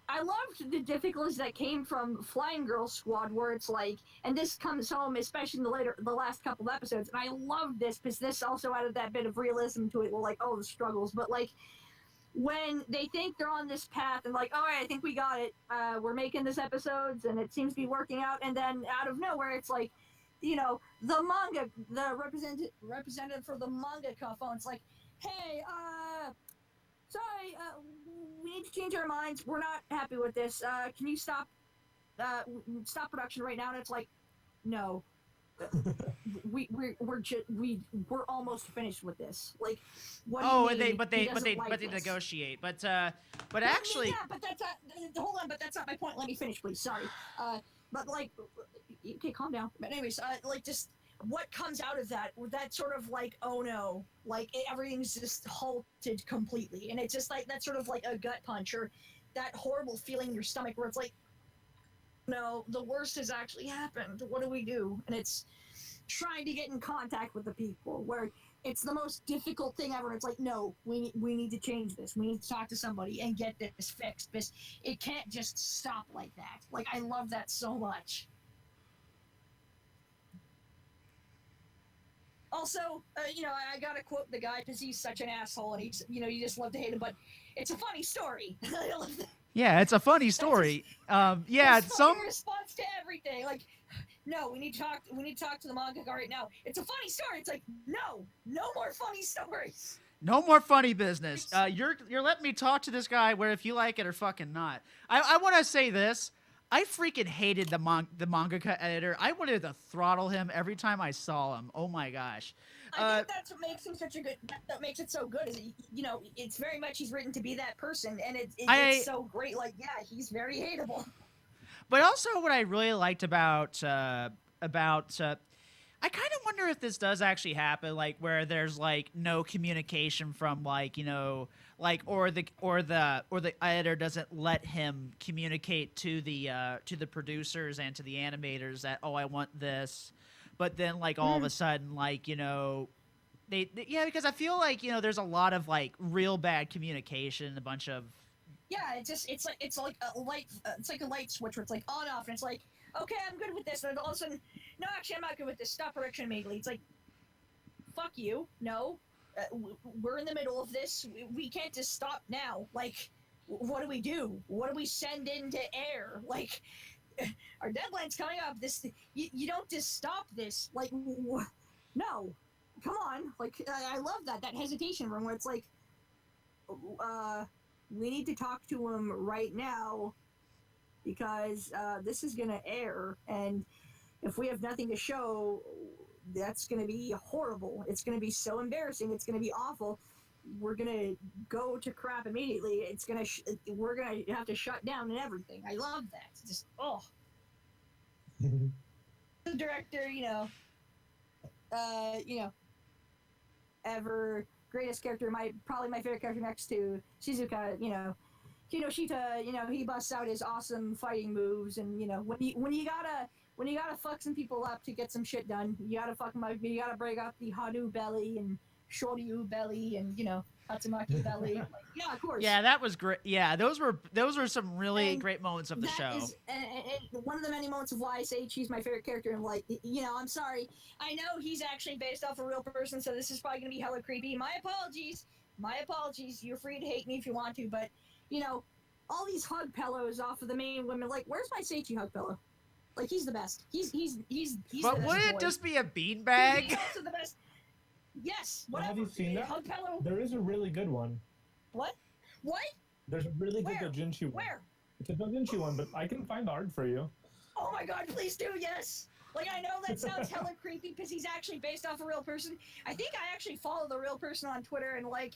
I loved the difficulties that came from Flying Girl Squad, where it's like, and this comes home especially in the last couple of episodes, and I loved this because this also added that bit of realism to it. Well, like, the struggles, but like, when they think they're on this path and like, all right, I think we got it, we're making this episodes and it seems to be working out, and then out of nowhere it's like, the representative for the mangaka phone, it's like, hey, sorry, we need to change our minds, we're not happy with this, can you stop production right now? And it's like, no, we're almost finished with this. Like, what? Oh, they negotiate. But actually, yeah, but that's not. Hold on, but that's not my point. Let me finish, please. Sorry. But like, okay, calm down. But anyways, like, just what comes out of that sort of like, oh no, like everything's just halted completely, and it's just like that sort of like a gut punch or that horrible feeling in your stomach where it's like, no, the worst has actually happened. What do we do? And it's trying to get in contact with the people where It's the most difficult thing ever. It's like, no, we need to change this. We need to talk to somebody and get this fixed. Because it can't just stop like that. Like, I love that so much. Also, I gotta quote the guy because he's such an asshole, and he's, you just love to hate him. But it's a funny story. I love that. Yeah, it's a funny story. Yeah, His some. funny response to everything. Like, no, we need to talk to the mangaka right now. It's a funny story. It's like, no more funny stories. No more funny business. You're letting me talk to this guy where if you like it or fucking not. I want to say this. I freaking hated the mangaka editor. I wanted to throttle him every time I saw him. Oh my gosh. I think that's what makes him such a good. That makes it so good. Is it's very much he's written to be that person, and it's so great. Like, yeah, he's very hateable. But also, what I really liked about I kind of wonder if this does actually happen, like where there's like no communication from or the editor doesn't let him communicate to the producers and to the animators that, oh, I want this, but then like all of a sudden because I feel like there's a lot of like real bad communication, a bunch of it's like a light switch where it's like on off, and it's like, okay, I'm good with this, and all of a sudden, no, actually, I'm not good with this. Stop production immediately. It's like, fuck you. No, we're in the middle of this. We can't just stop now. Like, what do we do? What do we send into air? Like, our deadline's coming up. You don't just stop this. Like, no, come on. Like, I love that hesitation room where it's like, we need to talk to him right now because this is going to air, and if we have nothing to show, that's going to be horrible. It's going to be so embarrassing. It's going to be awful. We're going to go to crap immediately. We're going to have to shut down and everything. I love that. It's just, the director, ever greatest character, probably my favorite character next to Shizuka, Kinoshita, he busts out his awesome fighting moves, and when you gotta fuck some people up to get some shit done, you gotta fuck them up. You gotta break up the Hanu belly and Shoryu belly and Hatsumaki belly. Like, yeah, of course. Yeah, that was great. Yeah, those were some really great moments of the show. And one of the many moments of why I say she's my favorite character. And like, I'm sorry. I know he's actually based off a real person, so this is probably gonna be hella creepy. My apologies. You're free to hate me if you want to, but all these hug pillows off of the main women. Like, where's my Seichi hug pillow? Like, he's the best. He's But the best wouldn't it boy. just be a beanbag? He's also the best. Yes. Whatever. Have you seen that? Hug pillow. There is a really good one. What? There's a really good Where? doujinshi one. Where? It's a doujinshi one, but I can find the art for you. Oh my god, please do, yes! Like, I know that sounds hella creepy because he's actually based off a real person. I think I actually follow the real person on Twitter, and like,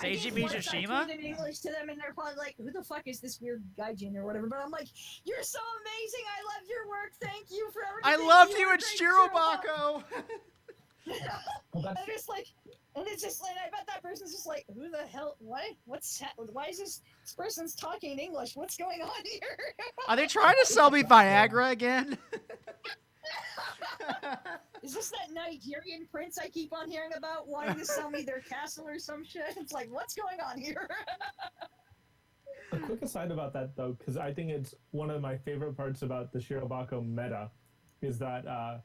Seiji I think once I Miyashima? tweeted in English to them, and they're probably like, who the fuck is this weird gaijin or whatever? But I'm like, you're so amazing! I love your work! Thank you for everything! I loved you are at great, Shirobako! And it's like, and it's just like, I bet that person's just like, who the hell, why is this person's talking in English? What's going on here? Are they trying to sell me Viagra again? Is this that Nigerian prince I keep on hearing about wanting to sell me their castle or some shit? It's like, what's going on here? A quick aside about that, though, because I think it's one of my favorite parts about the Shirobako meta, is that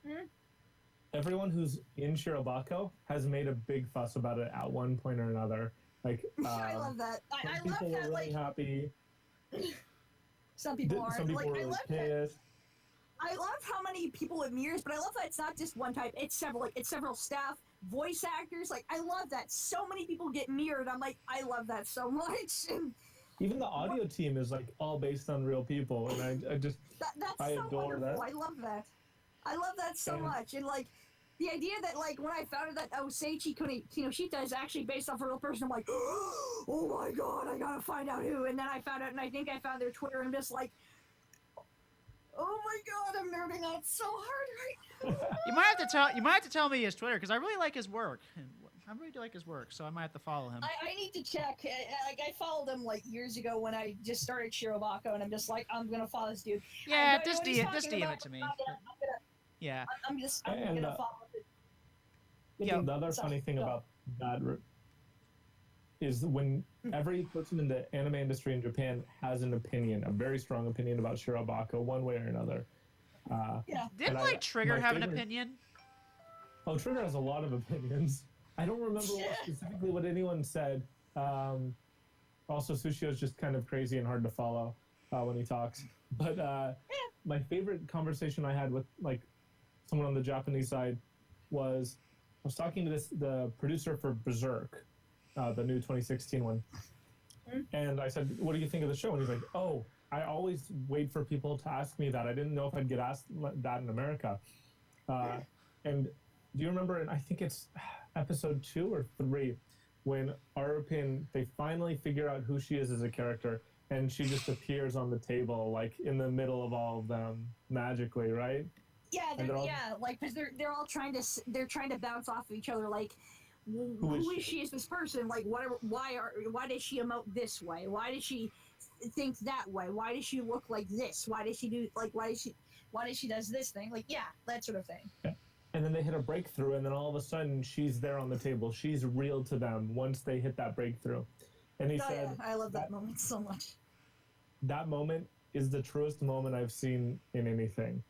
everyone who's in Shirobako has made a big fuss about it at one point or another. Like, I love that. I love people that. were really Like, happy. some people aren't. Some people Like, were I really love that. pissed. I love how many people with mirrors, but I love that it's not just one type. It's several. Like, it's several staff, voice actors. Like, I love that. So many people get mirrored. I'm like, I love that so much. And Even the audio team is like all based on real people, and I just that's I so adore wonderful. that. I love that. I love that so Yeah. much. And like, the idea that like when I found out that Seichi Kinoshita is actually based off a real person, I'm like, oh my god, I gotta find out who. And then I found out, and I think I found their Twitter, and I'm just like, oh my god, I'm nerding out so hard right now. You might have to tell me his Twitter because I really like his work. I really do like his work, so I might have to follow him. I need to check. Like, I followed him like years ago when I just started Shirobako, and I'm just like, I'm gonna follow this dude. Yeah, I know just what he's DM talking it about, to me. but I'm Yeah. gonna follow it. think Yeah. the other funny thing about that is when every person in the anime industry in Japan has an opinion, a very strong opinion about Shirobako, one way or another. Yeah. Didn't And Trigger my have an favorite- opinion? Oh, Trigger has a lot of opinions. I don't remember specifically what anyone said. Also, Sushio's just kind of crazy and hard to follow when he talks. But my favorite conversation I had with like someone on the Japanese side was I was talking to the producer for Berserk, the new 2016 one, and I said, "What do you think of the show?" And he's like, "Oh, I always wait for people to ask me that. I didn't know if I'd get asked that in America." And do you remember? And I think it's episode 2 or 3 when Arupin they finally figure out who she is as a character, and she just appears on the table like in the middle of all of them magically, right? Yeah, And they're all- like because they're all trying to bounce off of each other. Like, who is she as this person? Like, why does she emote this way? Why does she think that way? Why does she look like this? Why does she do why does she does this thing? Like, yeah, that sort of thing. And then they hit a breakthrough, and then all of a sudden she's there on the table. She's real to them once they hit that breakthrough. And he said, yeah, I love that moment so much. That moment is the truest moment I've seen in anything.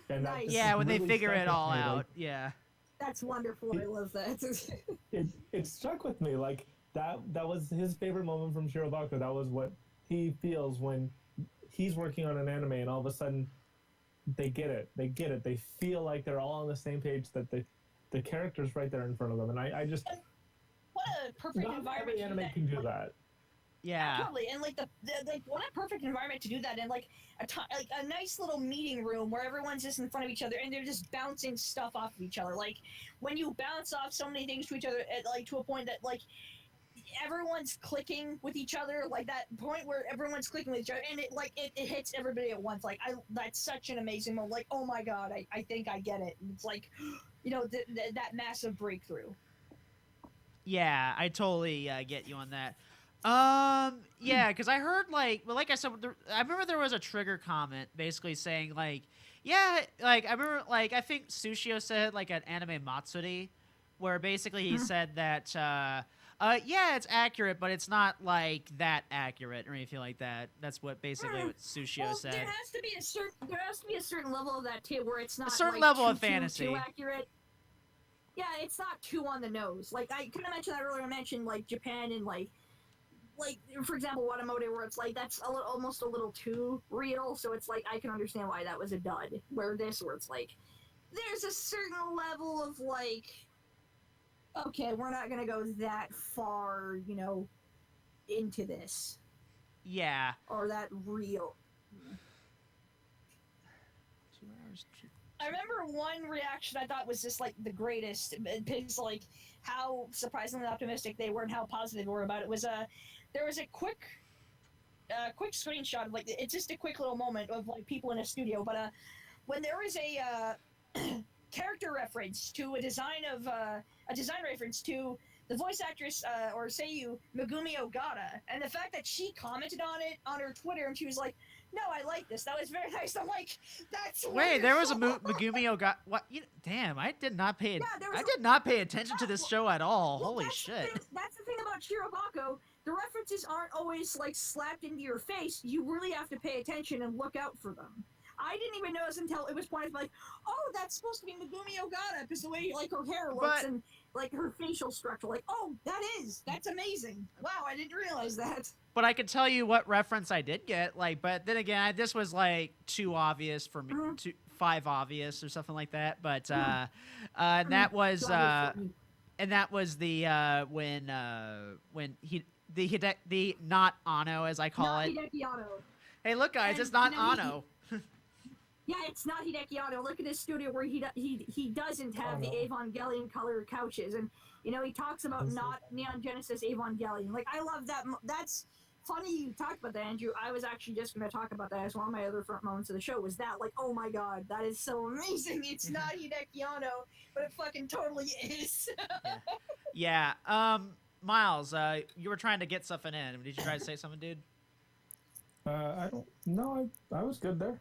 And Nice. just Yeah, when they really figure stuck it with all me, out. like, Yeah. That's wonderful. I love that. it stuck with me. Like that was his favorite moment from Shirobako. That was what he feels when he's working on an anime and all of a sudden they get it. They feel like they're all on the same page, that the character's right there in front of them. And I just What a perfect not environment. every anime can do that. Yeah. Totally, and like what a perfect environment to do that in, like a nice little meeting room where everyone's just in front of each other and they're just bouncing stuff off of each other. Like when you bounce off so many things to each other, at, like to a point that like everyone's clicking with each other, like that point where everyone's clicking with each other, and it hits everybody at once. Like that's such an amazing moment. Like, oh my god, I think I get it. It's like, that massive breakthrough. Yeah, I totally get you on that. Yeah, because I heard like I said, I remember there was a Trigger comment basically saying like, yeah, like I remember like I think Sushio said like an anime Matsuri, where basically he said that yeah, it's accurate, but it's not like that accurate or anything like that. That's what basically what Sushio said. There has to be a certain level of that too, where it's not A certain like, level too, of fantasy. too accurate. Yeah, it's not too on the nose. Like I kind of mentioned that earlier. I mentioned like Japan and like for example, Watamote, where it's like that's almost a little too real. So it's like I can understand why that was a dud. Where it's like there's a certain level of like, okay, we're not gonna go that far, into this. Yeah. Or that real. 2 hours. I remember one reaction I thought was just like the greatest, because like how surprisingly optimistic they were and how positive they were about it was there was a quick screenshot of like it's just a quick little moment of like people in a studio, but when there was a character reference to a design reference to the voice actress or Seiyu Megumi Ogata, and the fact that she commented on it on her Twitter and she was like, "No, I like this. That was very nice." I'm like, "That's Wait, there was a wonderful." Megumi Ogata. What? Damn, I did not pay. there was I a- did not pay attention to this show at all. Well, Holy that's shit! That's the thing about Shirobako. The references aren't always like slapped into your face. You really have to pay attention and look out for them. I didn't even notice until it was pointed like, "Oh, that's supposed to be Megumi Ogata," because the way like her hair looks and like her facial structure. Like, oh, that's amazing. Wow, I didn't realize that. But I could tell you what reference I did get. Like, but then again, this was like too obvious for me. 5 obvious or something like that. But and that was the when he the not Ano as I call it. Hideki Anno. Hey, look, guys, And, it's not you know, Ano. Yeah, it's not Hideki Anno. Look at his studio where he doesn't have the Evangelion color couches, and he talks about not Neon Genesis Evangelion. Like, I love that. That's funny you talked about that, Andrew. I was actually just going to talk about that as one of my other front moments of the show. Was that like, oh my god, that is so amazing. It's not Hideki Anno, but it fucking totally is. Yeah. Miles, you were trying to get something in. Did you try to say something, dude? I don't know. I was good there.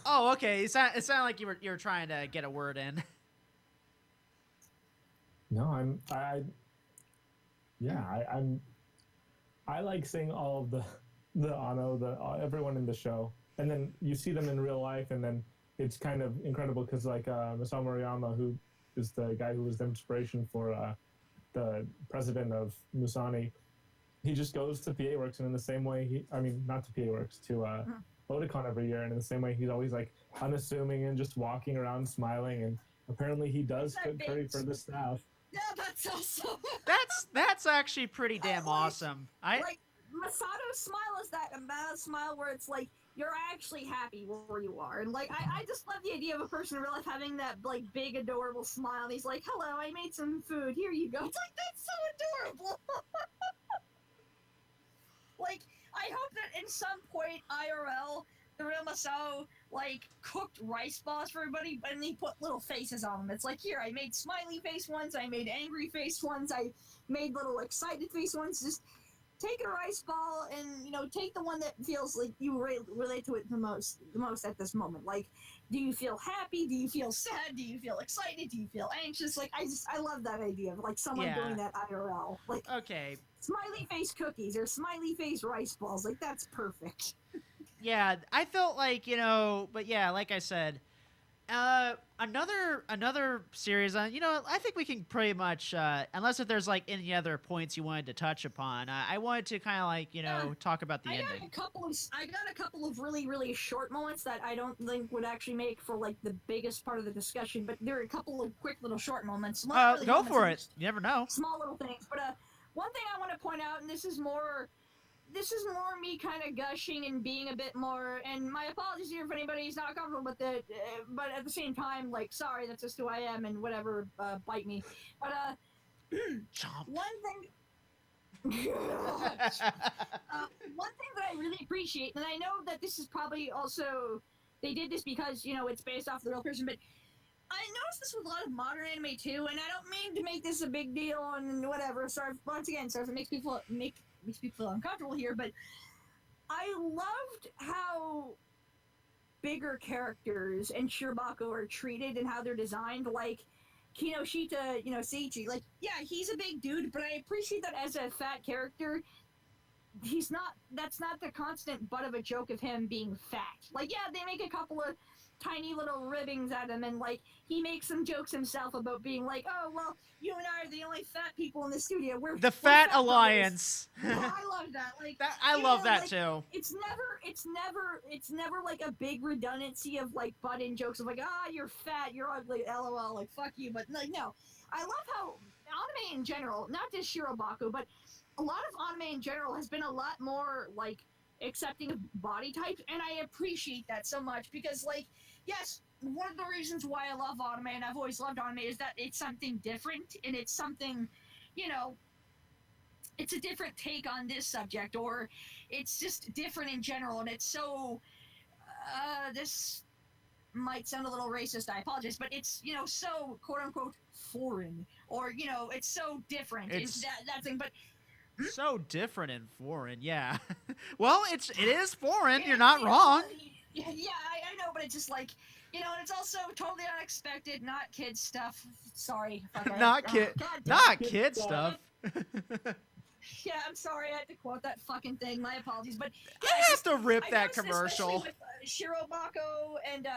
Oh, okay. It sounded like you were trying to get a word in. No, I like seeing all of the Ano, everyone in the show, and then you see them in real life, and then it's kind of incredible because like Masao Moriyama, who is the guy who was the inspiration for the president of Musani, he just goes to PA Works, and in the same way not to PA Works, to Otakon every year, and in the same way he's always like unassuming and just walking around smiling, and apparently he does cook curry for the staff. Yeah, that's awesome. That's actually pretty damn awesome. Like Masato's smile is that smile where it's like you're actually happy where you are, and like I just love the idea of a person in real life having that like big adorable smile. And he's like, "Hello, I made some food. Here you go." It's like that's so adorable. Like I hope that in some point IRL the real Masao like cooked rice balls for everybody, and he put little faces on them. It's like, here, I made smiley face ones, I made angry face ones, I made little excited face ones. Just take a rice ball and take the one that feels like you relate to it the most at this moment. Like, do you feel happy? Do you feel sad? Do you feel excited? Do you feel anxious? Like, I love that idea of like someone doing that IRL. Like, okay, smiley face cookies or smiley face rice balls. Like, that's perfect. Yeah, I felt like, but yeah, like I said, another series, I think we can pretty much, unless if there's like any other points you wanted to touch upon, I wanted to kind of like, talk about the ending. I got a couple of really, really short moments that I don't think would actually make for like the biggest part of the discussion, but there are a couple of quick little short moments. Really go for it. You never know. Small little things. But one thing I want to point out, and this is more me kind of gushing and being a bit more, and my apologies here if anybody's not comfortable with it, but at the same time, like, sorry, that's just who I am, and whatever, bite me. But, one thing that I really appreciate, and I know that this is probably also, they did this because, it's based off the real person, but I noticed this with a lot of modern anime too, and I don't mean to make this a big deal and whatever, sorry if it makes people feel uncomfortable here, but I loved how bigger characters and Shirobako are treated and how they're designed, like Kinoshita, Seiichi. Like, yeah, he's a big dude, but I appreciate that as a fat character, that's not the constant butt of a joke of him being fat. Like, yeah, they make a couple of tiny little ribbings at him, and like he makes some jokes himself about being like, oh well, you and I are the only fat people in the studio. We're Fat Alliance. I love that. Like I love that too. It's never like a big redundancy of like butt in jokes of like, you're fat, you're ugly, lol, like fuck you. But like, no, I love how anime in general, not just Shirobako, but a lot of anime in general has been a lot more like accepting of body types, and I appreciate that so much because like, yes, one of the reasons why I love anime, and I've always loved anime, is that it's something different, and it's something, it's a different take on this subject, or it's just different in general, and it's so, this might sound a little racist, I apologize, but it's, so quote-unquote foreign, or, it's so different, it's that thing, but so different and foreign, yeah. Well, it is foreign. You're not wrong. Yeah, I know, but it's just like, and it's also totally unexpected, not kid stuff. Sorry, not kid stuff. Yeah, I'm sorry, I had to quote that fucking thing. My apologies, but yeah, I have to rip that commercial. With Shirobako and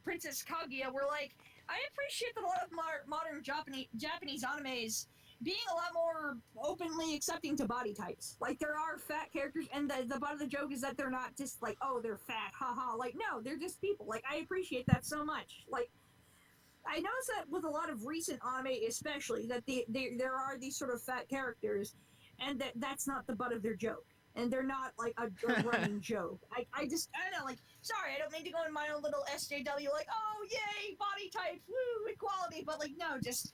Princess Kaguya were like, I appreciate that a lot of modern Japanese animes being a lot more openly accepting to body types. Like, there are fat characters, and the butt of the joke is that they're not just like, oh, they're fat, haha. Like, no, they're just people. Like, I appreciate that so much. Like, I noticed that with a lot of recent anime especially, that there are these sort of fat characters, and that's not the butt of their joke. And they're not like a running joke. I don't know, like, sorry, I don't mean to go in my own little SJW, like, oh, yay, body types, woo, equality, but like, no, just,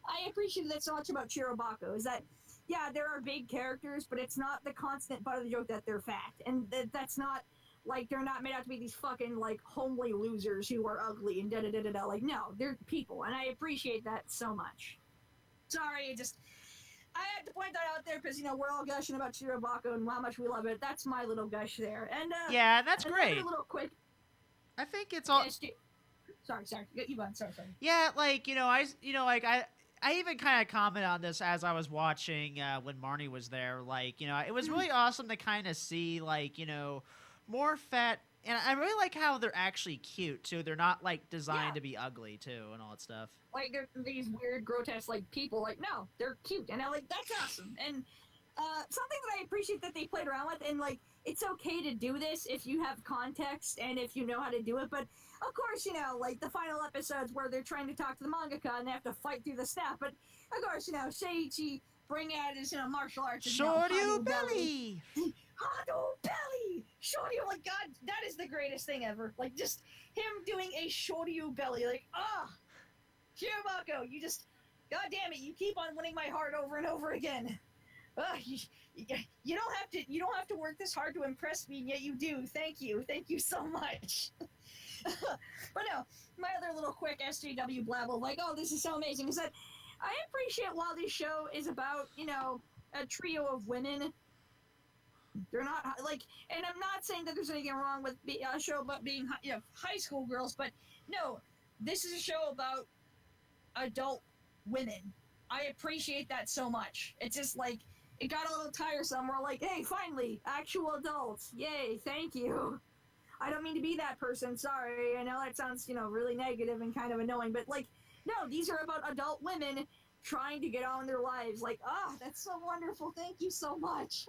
I appreciate that so much about Shirobako, is that, yeah, there are big characters, but it's not the constant butt of the joke that they're fat, and that's not, like, they're not made out to be these fucking, like, homely losers who are ugly and da-da-da-da-da, like, no, they're people, and I appreciate that so much. Sorry, I had to point that out there because, we're all gushing about Shirobako and how much we love it. That's my little gush there. And yeah, that's great. A little quick. I think it's all. Sorry. You go on. Sorry. Yeah, like I even kind of commented on this as I was watching when Marnie was there. Like, it was really awesome to kind of see more fat, and I really like how they're actually cute too. They're not like designed to be ugly too, and all that stuff. Like they're these weird, grotesque like people. Like no, they're cute, and I like that's awesome. And something that I appreciate that they played around with, and like it's okay to do this if you have context and if you know how to do it. But of course, like the final episodes where they're trying to talk to the mangaka and they have to fight through the staff. But of course, Seiichi bring out his martial arts. Shoryu belly. Hado belly! Shoryu, like, God, that is the greatest thing ever. Like, just him doing a Shoryu belly. Like, Shirobako, you just, God damn it, you keep on winning my heart over and over again. You don't have to work this hard to impress me, and yet you do. Thank you so much. But no, my other little quick SJW blabble, like, oh, this is so amazing, is that I appreciate while this show is about, a trio of women. They're not like, and I'm not saying that there's anything wrong with a show about being high school girls, but no, this is a show about adult women. I appreciate that so much. It's just like it got a little tiresome. We're like, hey, finally, actual adults, yay, thank you. I don't mean to be that person. Sorry, I know that sounds really negative and kind of annoying, but like, no, these are about adult women trying to get on in their lives. Like, that's so wonderful. Thank you so much.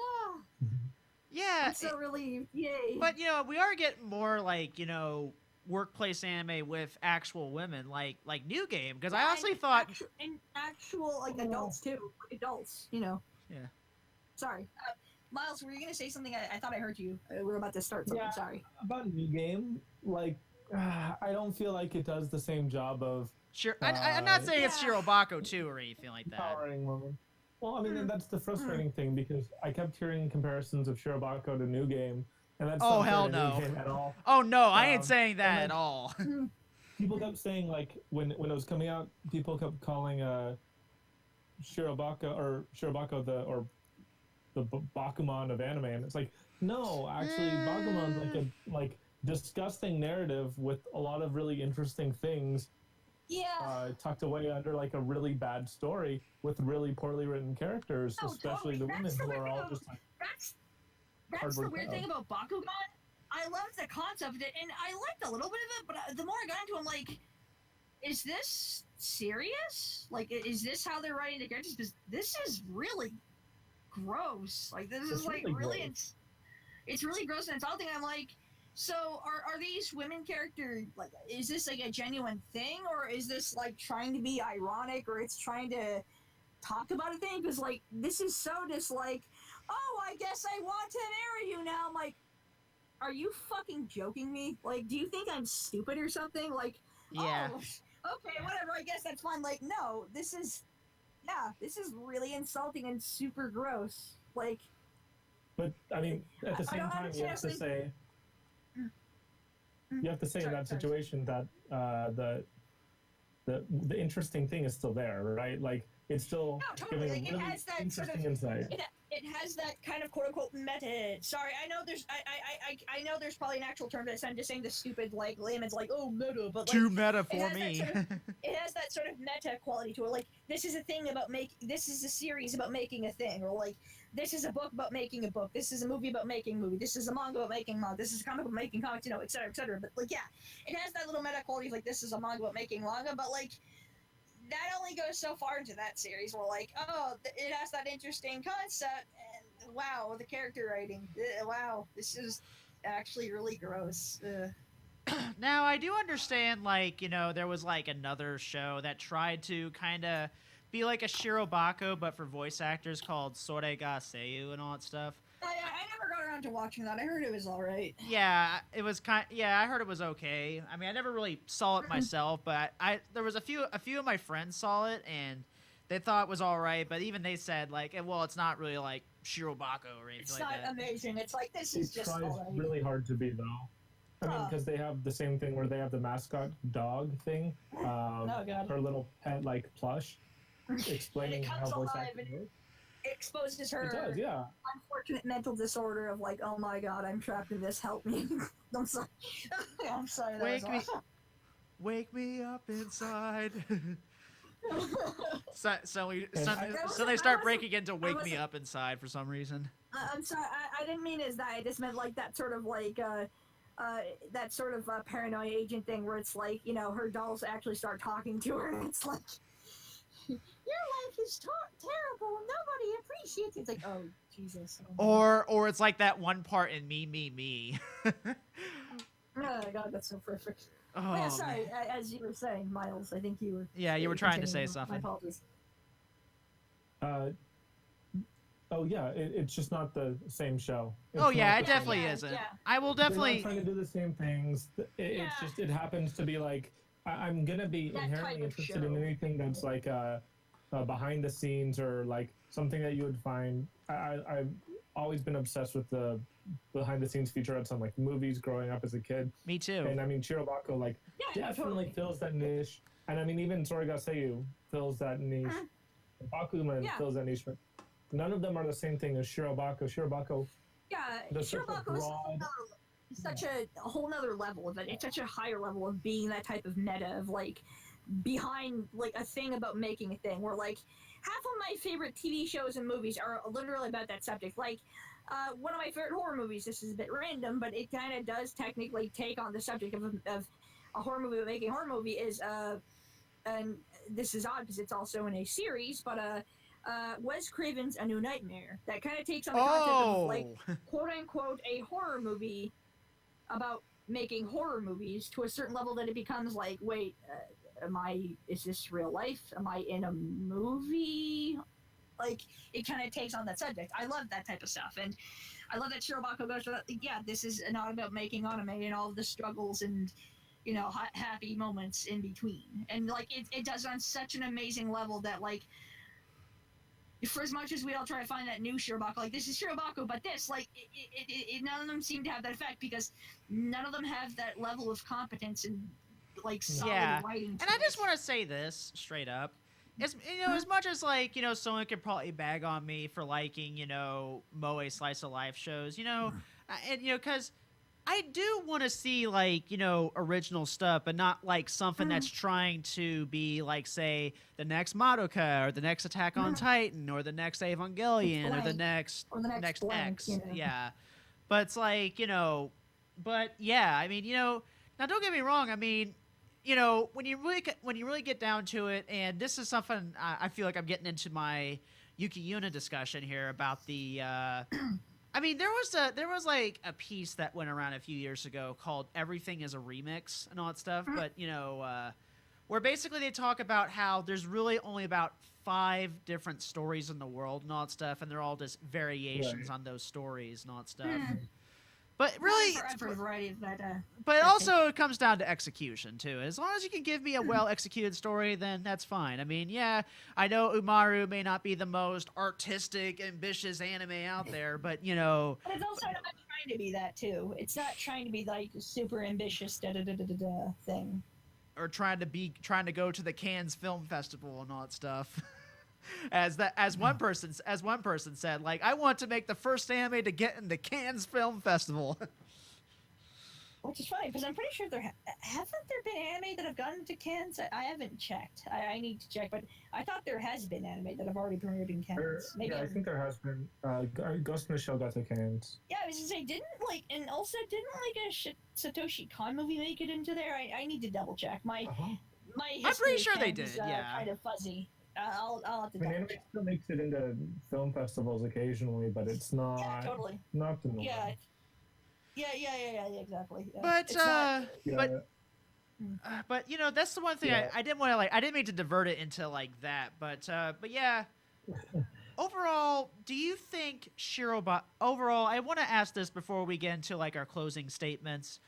Yeah, I'm so relieved. Yay. But we are getting more like workplace anime with actual women, like New Game, because I honestly thought actual like adults too, like adults. Yeah. Sorry, Miles, were you gonna say something? I thought I heard you. We were about to start something. Yeah, Sorry. About New Game, like I don't feel like it does the same job of. Sure, I'm not saying it's Shirobako too or anything like that. Empowering women. Well, I mean, and that's the frustrating thing because I kept hearing comparisons of Shirobako to New Game, and that's not hell fair to no. New Game at all. Oh no, I ain't saying that at all. People kept saying like when it was coming out, people kept calling Shirobako the Bakuman of anime, and it's like no, actually Bakuman's like a disgusting narrative with a lot of really interesting things. Yeah. Tucked away under like a really bad story with really poorly written characters, especially the women who are all just like. That's the weird thing about Bakugan. I loved the concept of it, and I liked a little bit of it, but the more I got into it, I'm like, is this serious? Like, is this how they're writing the characters? Because this is really gross. Like, this is like really, it's really gross and insulting. I'm like, so are these women characters, like, is this like a genuine thing, or is this like trying to be ironic, or it's trying to talk about a thing? Because like this is so just like, oh, I guess I want to marry you now. I'm like, are you fucking joking me? Like, do you think I'm stupid or something? Like, yeah. Oh, okay, whatever, I guess that's fine. Like, no, this is really insulting and super gross. Like, but I mean, at the same time, you have to say. You have to say in that situation that the interesting thing is still there, right? Like it's still totally. giving a really interesting insight. It has that kind of quote unquote meta. Sorry, I know there's I know there's probably an actual term for this. I'm just saying the stupid like layman's like, oh, meta, but like, too meta for me. It has that sort of meta quality to it. Like this is a thing about this is a series about making a thing, or like this is a book about making a book. This is a movie about making a movie. This is a manga about making manga. This is a comic about making comics, et cetera, et cetera. But like, yeah, it has that little meta quality of like this is a manga about making manga, but like that only goes so far into that series. Where like, oh, it has that interesting concept, and wow, the character writing, wow, this is actually really gross. Now I do understand, like there was like another show that tried to kind of be like a Shirobako, but for voice actors, called Sore ga Seiyu and all that stuff. I never got around to watching that. I heard it was all right. Yeah, it was I heard it was okay. I mean, I never really saw it myself, but there was a few of my friends saw it and they thought it was all right. But even they said like, well, it's not really like Shirobako or anything it's like that. It's not amazing. It's like this is just. It tries really hard to be though. I mean, because they have the same thing where they have the mascot dog thing, her little pet like plush, explaining how voice acting works. Exposes her It does, yeah. unfortunate mental disorder of like, oh my god, I'm trapped in this, help me. I'm sorry. I'm sorry. Wake me up inside. so they start breaking into "Wake Me Up Inside" for some reason. I'm sorry, I didn't mean as that. I just meant like that sort of like that sort of paranoia agent thing where it's like, you know, her dolls actually start talking to her, and it's like, your life is terrible. Nobody appreciates it. It's like, oh Jesus. Or it's like that one part in Me. Oh God, that's so perfect. Oh, Yeah, sorry. man. As you were saying, Miles, I think you were. Yeah, you were trying to say continuing. something. My apologies. Oh yeah, it's just not the same show. Oh It's yeah, not it the same- definitely isn't. yeah. I will They're definitely. not trying to do the same things. It's just it happens to be like I'm gonna be That inherently type of interested in show. anything that's like behind the scenes or like something that you would find. I've always been obsessed with the behind the scenes featurettes on like movies growing up as a kid. Me too. And I mean, Shirobako like Yeah, definitely totally. fills that niche. And I mean, even Sorigaseyu fills that niche. Bakuman Yeah. fills that niche. But none of them are the same thing as Shirobako. Shirobako, Yeah, the sort of Shirobako is broad. such a whole nother level of it. It's such a higher level of being that type of meta of like behind like a thing about making a thing. Where like half of my favorite TV shows and movies are literally about that subject. Like one of my favorite horror movies. This is a bit random, but it kind of does technically take on the subject of a horror movie. But making a horror movie is and this is odd because it's also in a series, but Wes Craven's A New Nightmare that kind of takes on the concept of like quote unquote a horror movie about making horror movies to a certain level that it becomes like, wait, is this real life? Am I in a movie? Like, it kind of takes on that subject. I love that type of stuff, and I love that Shirobako goes for that. Yeah, this is not about making anime and all of the struggles and, you know, happy moments in between. And like, it does it on such an amazing level that like, for as much as we all try to find that new Shirobako, like this is Shirobako, but this, like, none of them seem to have that effect because none of them have that level of competence and like solid writing. And I just want to say this straight up. As as much as like, someone could probably bag on me for liking, moe slice of life shows, and because I do want to see like, original stuff, but not like something that's trying to be like, say, the next Madoka or the next Attack on Titan or the next Evangelion or the next blank, X. Yeah. But it's like, but yeah, I mean, now don't get me wrong. I mean, when you really get down to it, and this is something I feel like I'm getting into my Yuki Yuna discussion here about the. I mean, there was like a piece that went around a few years ago called "Everything Is a Remix" and all that stuff, but where basically they talk about how there's really only about 5 different stories in the world and all that stuff, and they're all just variations on those stories and all that stuff. But really, for a variety of that. but it also comes down to execution too. As long as you can give me a well-executed story, then that's fine. I mean, yeah, I know Umaru may not be the most artistic, ambitious anime out there, but But it's also not trying to be that too. It's not trying to be like a super ambitious thing. or trying to go to the Cannes Film Festival and all that stuff. As one person said, like, I want to make the first anime to get in the Cannes Film Festival. Which is funny because I'm pretty sure haven't there been anime that have gotten to Cannes? I haven't checked. I need to check, but I thought there has been anime that have already premiered in Cannes. Maybe I think there has been. Ghost in the Shell got to Cannes. Yeah, I was gonna say, didn't a Satoshi Kon movie make it into there? I need to double check. My history I'm pretty of sure they Cannes is, did, yeah. kind of fuzzy. I'll have to I mean, double anime check. still makes it into film festivals occasionally, but it's not. Yeah, totally. Not the norm. Yeah, exactly. Yeah. But It's not- but that's the one thing Yeah. I didn't want to I didn't mean to divert it into like that, but yeah. Overall, do you think Shirobako? Overall, I want to ask this before we get into like our closing statements.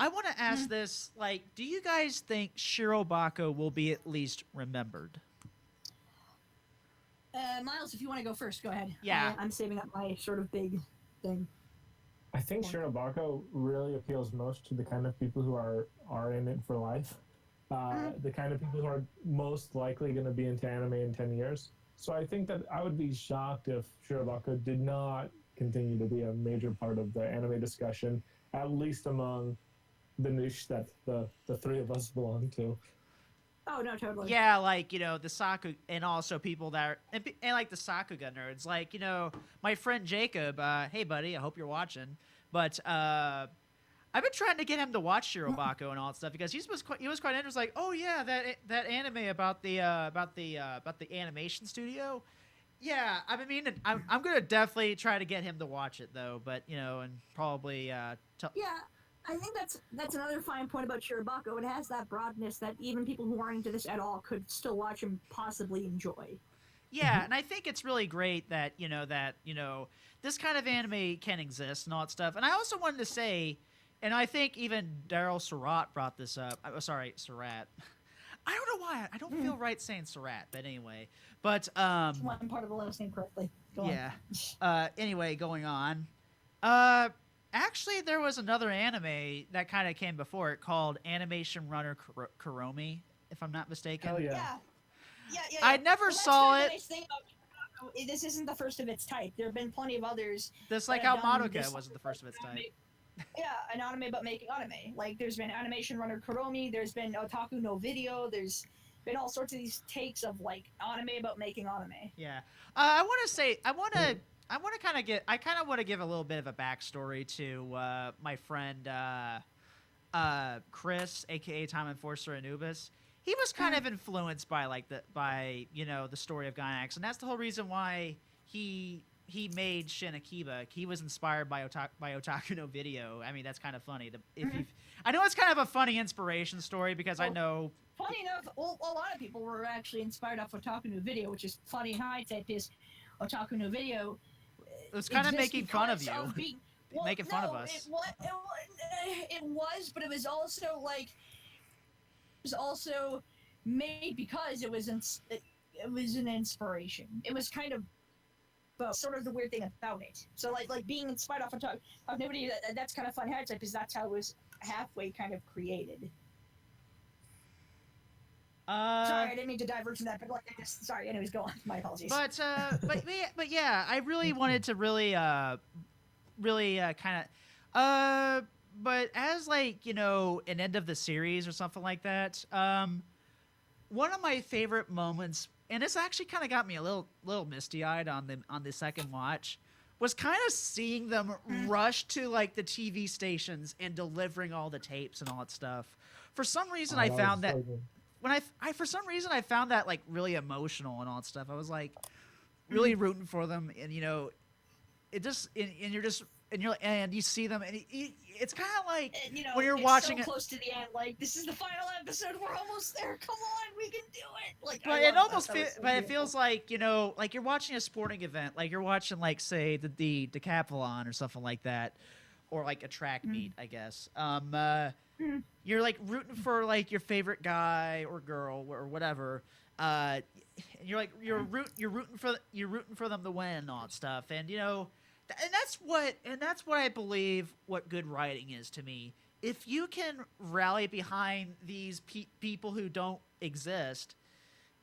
I want to ask this: like, do you guys think Shirobako will be at least remembered? Miles, if you want to go first, go ahead. Yeah. I'm saving up my sort of big thing. I think Shirobako really appeals most to the kind of people who are in it for life. The kind of people who are most likely going to be into anime in 10 years. So I think that I would be shocked if Shirobako did not continue to be a major part of the anime discussion, at least among the niche that the three of us belong to. Oh no, totally. Yeah, like, the Sakuga, and also people that are, and like the Sakuga nerds, like, my friend Jacob, hey buddy, I hope you're watching, but, I've been trying to get him to watch Shirobako and all that stuff because he was quite interested. Like, oh yeah, that anime about the animation studio. Yeah, I mean, I'm gonna definitely try to get him to watch it though, but and probably Yeah, I think that's another fine point about Shirobako. It has that broadness that even people who aren't into this at all could still watch and possibly enjoy. Yeah, and I think it's really great that this kind of anime can exist and all that stuff. And I also wanted to say, and I think even Daryl Surratt brought this up. Sorry, Surratt. I don't know why. I don't feel right saying Surratt, but anyway. But One part of the last name correctly. Go yeah. Anyway, going on. Actually, there was another anime that kind of came before it called Animation Runner Kuromi, if I'm not mistaken. Hell yeah. Yeah. I never that's saw kind of it. the nice thing about Shirobako. This isn't the first of its type. There have been plenty of others. Just like that how have done Madoka this wasn't the first of its type. Yeah, an anime about making anime. Like, there's been Animation Runner Kuromi, there's been Otaku no Video, there's been all sorts of these takes of, like, anime about making anime. Yeah. I want to kind of want to give a little bit of a backstory to my friend Chris, aka Time Enforcer Anubis. He was kind of influenced by the story of Gynax, and that's the whole reason why he made Shin Akiba. He was inspired by Otaku no Video. I mean, that's kind of funny. I know it's kind of a funny inspiration story because I know. Funny enough, a lot of people were actually inspired off Otaku no Video, which is funny in hindsight because Otaku no Video. It was kind of making fun of you. Making fun of us. It was, but it was also made because it was an inspiration. It was kind of sort of the weird thing about it. So like being inspired off of nobody, that's kind of fun hindsight because that's how it was halfway kind of created. Sorry, I didn't mean to diverge from that, but sorry. Anyways, go on. My apologies. But yeah, I really wanted to really kind of but as an end of the series or something like that, one of my favorite moments, and this actually kind of got me a little misty-eyed on the second watch, was kind of seeing them rush to the TV stations and delivering all the tapes and all that stuff. For some reason, I found that when I for some reason I found that really emotional and all that stuff. I was really rooting for them, and it just and you see them, and it's kind of like when you're watching so close to the end. Like, this is the final episode. We're almost there. Come on, we can do it. But it feels like like you're watching a sporting event, like you're watching say the decathlon or something like that, or a track meet, I guess. You're rooting for your favorite guy or girl or whatever. And you're rooting for them to win and all that stuff, and and that's what I believe what good writing is to me. If you can rally behind these people who don't exist,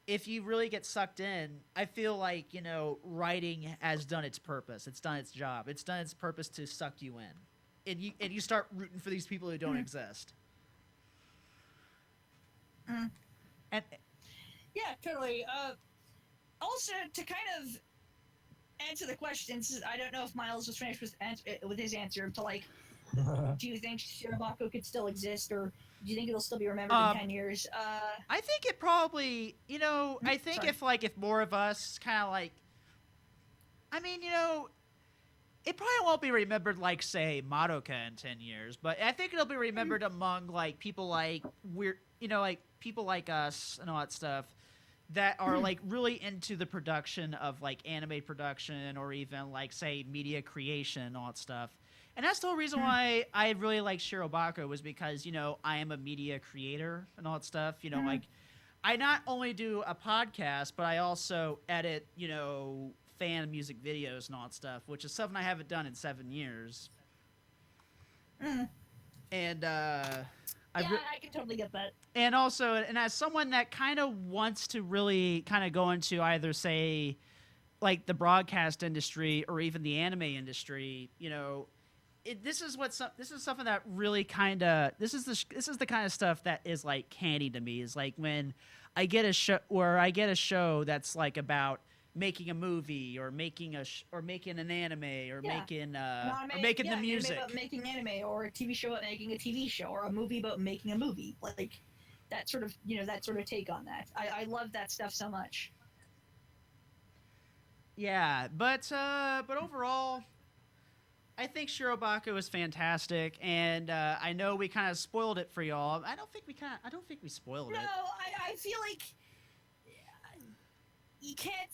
if you really get sucked in, I feel like writing has done its purpose. It's done its job. It's done its purpose to suck you in, and you start rooting for these people who don't exist. And yeah, totally. Also, to kind of answer the questions, I don't know if Miles was finished with his answer to do you think Shirobako could still exist, or do you think it'll still be remembered in 10 years? I think it probably, I think if more of us kind of I mean, it probably won't be remembered say Madoka in 10 years, but I think it'll be remembered among people people like us and all that stuff that are really into the production of anime production, or even say media creation and all that stuff. And that's the whole reason why I really like Shirobako, was because I am a media creator and all that stuff. I not only do a podcast, but I also edit fan music videos and all that stuff, which is something I haven't done in 7 years. And I can totally get that. And also, and as someone that kind of wants to really kind of go into either say the broadcast industry or even the anime industry, this is something that really kind of this is the kind of stuff that is like candy to me. Is like when I get a show that's like about making a movie or making an anime or making the music. Anime about making anime, or a TV show about making a TV show, or a movie about making a movie. Like that sort of take on that. I love that stuff so much. Yeah, but overall, I think Shirobako is fantastic, and I know we kind of spoiled it for y'all. I don't think we spoiled it. No, I feel like you can't.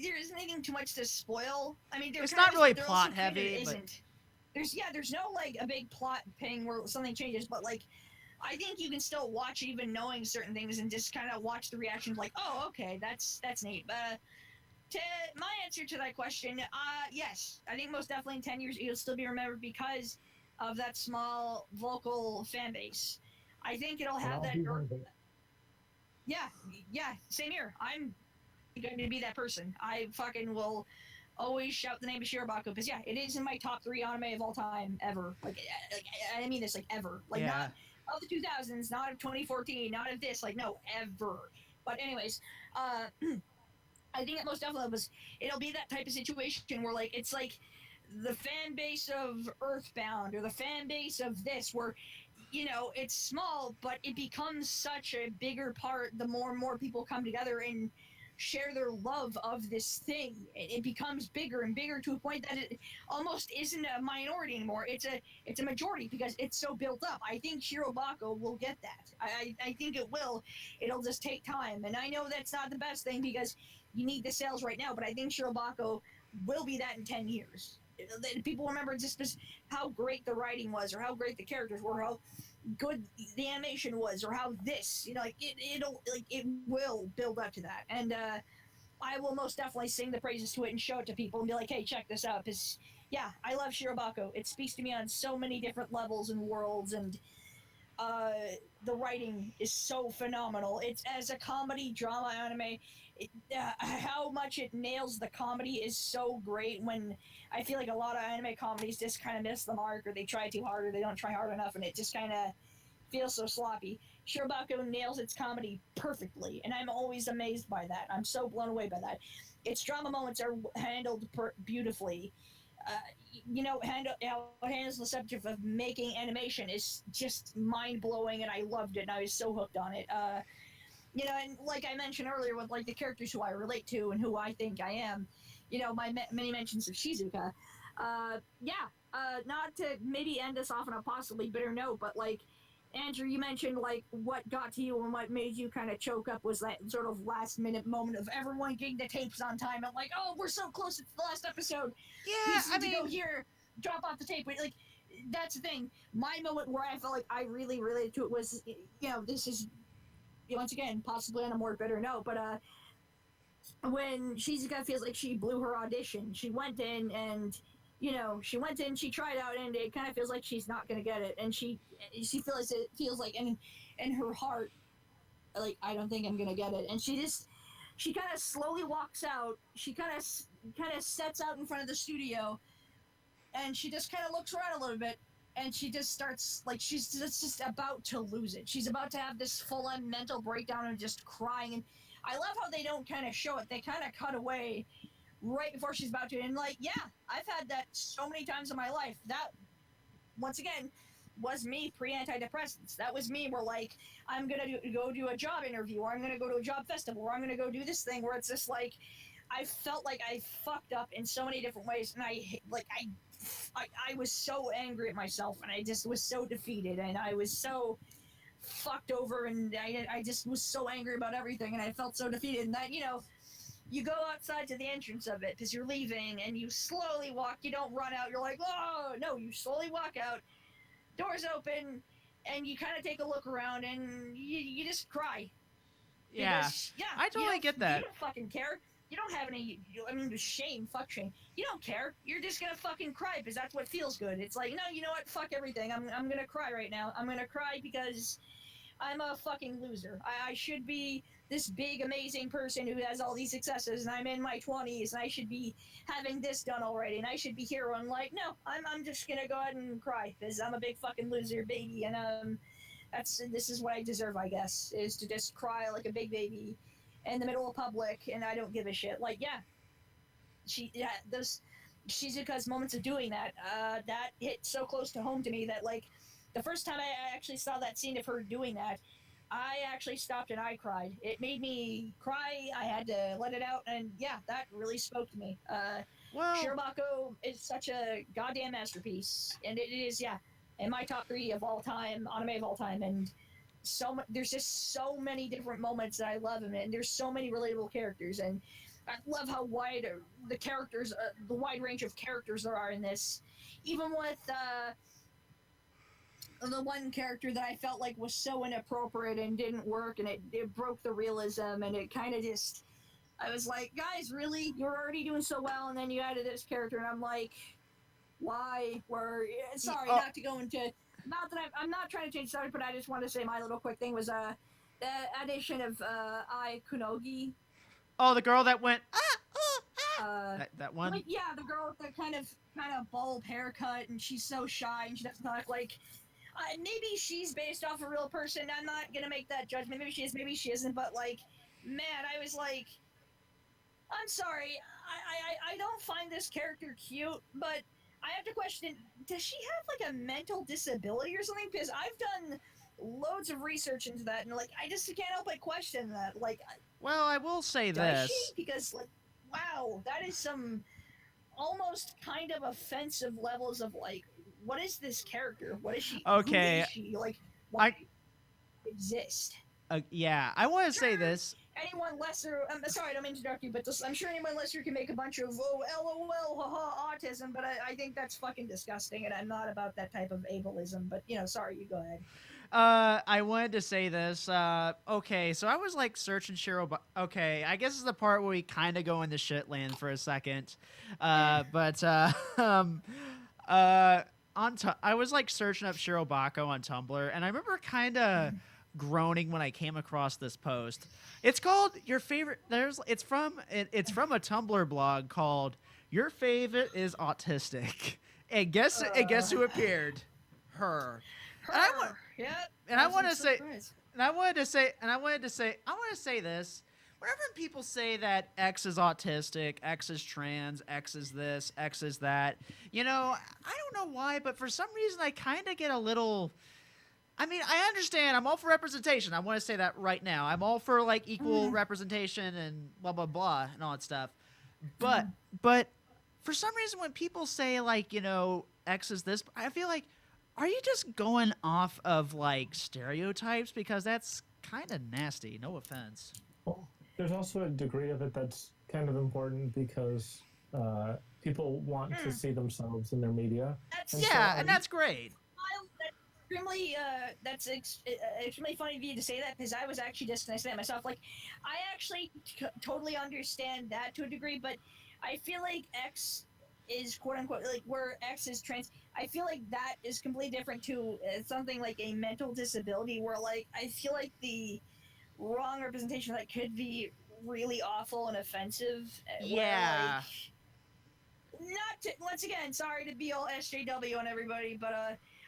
There isn't anything too much to spoil. I mean, it's not really plot heavy. There's no like a big plot thing where something changes, but like I think you can still watch even knowing certain things and just kind of watch the reactions. Like, oh, okay, that's neat. To my answer to that question, yes, I think most definitely in 10 years it'll still be remembered because of that small vocal fan base. I think it'll have that. Yeah, same here. I'm going to be that person. I fucking will always shout the name of Shirobako because it is in my top 3 anime of all time ever. Like I mean this, like ever. Like not of the 2000s, not of 2014, not of this. Like no, ever. But anyways, I think it most definitely it'll be that type of situation where like it's like the fan base of Earthbound or the fan base of this where it's small but it becomes such a bigger part the more and more people come together and share their love of this thing. It becomes bigger and bigger to a point that it almost isn't a minority anymore. It's a majority because it's so built up. I think Shirobako will get that. I think it will. It'll just take time. And I know that's not the best thing because you need the sales right now, but I think Shirobako will be that in 10 years. People remember just how great the writing was, or how great the characters were, how good the animation was, or how this, it will build up to that. And I will most definitely sing the praises to it and show it to people and be like, hey, check this out. Because, I love Shirobako. It speaks to me on so many different levels and worlds, and the writing is so phenomenal. It's as a comedy drama anime. How much it nails the comedy is so great when I feel like a lot of anime comedies just kind of miss the mark, or they try too hard, or they don't try hard enough, and it just kind of feels so sloppy. Shirobako nails its comedy perfectly, and I'm always amazed by that. I'm so blown away by that. Its drama moments are handled beautifully. How it handles the subject of making animation is just mind-blowing, and I loved it, and I was so hooked on it. And like I mentioned earlier with like the characters who I relate to and who I think I am, my many mentions of Shizuka. Not to maybe end us off on a possibly bitter note, but like, Andrew, you mentioned like what got to you and what made you kind of choke up was that sort of last minute moment of everyone getting the tapes on time. I'm like, oh, we're so close to the last episode. Yeah, I mean, to go here, drop off the tape. Like, that's the thing. My moment where I felt like I really related to it was, this is, once again, possibly on a more bitter note, but when Shizuka feels like she blew her audition, she went in and, she tried out, and it kind of feels like she's not going to get it, and she feels like in her heart, like, I don't think I'm going to get it, and she kind of slowly walks out, she kind of sets out in front of the studio, and she just kind of looks around a little bit, and she just starts, like, she's just about to lose it. She's about to have this full-on mental breakdown and just crying. And I love how they don't kind of show it. They kind of cut away right before she's about to. And, like, I've had that so many times in my life. That, once again, was me pre-antidepressants. That was me where, like, I'm going to go do a job interview, or I'm going to go to a job festival, or I'm going to go do this thing where it's just, like, I felt like I fucked up in so many different ways. And I was so angry at myself, and I just was so defeated, and I was so fucked over, and I just was so angry about everything, and I felt so defeated. And that, you go outside to the entrance of it because you're leaving, and you slowly walk. You don't run out. You're like, oh no! You slowly walk out. Doors open, and you kind of take a look around, and you just cry. Because, I totally get that. You don't fucking care. You don't have any, shame, fuck shame. You don't care. You're just gonna fucking cry because that's what feels good. It's like, no, you know what? Fuck everything. I'm gonna cry right now. I'm gonna cry because I'm a fucking loser. I should be this big, amazing person who has all these successes, and I'm in my 20s, and I should be having this done already, and I should be here. I'm like, no, I'm just gonna go ahead and cry, because I'm a big fucking loser, baby, and this is what I deserve, I guess, is to just cry like a big baby in the middle of public, and I don't give a shit. Like, yeah, those Shizuka's moments of doing that, that hit so close to home to me that, like, the first time I actually saw that scene of her doing that, I actually stopped and I cried. It made me cry. I had to let it out, and yeah, that really spoke to me. Well, Shirobako is such a goddamn masterpiece, and it is, yeah, in my top 3 of all time, anime of all time, and there's just so many different moments that I love in it, and there's so many relatable characters, and I love how wide the characters, the wide range of characters there are in this. Even with the one character that I felt like was so inappropriate and didn't work, and it broke the realism, and it kind of just, I was like, guys, really? You're already doing so well, and then you added this character, and I'm like, why? Sorry, not to go into, not that I'm not trying to change the subject, but I just want to say my little quick thing was the addition of Ai Kunogi. Oh, the girl that went that one. Like, yeah, the girl with the kind of bulb haircut, and she's so shy, and she doesn't talk like. Maybe she's based off a real person. I'm not gonna make that judgment. Maybe she is, maybe she isn't. But like, man, I was like, I'm sorry, I don't find this character cute, but I have to question: does she have like a mental disability or something? Because I've done loads of research into that, and like, I just can't help but question that. Like, well, I will say does this she? Because like, wow, that is some almost kind of offensive levels of like, what is this character? What is she? Okay. Who is she? Like, why exist? Yeah, I want to say this. Anyone lesser, I'm sorry, I don't mean to interrupt you, but I'm sure anyone lesser can make a bunch of, oh, LOL, haha, autism, but I think that's fucking disgusting, and I'm not about that type of ableism, but, you know, sorry, you go ahead. I wanted to say this. Okay, so I was like searching Shirobako. Okay, I guess it's the part where we kind of go into shit land for a second. I was like searching up Shirobako on Tumblr, and I remember kind of groaning when I came across this post. It's called Your Favorite. It's from a Tumblr blog called Your Favorite is Autistic. And guess who appeared? Her. I want to say this. Whenever people say that X is autistic, X is trans, X is this, X is that, you know, I don't know why, but for some reason I kind of get a little. I mean, I understand. I'm all for representation. I want to say that right now. I'm all for like equal representation and blah blah blah and all that stuff. But for some reason, when people say like, you know, X is this, I feel like, are you just going off of like stereotypes? Because that's kind of nasty. No offense. Well, there's also a degree of it that's kind of important because people want to see themselves in their media. And that's great. That's extremely funny of you to say that, because I was actually just going to say that myself. Like, I actually totally understand that to a degree, but I feel like X is quote unquote like where X is trans. I feel like that is completely different to something like a mental disability, where like I feel like the wrong representation of that could be really awful and offensive. Yeah. Once again, sorry to be all SJW on everybody, but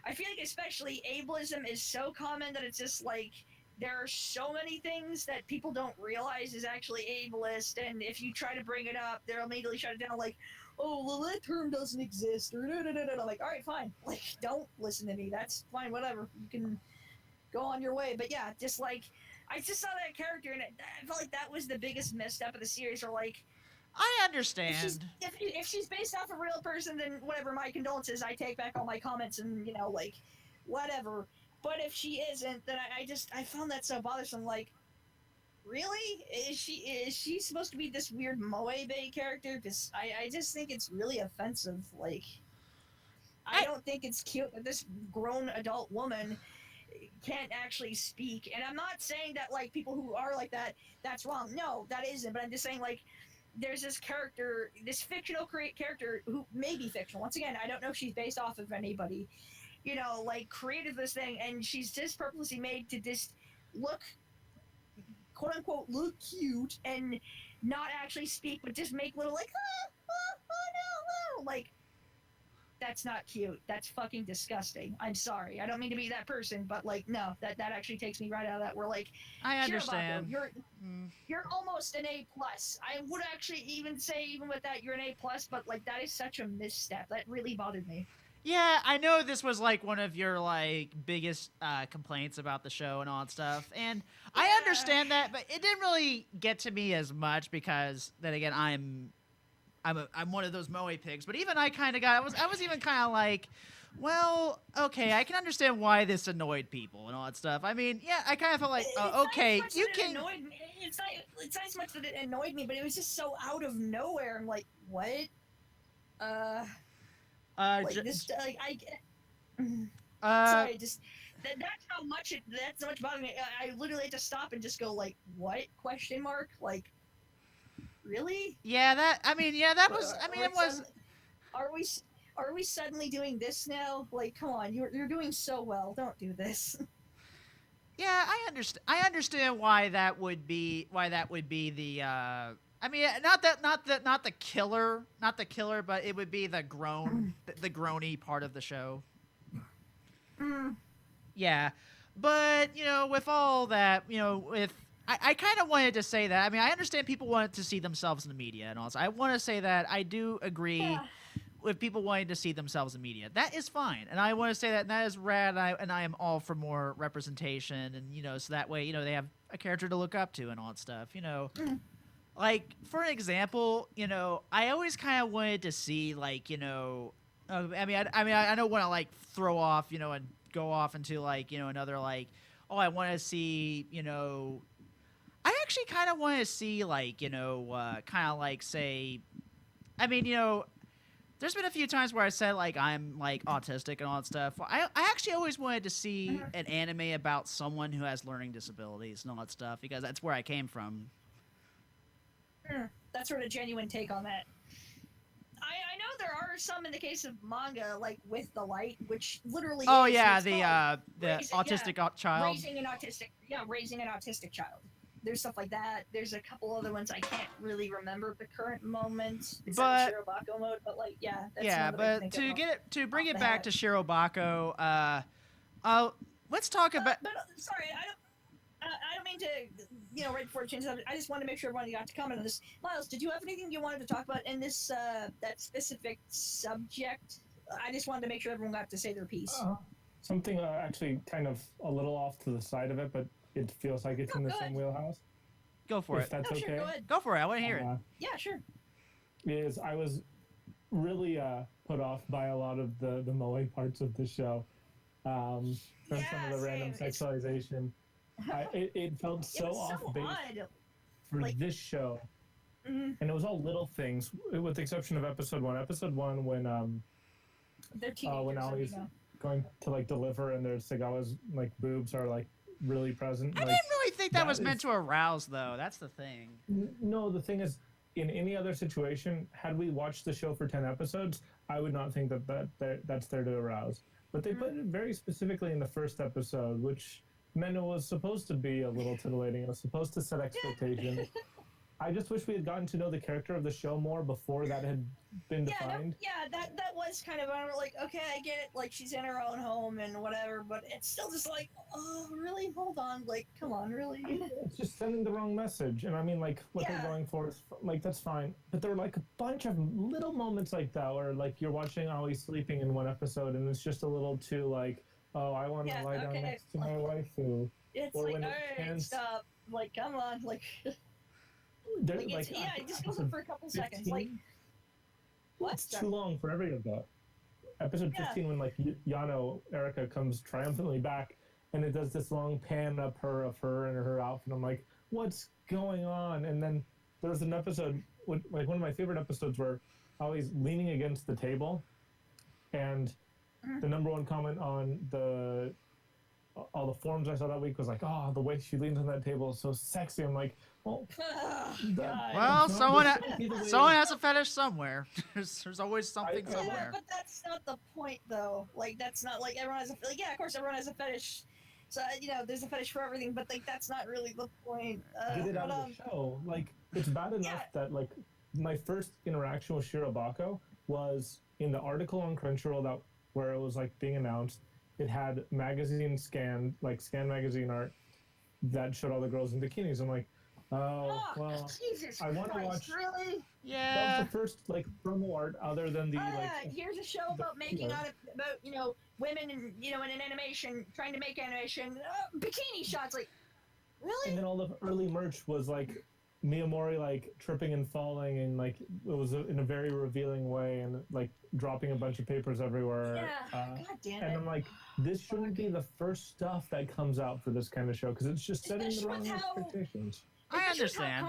I feel like especially ableism is so common that it's just like there are so many things that people don't realize is actually ableist, and if you try to bring it up, they'll immediately shut it down like, oh, well, that term doesn't exist, or I'm like, all right, fine, like, don't listen to me, that's fine, whatever, you can go on your way. But yeah, just like, I just saw that character, and I felt like that was the biggest misstep of the series, or like, I understand. If she's based off a real person, then whatever, my condolences. I take back all my comments and, you know, like, whatever. But if she isn't, then I found that so bothersome. Like, really? Is she supposed to be this weird Moe-Bay character? Because I just think it's really offensive. Like, I don't think it's cute that this grown adult woman can't actually speak. And I'm not saying that, like, people who are like that, that's wrong. No, that isn't. But I'm just saying, like, there's this character, this fictional character who may be fictional. Once again, I don't know if she's based off of anybody, you know, like, created this thing, and she's just purposely made to just look, quote unquote, look cute and not actually speak, but just make little like, no, like, that's not cute. That's fucking disgusting. I'm sorry. I don't mean to be that person, but like, no, that actually takes me right out of that. We're like, I Shirobako, understand. you're almost an A plus. I would actually even say, even with that, you're an A plus. But like, that is such a misstep. That really bothered me. Yeah, I know this was like one of your like biggest complaints about the show and all that stuff, and I understand that, but it didn't really get to me as much because then again, I'm one of those moe pigs. But even I kind of got I was even kind of like, well, okay, I can understand why this annoyed people and all that stuff. I mean, yeah, I kind of felt like, okay, you can. It's not as much that it annoyed me, but it was just so out of nowhere. I'm like, what? Like this, like sorry, just that's how much bothering me. I literally had to stop and just go like, what? Question mark? Like, really? Yeah, that. I mean, yeah, that was. I mean, it was. Are we suddenly doing this now? Like, come on, you're doing so well. Don't do this. Yeah, I understand why that would be the. I mean, not the killer, but it would be the groany part of the show. Yeah, but with all that, I kind of wanted to say that. I mean, I understand people wanted to see themselves in the media and all this. I want to say that I do agree with people wanting to see themselves in media. That is fine, and I want to say that, and that is rad. And I am all for more representation, and so that way, they have a character to look up to and all that stuff. Like, for an example, I always kind of wanted to see, like, I don't want to, like, throw off, and go off into, like, another, like, oh, I want to see, I actually kind of want to see, like, kind of, like, say, I mean, there's been a few times where I said, like, I'm, like, autistic and all that stuff. I actually always wanted to see an anime about someone who has learning disabilities and all that stuff, because that's where I came from. That's sort of genuine take on that. I know there are some in the case of manga, like with the light, which literally. Oh is, yeah, the autistic child. Raising an autistic child. There's stuff like that. There's a couple other ones I can't really rember at the current moment. Besides Shirobako mode, but like that's but to bring it back to Shirobako, let's talk about. But sorry, I don't mean to, right before it changes up. I just wanted to make sure everyone got to comment on this. Miles, did you have anything you wanted to talk about in this that specific subject? I just wanted to make sure everyone got to say their piece. Something actually kind of a little off to the side of it, but it feels like it's in the same wheelhouse. Go for it. If that's okay. Sure, go ahead. Go for it. I want to hear it. Yeah, sure. I was really put off by a lot of the moe parts of the show. From some of the random sexualization. It felt so off base for this show. And it was all little things, with the exception of episode 1. Episode 1, when Ali's going to like deliver and there's Sagawa's like boobs are like really present. I didn't really think that was meant to arouse, though. That's the thing. No, the thing is, in any other situation, had we watched the show for 10 episodes, I would not think that's there to arouse. But they put it very specifically in the first episode, which meant it was supposed to be a little titillating. It was supposed to set expectations. I just wish we had gotten to know the character of the show more before that had been defined. That was kind of like, okay, I get it, like she's in her own home and whatever, but it's still just like, oh, really? Hold on, like, come on, really? It's just sending the wrong message. And I mean, like, what they're going for is, like, that's fine. But there are, like, a bunch of little moments like that where, like, you're watching Ali sleeping in one episode and it's just a little too, like, oh, I want to lie down next to my waifu. It's or like, alright, stop. Like, come on, like... it just goes on for a couple 15? Seconds. Like, what's too long for every of that? Episode 15, when like Yano Erica comes triumphantly back, and it does this long pan up of her and her outfit. I'm like, what's going on? And then there's an episode, like one of my favorite episodes, where Ali's leaning against the table, and the number one comment on all the forums I saw that week was like, oh, the way she leans on that table is so sexy. I'm like, well, someone has a fetish somewhere. There's always something somewhere. But that's not the point, though. Like, that's not like everyone has of course everyone has a fetish So there's a fetish for everything, but like that's not really the point. Get it out of the show. Like, it's bad enough that like my first interaction with Shirobako was in the article on Crunchyroll that where it was like being announced. It had magazine scan magazine art that showed all the girls in bikinis. I'm like, oh well, Jesus I want to watch. Really? That was the first like promo art other than the here's a show about making about women and in an animation trying to make animation bikini shots. Like, really? And then all the early merch was like Miyamori like tripping and falling, and like it was in a very revealing way, and like dropping a bunch of papers everywhere. Yeah, God damn it. And I'm like, this shouldn't be the first stuff that comes out for this kind of show because it's just setting the wrong expectations. I understand.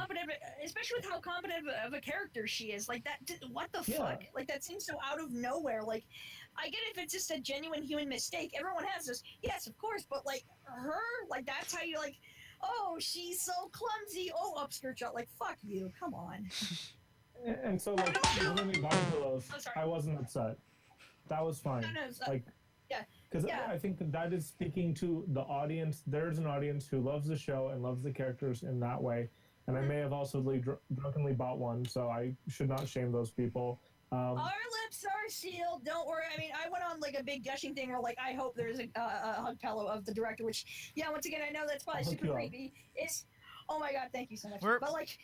Especially with how competent of a character she is. Like that, what the fuck? Like that seems so out of nowhere. Like, I get if it's just a genuine human mistake. Everyone has this. Yes, of course. But like her, like that's how you like. Oh, she's so clumsy. Oh, upskirt shot. Like, fuck you. Come on. And so, like, when we bought pillows, I wasn't upset. That was fine. Like, because I think that is speaking to the audience. There's an audience who loves the show and loves the characters in that way. And I may have also drunkenly bought one, so I should not shame those people. Our lips are sealed. Don't worry. I mean, I went on like a big gushing thing where like I hope there's a hug pillow of the director, which once again I know that's probably super creepy. It's oh my god, thank you so much. But like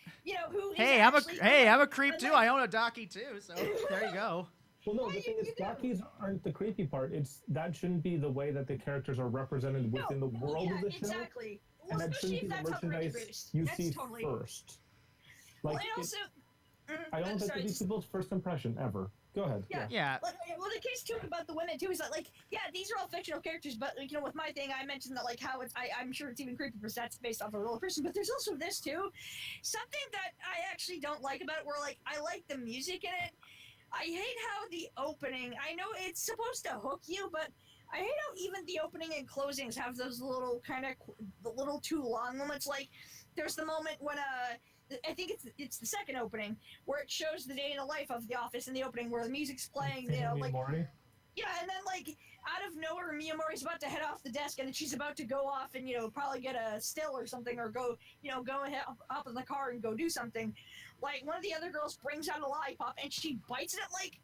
who? Hey, I'm a creep too. I own a Docky too, so there you go. Well, no, the thing is, Dockies aren't the creepy part. It's that shouldn't be the way that the characters are represented within the world of the show. Exactly. And that shouldn't be the merchandise you see first. Like, I don't think it's people's first impression ever. Go ahead. Yeah. Well, the case too about the women too is that like these are all fictional characters, but with my thing I mentioned that like how it's I'm sure it's even creepy because that's based off a real person, but there's also this too, something that I actually don't like about it. Where like I like the music in it. I hate how the opening. I know it's supposed to hook you, but I hate how even the opening and closings have those little kind of the little too long moments. Like there's the moment when I think it's the second opening where it shows the day in the life of the office in the opening where the music's playing, like yeah, and then like out of nowhere Miyamori's about to head off the desk and she's about to go off and probably get a still or something or go go ahead up in the car and go do something. Like one of the other girls brings out a lollipop and she bites it. Like,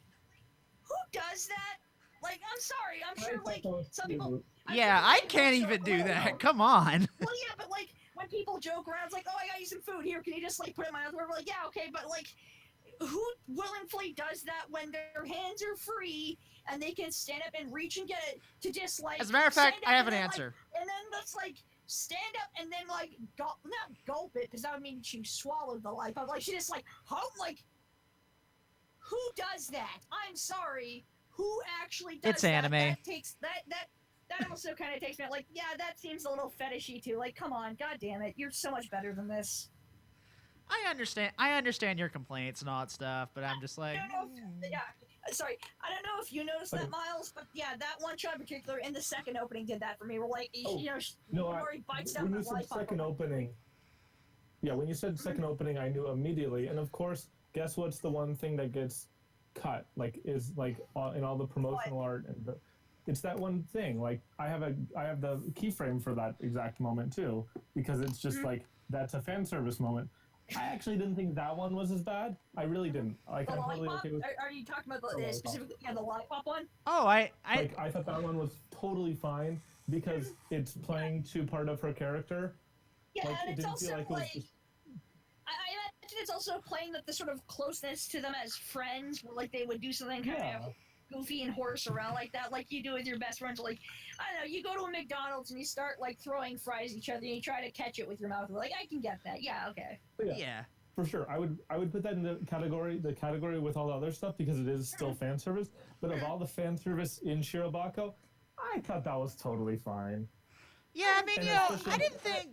who does that? Like, I'm sorry, I'm sure like some people. Yeah, I can't even do that. Come on. Well, yeah, but like when people joke around, it's like, oh, I got you some food here. Can you just like put it in my mouth? We're like, yeah, okay, but like, who willingly does that when their hands are free and they can stand up and reach and get it to just like? As a matter of fact, I have an answer. Like, and then let's like stand up and then like not gulp it because that would mean she swallowed the life. Like she just like like, who does that? I'm sorry. Who actually does it's that? Anime. That takes that also kind of takes me out. Like, yeah, that seems a little fetishy too. Like, come on, god damn it, you're so much better than this. I understand your complaints and all that stuff, but I'm just like, sorry, I don't know if you noticed that, Miles, but yeah, that one shot in particular in the second opening did that for me. We're like, Mori bites down the lollipop. Second opening. Yeah, when you said second opening, I knew immediately, and of course, guess what's the one thing that gets cut is in all the promotional art and it's that one thing. Like I have the keyframe for that exact moment too because it's just like that's a fan service moment. I actually didn't think that one was as bad. I really didn't. Like I'm totally okay with. Are you talking about specifically the lollipop one? Oh, I thought that one was totally fine because it's playing to part of her character. Yeah, like, and it's also like. I imagine it's also playing the sort of closeness to them as friends, where like they would do something kind of goofy and horse around like that, like you do with your best friends. Like, I don't know, you go to a McDonald's and you start like throwing fries at each other and you try to catch it with your mouth. Like, I can get that. Yeah, okay. Yeah. For sure. I would put that in the category with all the other stuff because it is still fan service. But of all the fan service in Shirobako, I thought that was totally fine. Yeah, I mean, I didn't think,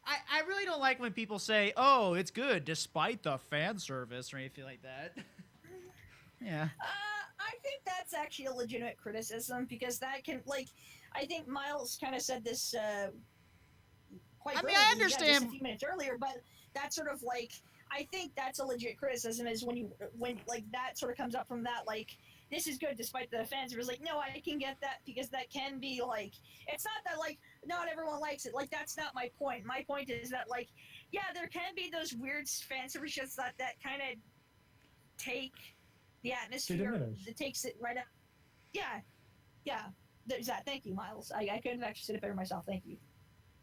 I really don't like when people say, oh, it's good despite the fan service or anything like that. Yeah. I think that's actually a legitimate criticism because that can, like, I think Miles kind of said this quite brilliantly, I understand just a few minutes earlier, but that's sort of like, I think that's a legit criticism is when like that sort of comes up from that, like, this is good, despite the fans were like, no, I can get that because that can be like, it's not that like not everyone likes it. Like that's not my point. My point is that like, yeah, there can be those weird fan service shows that kind of take the atmosphere. It takes it right up. Yeah, yeah. There's that. Thank you, Miles. I couldn't have actually said it better myself. Thank you.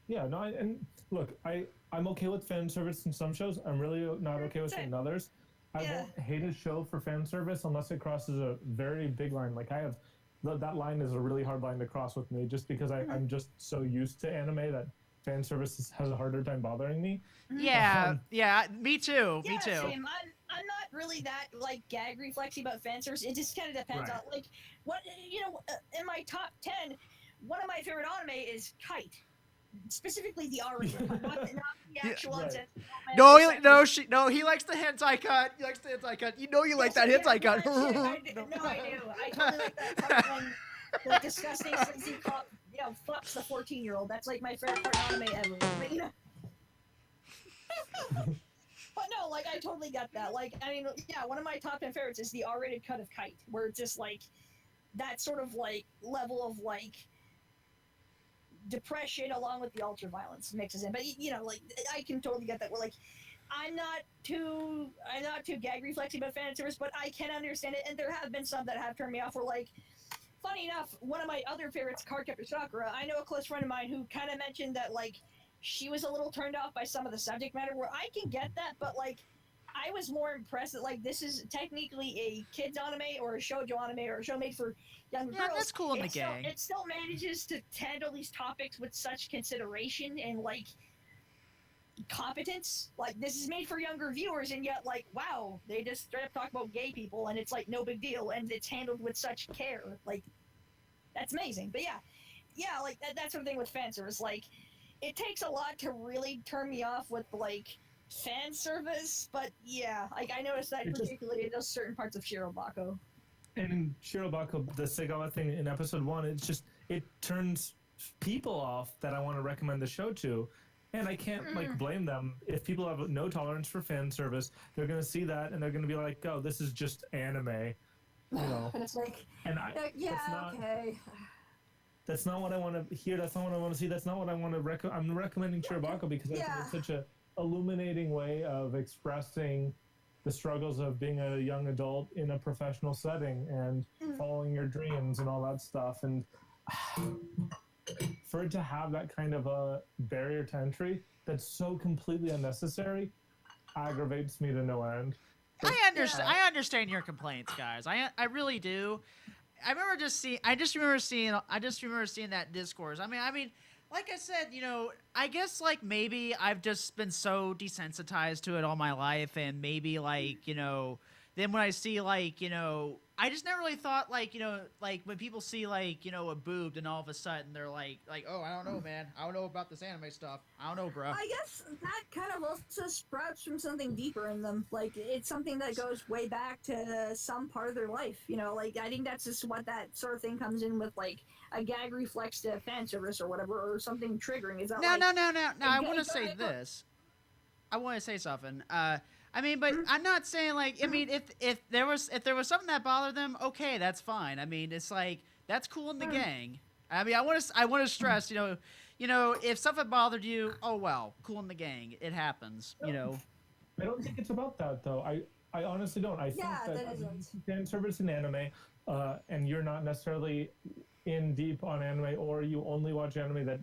Yeah, no, and look, I'm okay with fan service in some shows. I'm really not okay with it in others. I won't hate a show for fan service unless it crosses a very big line. Like I have, that line is a really hard line to cross with me, just because I'm just so used to anime that fan service has a harder time bothering me. Yeah, me too. Yeah, Me too. same. I'm not really that like gag reflexy about fan service. It just kind of depends on like what in my top 10, one of my favorite anime is Kite. Specifically the R-rated, not the actual No, he likes the hentai cut. He likes the hentai cut. You know you like that hentai cut. I do. I totally like that part when the disgusting sleazy cop, fucks the 14-year-old. That's like my favorite part of anime ever. But no, like I totally get that. Like I mean, yeah, one of my top 10 favorites is the R-rated cut of Kite, where it's just like that sort of like level of like depression along with the ultra violence mixes in. But like I can totally get that. We're like, I'm not too gag reflexy about fan service, but I can understand it. And there have been some that have turned me off. Where like, funny enough, one of my other favorites, Cardcaptor Sakura. I know a close friend of mine who kind of mentioned that like she was a little turned off by some of the subject matter. Where I can get that, but like I was more impressed that like this is technically a kids anime or a shoujo anime or a show made for younger girls. That's cool in the gang. It still manages to handle these topics with such consideration and like competence. Like this is made for younger viewers, and yet like wow, they just straight up talk about gay people, and it's like no big deal, and it's handled with such care. Like that's amazing. But yeah, like that's something with fan service. Like it takes a lot to really turn me off with like fan service, but yeah, like I noticed that particularly in those certain parts of Shirobako. And in Shirobako, the Segawa thing in episode 1, it turns people off that I want to recommend the show to, and I can't like blame them. If people have no tolerance for fan service, they're gonna see that and they're gonna be like, "Oh, this is just anime," And it's like, okay. That's not what I want to hear. That's not what I want to see. That's not what I want to recommend. I'm recommending Shirobako because I think it's such a illuminating way of expressing the struggles of being a young adult in a professional setting and following your dreams and all that stuff. And for it to have that kind of a barrier to entry that's so completely unnecessary aggravates me to no end. But, I understand your complaints, guys. I really do. I just remember seeing that discourse. I mean, like I said, I guess like maybe I've just been so desensitized to it all my life, and maybe like then when I see like I just never really thought like like when people see like a boob, and all of a sudden they're like oh, I don't know, man, I don't know about this anime stuff, I don't know, bro. I guess that kind of also sprouts from something deeper in them. Like it's something that goes way back to some part of their life. Like I think that's just what that sort of thing comes in with, like a gag reflex to fan service or whatever, or something triggering. Is that no. I want to say this. I want to say something. I mean, but I'm not saying like, I mean, if there was something that bothered them, okay, that's fine. I mean, it's like that's cool in the gang. I mean, I want to stress, if something bothered you, oh well, cool in the gang. It happens, I don't think it's about that though. I honestly don't. I think that fan service in anime, and you're not necessarily in deep on anime, or you only watch anime that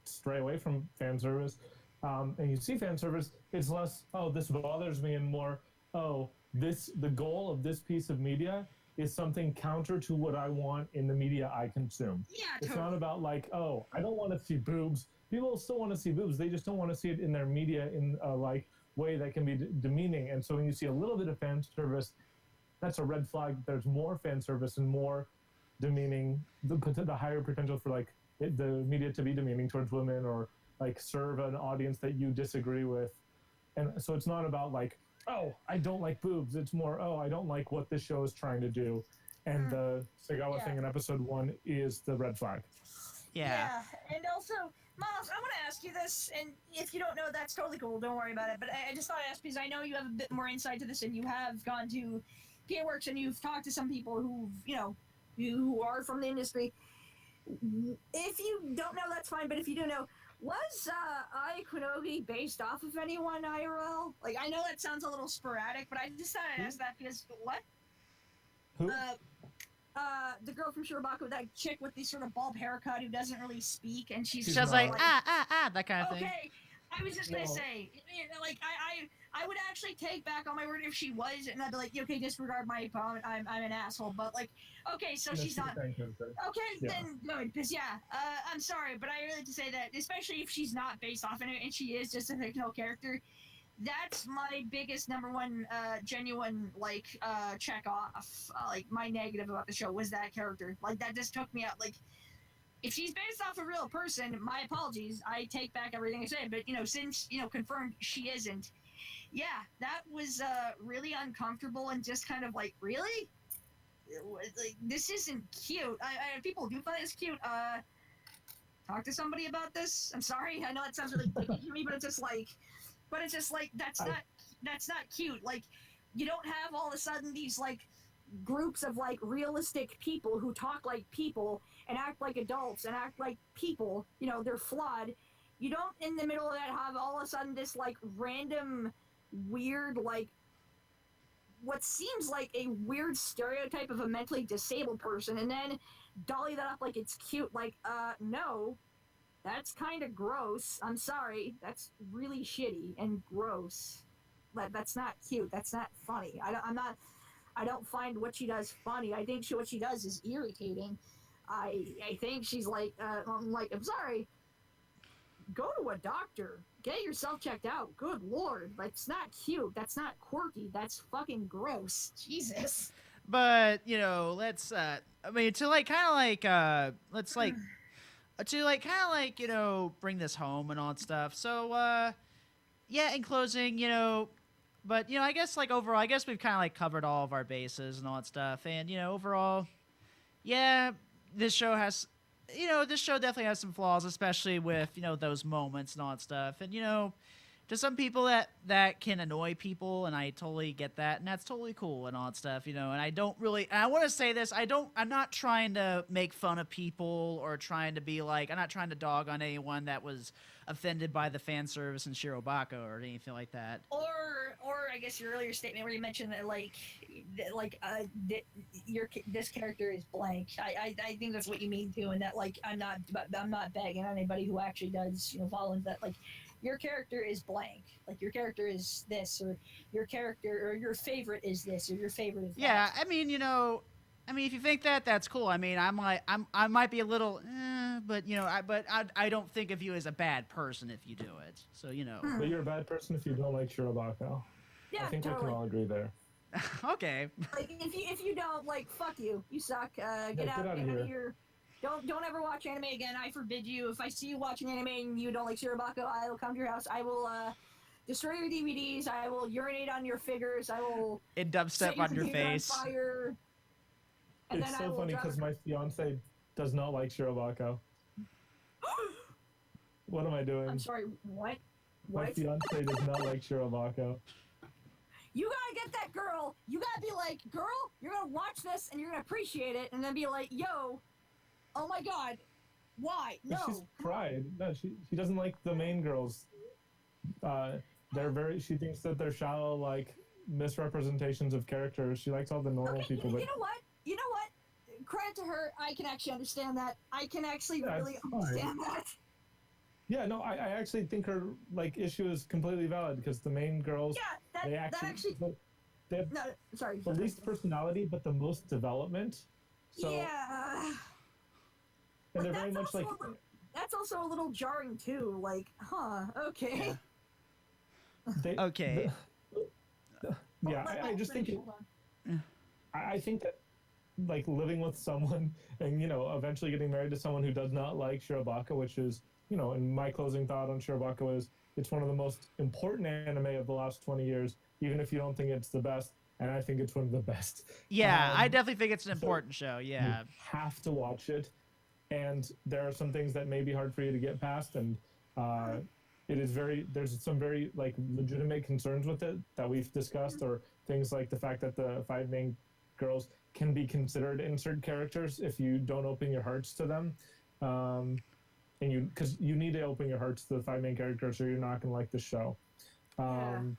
stray away from fan service. And you see fan service, it's less, oh, this bothers me, and more, oh, the goal of this piece of media is something counter to what I want in the media I consume. Yeah, it's not about like, oh, I don't want to see boobs. People still want to see boobs. They just don't want to see it in their media in a like way that can be demeaning. And so when you see a little bit of fan service, that's a red flag. There's more fan service and more demeaning, the higher potential for like the media to be demeaning towards women, or like serve an audience that you disagree with. And so it's not about like, oh, I don't like boobs. It's more, oh, I don't like what this show is trying to do. And the Segawa thing in episode 1 is the red flag. Yeah. And also, Miles, I want to ask you this, and if you don't know, that's totally cool. Don't worry about it. But I just thought I'd ask because I know you have a bit more insight to this, and you have gone to PA works and you've talked to some people who are from the industry. If you don't know, that's fine. But if you do know, was Ai Kunogi based off of anyone IRL? Like, I know that sounds a little sporadic, but I just thought I'd ask that because what? Who? The girl from Shirobako, that chick with the sort of bulb haircut who doesn't really speak, and she's She's just like, like that kind of thing. okay. I was just gonna say, like, I would actually take back on my word if she was, and I'd be like, okay, disregard my opponent. I'm an asshole, but like, okay, so she's not. Okay, then good, because I'm sorry, but I really have to say that, especially if she's not based off in it, and she is just a fictional character. That's my biggest number one genuine check off. Like, my negative about the show was that character. Like, that just took me out. Like, if she's based off a real person, my apologies. I take back everything I said. But since confirmed she isn't. Yeah, that was really uncomfortable and just kind of like, really, like, this isn't cute. I people do find this cute. Talk to somebody about this. I'm sorry. I know it sounds really picky to me, but it's just like. That's not cute. Like, you don't have all of a sudden these like groups of like realistic people who talk like people and act like adults and act like people. They're flawed. You don't in the middle of that have all of a sudden this like random weird like what seems like a weird stereotype of a mentally disabled person and then dolly that up like it's cute. Like, no. That's kind of gross. I'm sorry. That's really shitty and gross. That's not cute. That's not funny. I don't find what she does funny. I think what she does is irritating. I think she's like, I'm sorry. Go to a doctor. Get yourself checked out. Good Lord. That's not cute. That's not quirky. That's fucking gross. Jesus. But, let's, to like, kind of like, let's like, to like kind of like bring this home and all that stuff. So in closing, but I guess like overall, I guess we've kind of like covered all of our bases and all that stuff. And overall, this show has definitely has some flaws, especially with those moments and all that stuff. And to some people that can annoy people, and I totally get that, and that's totally cool and all that stuff, and I don't really, and I want to say this, I'm not trying to make fun of people or trying to be like, I'm not trying to dog on anyone that was offended by the fan service in Shirobako or anything like that. Or I guess your earlier statement where you mentioned that this character is blank. I think that's what you mean too, and that like I'm not bagging on anybody who actually does follow into that. Like, your character is blank. Like, your character is this, or your character, or your favorite is this, or your favorite is that. Yeah, I mean, if you think that, that's cool. I mean, I might be a little, but I don't think of you as a bad person if you do it. So But you're a bad person if you don't like Shirobako. Yeah, I think totally. we can all agree there. Okay. Like, if you don't, like, fuck you. You suck. Get out of here. Don't ever watch anime again. I forbid you. If I see you watching anime and you don't like Shirobako, I will come to your house. I will destroy your DVDs. I will urinate on your figures. I will and dubstep on your face. On fire. And it's so funny because my fiance does not like Shirobako. What am I doing? I'm sorry. What? My fiance does not like Shirobako. You gotta get that girl. You gotta be like, girl, you're gonna watch this and you're gonna appreciate it, and then be like, yo, oh my god, why? No. But she's cried. No, she doesn't like the main girls. She thinks that they're shallow, like, misrepresentations of characters. She likes all the normal people. You know what? Credit to her. I can actually understand that. I can actually really understand that. Yeah, no, I actually think her issue is completely valid because the main girls, they have the least personality but the most development. So, yeah. And they're very much like. That's also a little jarring too. Like, huh? Okay. Yeah. Okay. I just think I think that living with someone and eventually getting married to someone who does not like Shirobako, which is and my closing thought on Shirobako is it's one of the most important anime of the last 20 years, even if you don't think it's the best, and I think it's one of the best. Yeah, I definitely think it's an important show. Yeah, you have to watch it, and there are some things that may be hard for you to get past, and it is there's some very like legitimate concerns with it that we've discussed, or things like the fact that the 5 main girls can be considered insert characters if you don't open your hearts to them. And because you need to open your hearts to the 5 main characters, or you're not going to like the show. And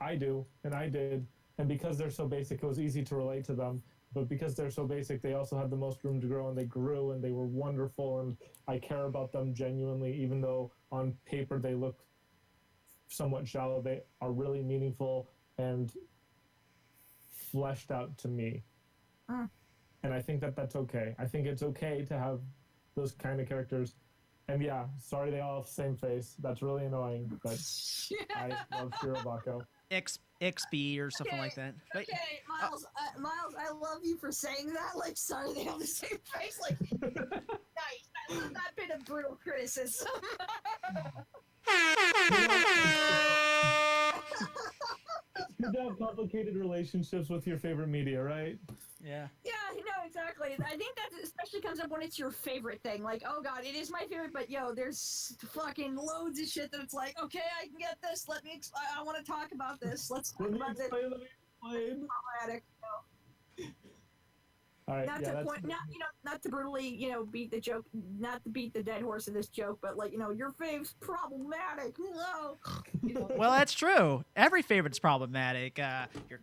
I do, and I did, and because they're so basic, it was easy to relate to them. But because they're so basic, they also had the most room to grow, and they grew, and they were wonderful, and I care about them genuinely, even though on paper they look somewhat shallow. They are really meaningful and fleshed out to me. And I think that that's okay. I think it's okay to have those kind of characters. And yeah, sorry they all have the same face. That's really annoying, but I love Shirobako. XB or something like that. But, Okay, Miles, Miles, I love you for saying that. Like, sorry they have the same face. Like, nice. I love that bit of brutal criticism. You have complicated relationships with your favorite media, right? yeah. Yeah, exactly. I think that especially comes up when it's your favorite thing. Like, oh god, it is my favorite, but yo, there's fucking loads of shit that it's like, okay, I can get this. Let me. I want to talk about this. Let's talk about this. Problematic. All right, Not to brutally, beat the joke, not to beat the dead horse of this joke, but like, your fave's problematic. No. Well, that's true. Every favorite's problematic. Your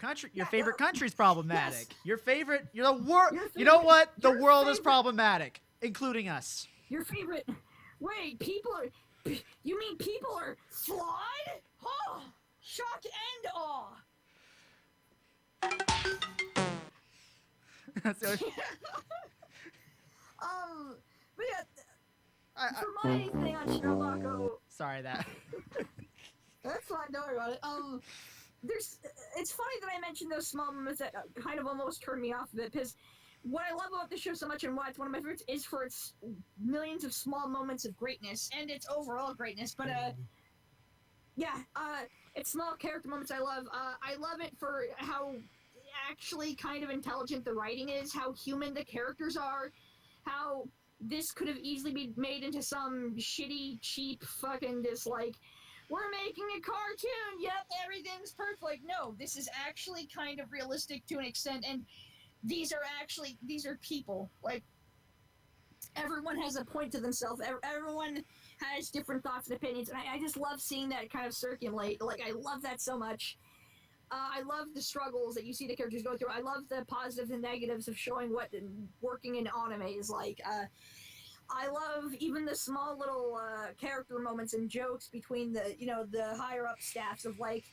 favorite country's problematic. Yes. Your favorite, the world. You know what? The world is problematic, including us. Your favorite. Wait, people are. You mean people are flawed? Oh, shock and awe. So, But yeah, for my thing on Shirobako, sorry that. that's fine. Don't worry about it. It's funny that I mentioned those small moments that kind of almost turned me off of it, because what I love about the show so much and why it's one of my favorites is for its millions of small moments of greatness and its overall greatness. But it's small character moments I love. I love it for how actually kind of intelligent the writing is, how human the characters are, how this could have easily been made into some shitty, cheap fucking just like, we're making a cartoon, yep, everything's perfect. No, this is actually kind of realistic to an extent, and these are people. Like, everyone has a point to themselves, everyone has different thoughts and opinions, and I just love seeing that kind of circulate. Like, I love that so much. I love the struggles that you see the characters go through. I love the positives and negatives of showing what working in anime is like. I love even the small little character moments and jokes between the higher up staffs of like,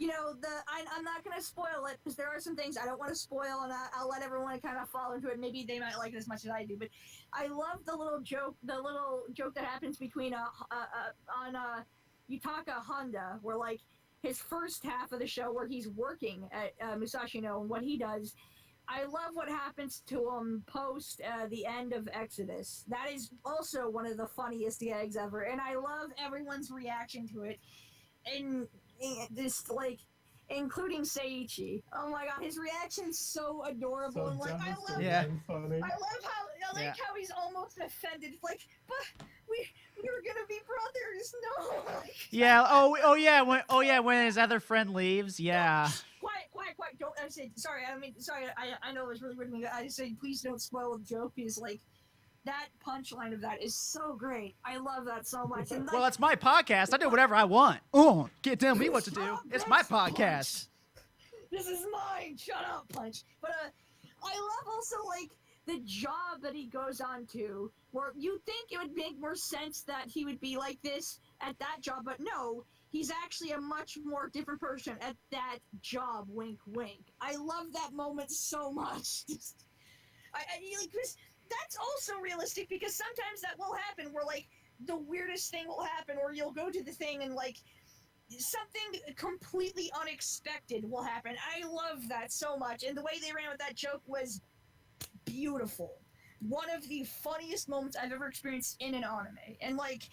I'm not going to spoil it because there are some things I don't want to spoil, and I'll let everyone kind of fall into it. Maybe they might like it as much as I do, but I love the little joke that happens between on Yutaka Honda, where like, his first half of the show where he's working at Musashino and what he does. I love what happens to him post the end of Exodus. That is also one of the funniest gags ever, and I love everyone's reaction to it. And this, like, including Seiichi. Oh my god, his reaction's so adorable. So and like, I love how he's almost offended. Like, but we're gonna be brothers. No. Yeah. Oh yeah. When his other friend leaves. Yeah. Quiet. Don't. I said sorry. I know it was really weird. I just said please don't spoil the joke, because like, that punchline of that is so great. I love that so much. And, like, Well, it's my podcast. I do whatever I want. Oh, can't tell me what to do. It's my podcast. This is mine. Shut up, Punch. But I love also like the job that he goes on to, where you think it would make more sense that he would be like this at that job, but no, he's actually a much more different person at that job. Wink, wink. I love that moment so much. I like this. That's also realistic, because sometimes that will happen where like the weirdest thing will happen, or you'll go to the thing and like something completely unexpected will happen. I love that so much, and the way they ran with that joke was beautiful. One of the funniest moments I've ever experienced in an anime. And like,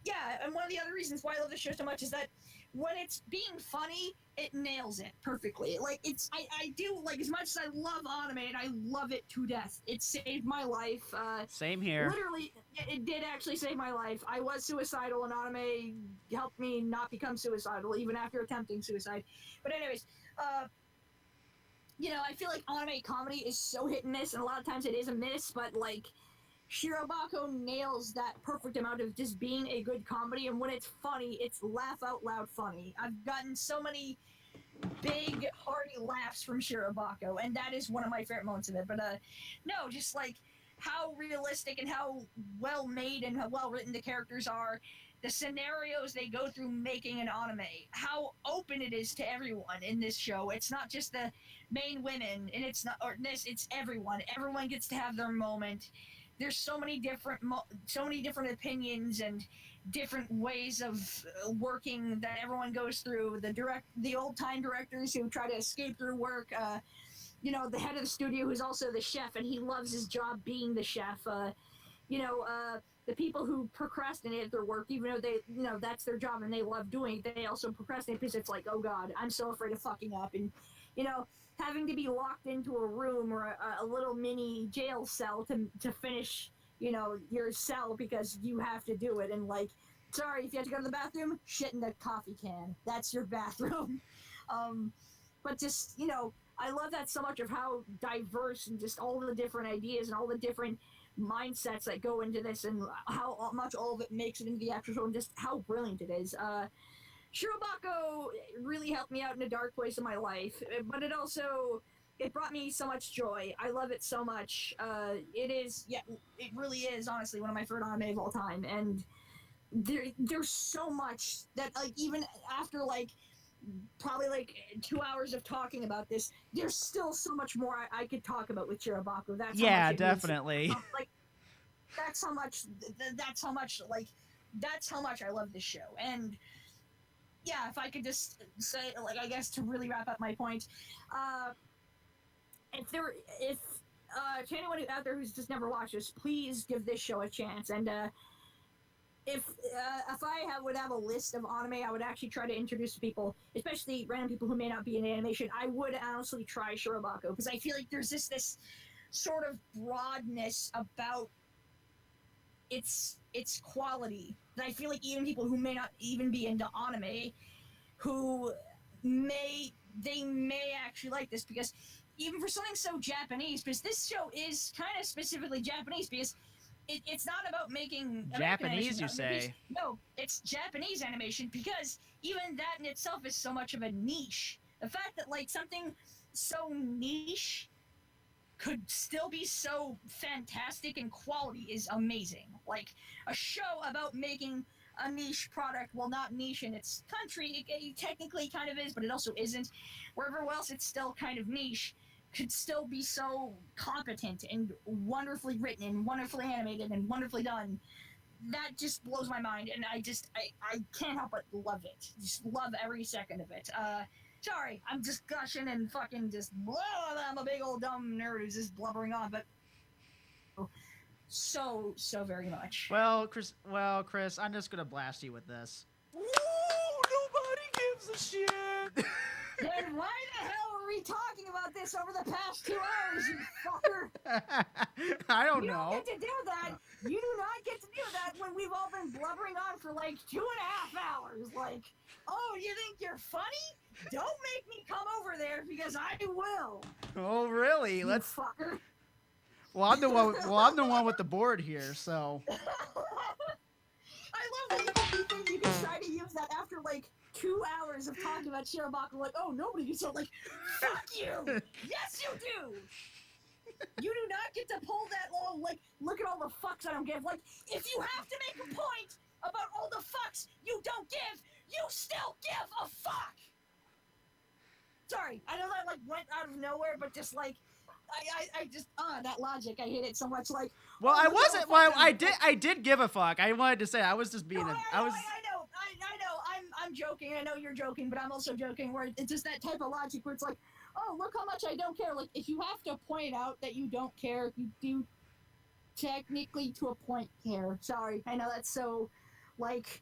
yeah, and one of the other reasons why I love this show so much is that when it's being funny, it nails it perfectly. Like I do like as much as I love anime and I love it to death. It saved my life. Same here. Literally, it did actually save my life. I was suicidal, and anime helped me not become suicidal even after attempting suicide. But anyways, I feel like anime comedy is so hit and miss, and a lot of times it is a miss. But like Shirobako nails that perfect amount of just being a good comedy, and when it's funny, it's laugh out loud funny. I've gotten so many big hearty laughs from Shirobako, and that is one of my favorite moments of it. But no, just like how realistic and how well made and how well written the characters are, the scenarios they go through making an anime, how open it is to everyone in this show. It's not just the main women, and it's everyone. Everyone gets to have their moment. There's so many different opinions and different ways of working that everyone goes through. The old time directors who try to escape through work. The head of the studio who's also the chef, and he loves his job being the chef. The people who procrastinate at their work, even though that's their job and they love doing it, they also procrastinate because it's like, oh God, I'm so afraid of fucking up. And, having to be locked into a room or a little mini jail cell to finish, your cell because you have to do it. And like, sorry, if you have to go to the bathroom, shit in the coffee can. That's your bathroom. But just, I love that so much of how diverse and just all the different ideas and all the different mindsets that go into this and how much all of it makes it into the actual show and just how brilliant it is. Shirobako really helped me out in a dark place in my life, but it brought me so much joy. I love it so much. It really is honestly one of my favorite anime of all time. And there's so much that like even after like probably like 2 hours of talking about this, there's still so much more I could talk about with Shirobako. That's how much definitely. That's how much I love this show. And yeah, if I could just say, like, I guess to really wrap up my point, if to anyone out there who's just never watched this, please give this show a chance. And if I would have a list of anime, I would actually try to introduce people, especially random people who may not be in animation. I would honestly try Shirobako because I feel like there's this sort of broadness about its quality that I feel like even people who may not even be into anime, who may actually like this, because even for something so Japanese, because this show is kind of specifically Japanese, because it's not about making Japanese, you say? No, it's Japanese animation, because even that in itself is so much of a niche. The fact that like something so niche could still be so fantastic in quality is amazing. Like a show about making a niche product, well, not niche in its country, it technically kind of is, but it also isn't. Wherever else it's still kind of niche, could still be so competent and wonderfully written and wonderfully animated and wonderfully done. That just blows my mind, and I can't help but love it. Just love every second of it. Sorry, I'm just gushing and fucking just blah, I'm a big old dumb nerd who's just blubbering on, but so very much. Well, Chris, I'm just gonna blast you with this. Ooh, nobody gives a shit. Then why the hell are we talking about this over the past 2 hours, you fucker? I don't You know. don't get to do that. You do not get to do that when we've all been blubbering on for like 2.5 hours. Like, oh, you think you're funny? Don't make me come over there because I will. Oh, really? You Let's. fucker. Well, I'm the one with the board here, so. I love that you can try to use that after like 2 hours of talking about Shirobako. Like, oh, nobody gets so like, fuck you. Yes, you do. You do not get to pull that little like, look at all the fucks I don't give. Like, if you have to make a point about all the fucks you don't give, you still give a fuck. Sorry, I know that like went out of nowhere, but just like I just that logic, I hate it so much. Like, Well, oh, I wasn't. Well, I did. did give a fuck. I wanted to say I was just being. No, I was. I know. I'm joking. I know you're joking, but I'm also joking. Where it's just that type of logic where it's like, oh, look how much I don't care. Like, if you have to point out that you don't care, you do technically to a point care. Sorry, I know that's so, like,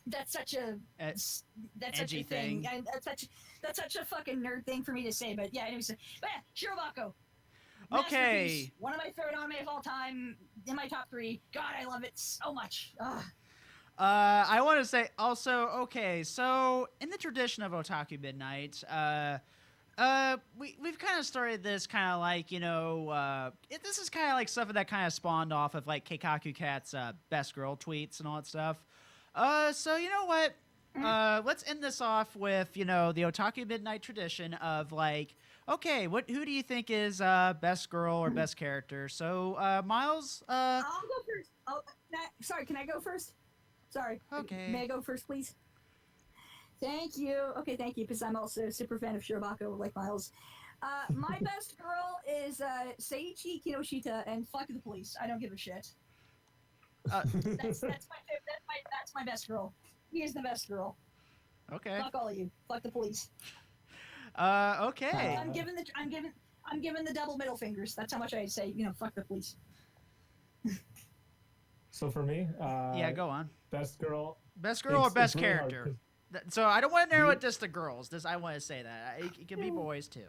That's such a That's such edgy a thing. thing. And that's such a fucking nerd thing for me to say. But yeah, anyways, but yeah, Shirobako. Okay. Masterpiece, one of my favorite anime of all time, in my top 3. God, I love it so much. Ugh. I want to say also, okay, so in the tradition of Otaku Midnight, we've kind of started this kind of like, you know, this is kind of like stuff that kind of spawned off of like Keikaku Cat's best girl tweets and all that stuff. So you know what? Let's end this off with, you know, the Otaku Midnight tradition of like, okay, who do you think is best girl or best character? So Miles, I'll go first. Oh, sorry, can I go first? Sorry. Okay. May I go first, please? Thank you. Okay, thank you, because I'm also a super fan of Shirobako, like Miles. My best girl is Seiichi Kinoshita, and fuck the police. I don't give a shit. That's my favorite. That's my best girl. He is the best girl. Okay. Fuck all of you. Fuck the police. Okay. I'm giving the double middle fingers. That's how much I say. You know, fuck the police. So for me, Yeah, go on. best girl. Best girl or best really hard character? So I don't want to narrow it just to girls. I want to say that it can be boys too.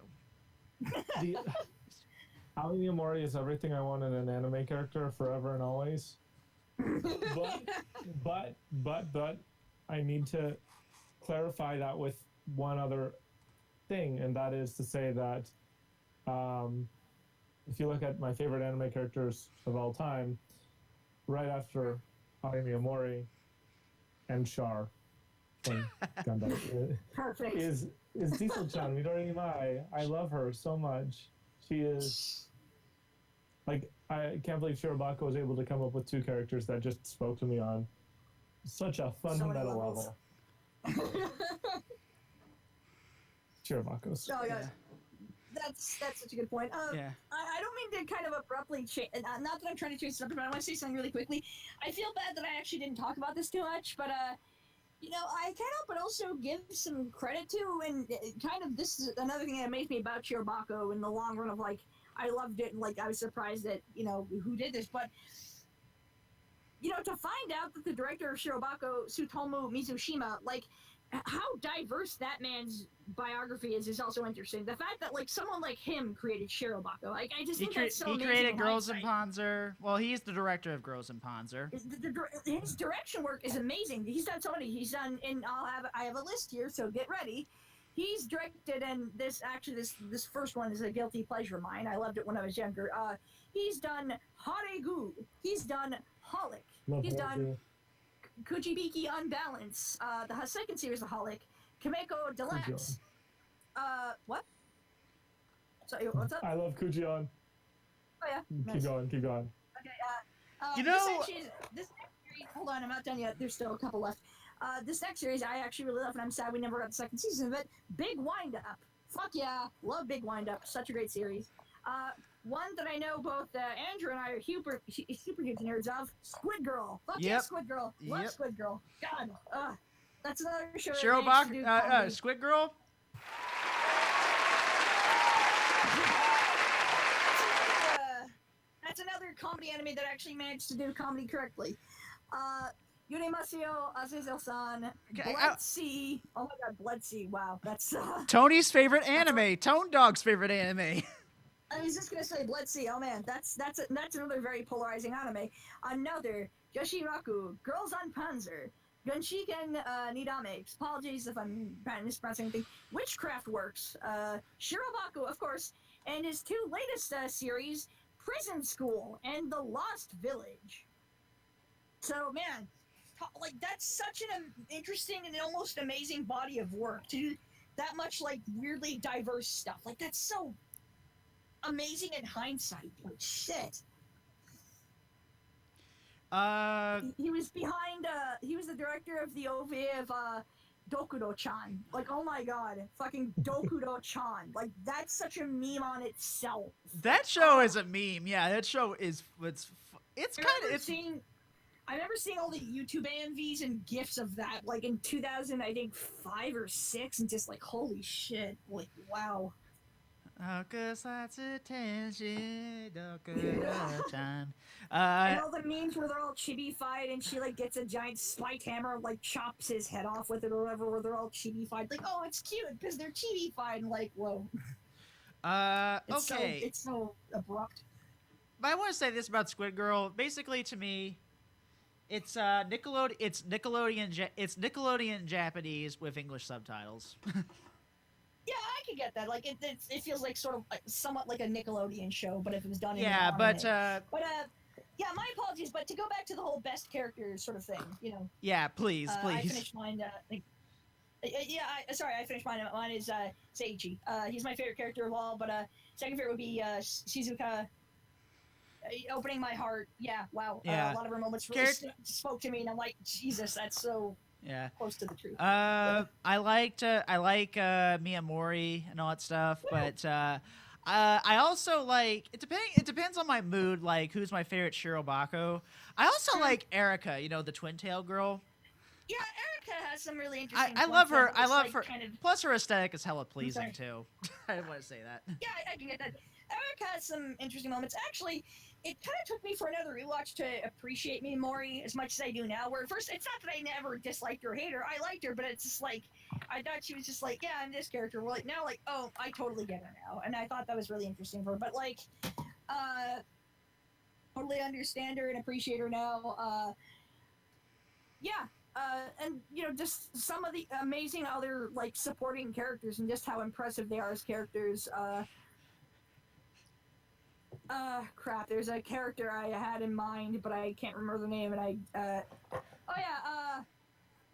Ali Miyamori is everything I want in an anime character, forever and always. But I need to clarify that with one other thing, and that is to say that if you look at my favorite anime characters of all time, right after Ali Miyamori and Char from Gundam Perfect. is Diesel-chan Midori Mai. I love her so much. She is like, I can't believe Shirobako was able to come up with 2 characters that just spoke to me on such a fundamental level. Shirobako's. Oh yeah. That's such a good point. Yeah. I don't mean to kind of abruptly change. Not that I'm trying to change the subject, but I want to say something really quickly. I feel bad that I actually didn't talk about this too much, but you know, I can't help but also give some credit to, and kind of this is another thing that amazed me about Shirobako in the long run of like, I loved it, and like I was surprised that, you know, who did this, but you know, to find out that the director of Shirobako, Tsutomu Mizushima, like, how diverse that man's biography is also interesting. The fact that like someone like him created Shirobako, like I just think that's so amazing. He created Girls in Panzer. Well, he's the director of Girls in Panzer. His direction work is amazing. He's done so many. He's done, and I have a list here, so get ready. He's directed, and this first one is a guilty pleasure of mine. I loved it when I was younger. He's done Haregu. He's done Holic. He's done Kujibiki Unbalance, the second series of Holic, Kameko Deluxe. What? Sorry, what's up? I love Kujion. Oh yeah. Keep going. Okay. You know, this next series. Hold on, I'm not done yet. There's still a couple left. This next series I actually really love, and I'm sad we never got the second season of it. Big Wind Up. Fuck yeah, love Big Wind Up. Such a great series. One that I know both Andrew and I are super huge nerds of, Squid Girl. Fuck yeah, Squid Girl. Love Squid Girl. God, that's another show. Shirobako, Squid Girl. That's another comedy anime that actually managed to do comedy correctly. Yuremasu Azazel-san, Blood Sea. Oh my god, Blood Sea. Wow, that's Tony's favorite anime. Tone Dog's favorite anime. I was just gonna say Blood Sea. Oh man, that's another very polarizing anime. Another Yoshiraku, Girls on Panzer, Gunshiken Nidame. Apologies if I'm mispronouncing anything. Witchcraft Works, Shirobako, of course, and his 2 latest series, Prison School and The Lost Village. So man, like that's such an interesting and almost amazing body of work to do that much like weirdly diverse stuff. Like that's so amazing in hindsight. Like shit. He was behind. He was the director of the OVA of Dokudo-chan. Like, oh my god, fucking Dokudo-chan. Like, that's such a meme on itself. That show is a meme. Yeah, that show is. It's kind of. I remember seeing all the YouTube AMVs and GIFs of that, like in 2000, I think 5 or 6, and just like, holy shit, like, wow. Oh, 'cause that's attention. Don't go time. And all the memes where they're all chibi-fied and she like gets a giant spike hammer and like chops his head off with it or whatever, where they're all chibi-fied. Like, oh, it's cute because they're chibi-fied. And like, whoa. Okay. It's so abrupt. But I want to say this about Squid Girl. Basically, to me, it's Nickelodeon. It's Nickelodeon Japanese with English subtitles. Yeah, I can get that. Like, it feels like sort of like, somewhat like a Nickelodeon show, but if it was done in Yeah, an but anime. Yeah, my apologies. But to go back to the whole best character sort of thing, you know. yeah, please. I finished mine. I finished mine. Mine is Seiichi. He's my favorite character of all. But second favorite would be Shizuka. Opening my heart. Yeah, wow. Yeah. A lot of her moments really spoke to me, and I'm like, Jesus, that's so close to the truth. I like Miyamori and all that stuff, but I also like it depends on my mood, like who's my favorite Shirobako. I also like Erica, you know, the twin tail girl. Yeah, Erica has some really interesting. I love her. I love like, her. Kind of, Plus, her aesthetic is hella pleasing too. I didn't want to say that. yeah, I can get that. Erica has some interesting moments. Actually, it kind of took me for another rewatch to appreciate Miyamori as much as I do now. Where at first, it's not that I never disliked her or hated her. I liked her, but it's just like I thought she was just like, yeah, I'm this character. Well, like now, like, oh, I totally get her now, and I thought that was really interesting for her. But like, totally understand her and appreciate her now. Yeah. And you know, just some of the amazing other like supporting characters and just how impressive they are as characters. Crap. There's a character I had in mind, but I can't remember the name. And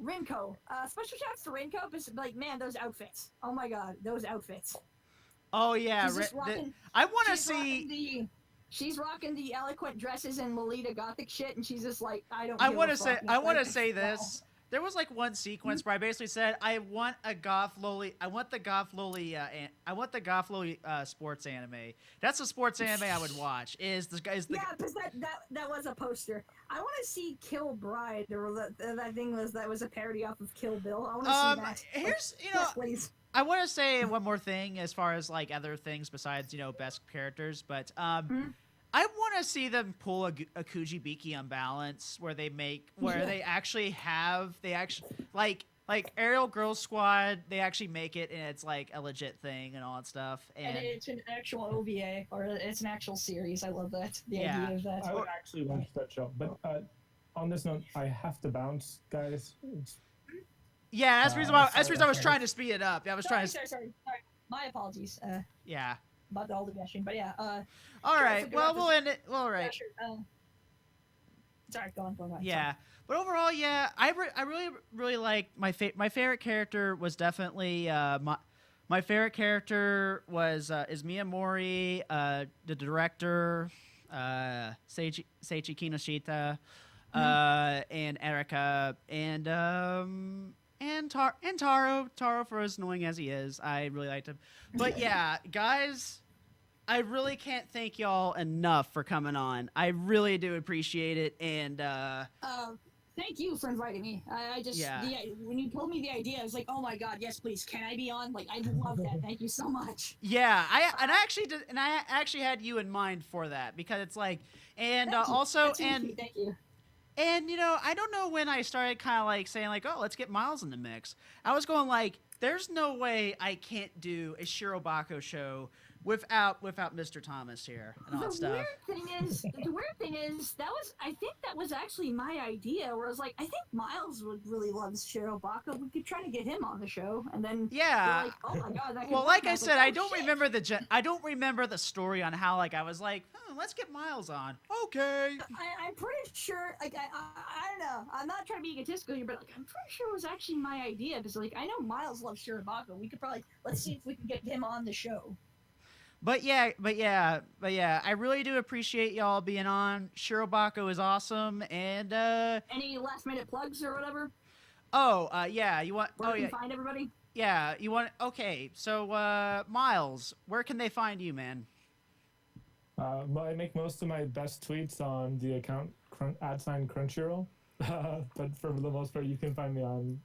Rinko. Special shouts to Rinko, but like, man, those outfits. Oh my god, those outfits. Oh yeah, I want to see. She's rocking the eloquent dresses and Lolita Gothic shit, and she's just like, I don't. I want to say this. There was like one sequence where I basically said, I want the goth loli sports anime. That's a sports anime I would watch. Yeah, because that was a poster. I want to see Kill Bride, or that was a parody off of Kill Bill. I want to see that. Here's please. I want to say one more thing as far as like other things besides best characters, but I want to see them pull a Kujibiki Unbalance where they actually like Aerial Girls Squad. They actually make it and it's like a legit thing and all that stuff. And it's an actual OVA or it's an actual series. I love that. The idea of that. I would actually watch that show. But on this note, I have to bounce, guys. Yeah, that's the reason why I was trying to speed it up. Sorry. My apologies. Yeah. About all the gushing, but yeah. All right. Well, we'll end it. Well, all right. Yeah, sure. Sorry, go on. Yeah, but overall, yeah, I really like my favorite character was definitely my favorite character was is Miyamori, the director, Seiichi Kinoshita, and Erica, and Taro for as annoying as he is. I really liked him. But yeah, guys, I really can't thank y'all enough for coming on. I really do appreciate it. And thank you for inviting me. I just when you told me the idea, I was like, oh my god, yes, please, can I be on? Like, I love that. Thank you so much. Yeah, I actually had you in mind for that because it's like, and thank you. And, I don't know when I started kind of like saying like, oh, let's get Miles in the mix. I was going like, there's no way I can't do a Shirobako show without Mr. Thomas here and all that stuff. The weird thing is, I think that was actually my idea, where I was like, I think Miles would really love Shirobako. We could try to get him on the show, and then like, oh my god, that could well, work. like I said, I don't remember the story on how like I was like, let's get Miles on. Okay. I'm pretty sure. Like I don't know. I'm not trying to be egotistical here, but like I'm pretty sure it was actually my idea because like I know Miles loves Shirobako. We could probably let's see if we can get him on the show. But yeah, I really do appreciate y'all being on. Shirobako is awesome, and any last minute plugs or whatever? Yeah, you want? Where can you find everybody? Yeah, you want? Okay, so Miles, where can they find you, man? I make most of my best tweets on the account @Crunchyroll, but for the most part, you can find me on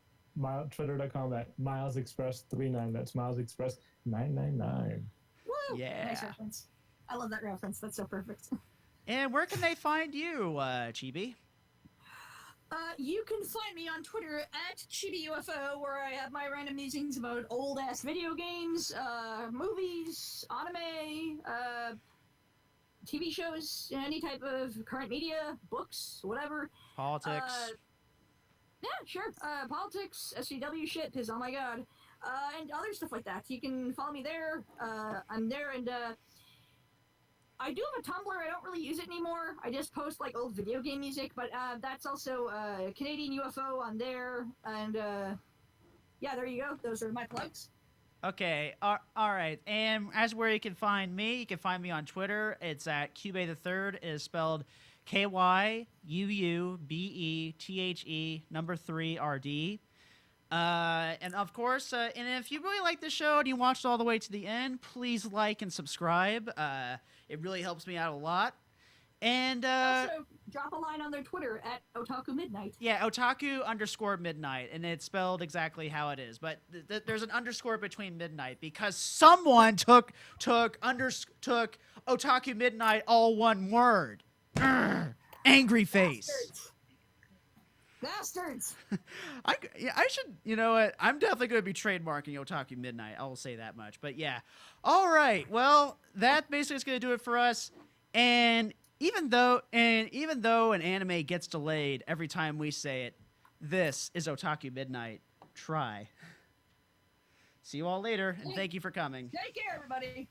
Twitter.com at MilesExpress39. That's MilesExpress999. Woo! Yeah. Nice reference. I love that reference. That's so perfect. And where can they find you, Chibi? You can find me on Twitter at ChibiUFO, where I have my random musings about old ass video games, movies, anime, TV shows, any type of current media, books, whatever. Politics. Yeah, sure. Politics, SCW shit, because oh my god. And other stuff like that. You can follow me there. I'm there, and I do have a Tumblr. I don't really use it anymore. I just post like old video game music, but that's also Canadian UFO on there. And yeah, there you go. Those are my plugs. Okay, all right. And as where you can find me, you can find me on Twitter. It's at Cube the Third. It is spelled KYUUBETHE 3 RD. And of course, and if you really like this show and you watched all the way to the end, please like and subscribe. It really helps me out a lot. And also, drop a line on their Twitter at Otaku Midnight. yeah, Otaku_Midnight, and it's spelled exactly how it is. But there's an underscore between midnight because someone took Otaku Midnight all one word. Urgh, angry face. Bastards. I should, you know what? I'm definitely going to be trademarking Otaku Midnight. I will say that much. But yeah. All right. Well, that basically is going to do it for us. And even though an anime gets delayed every time we say it, this is Otaku Midnight. Try. See you all later, and thank you for coming. Take care, everybody.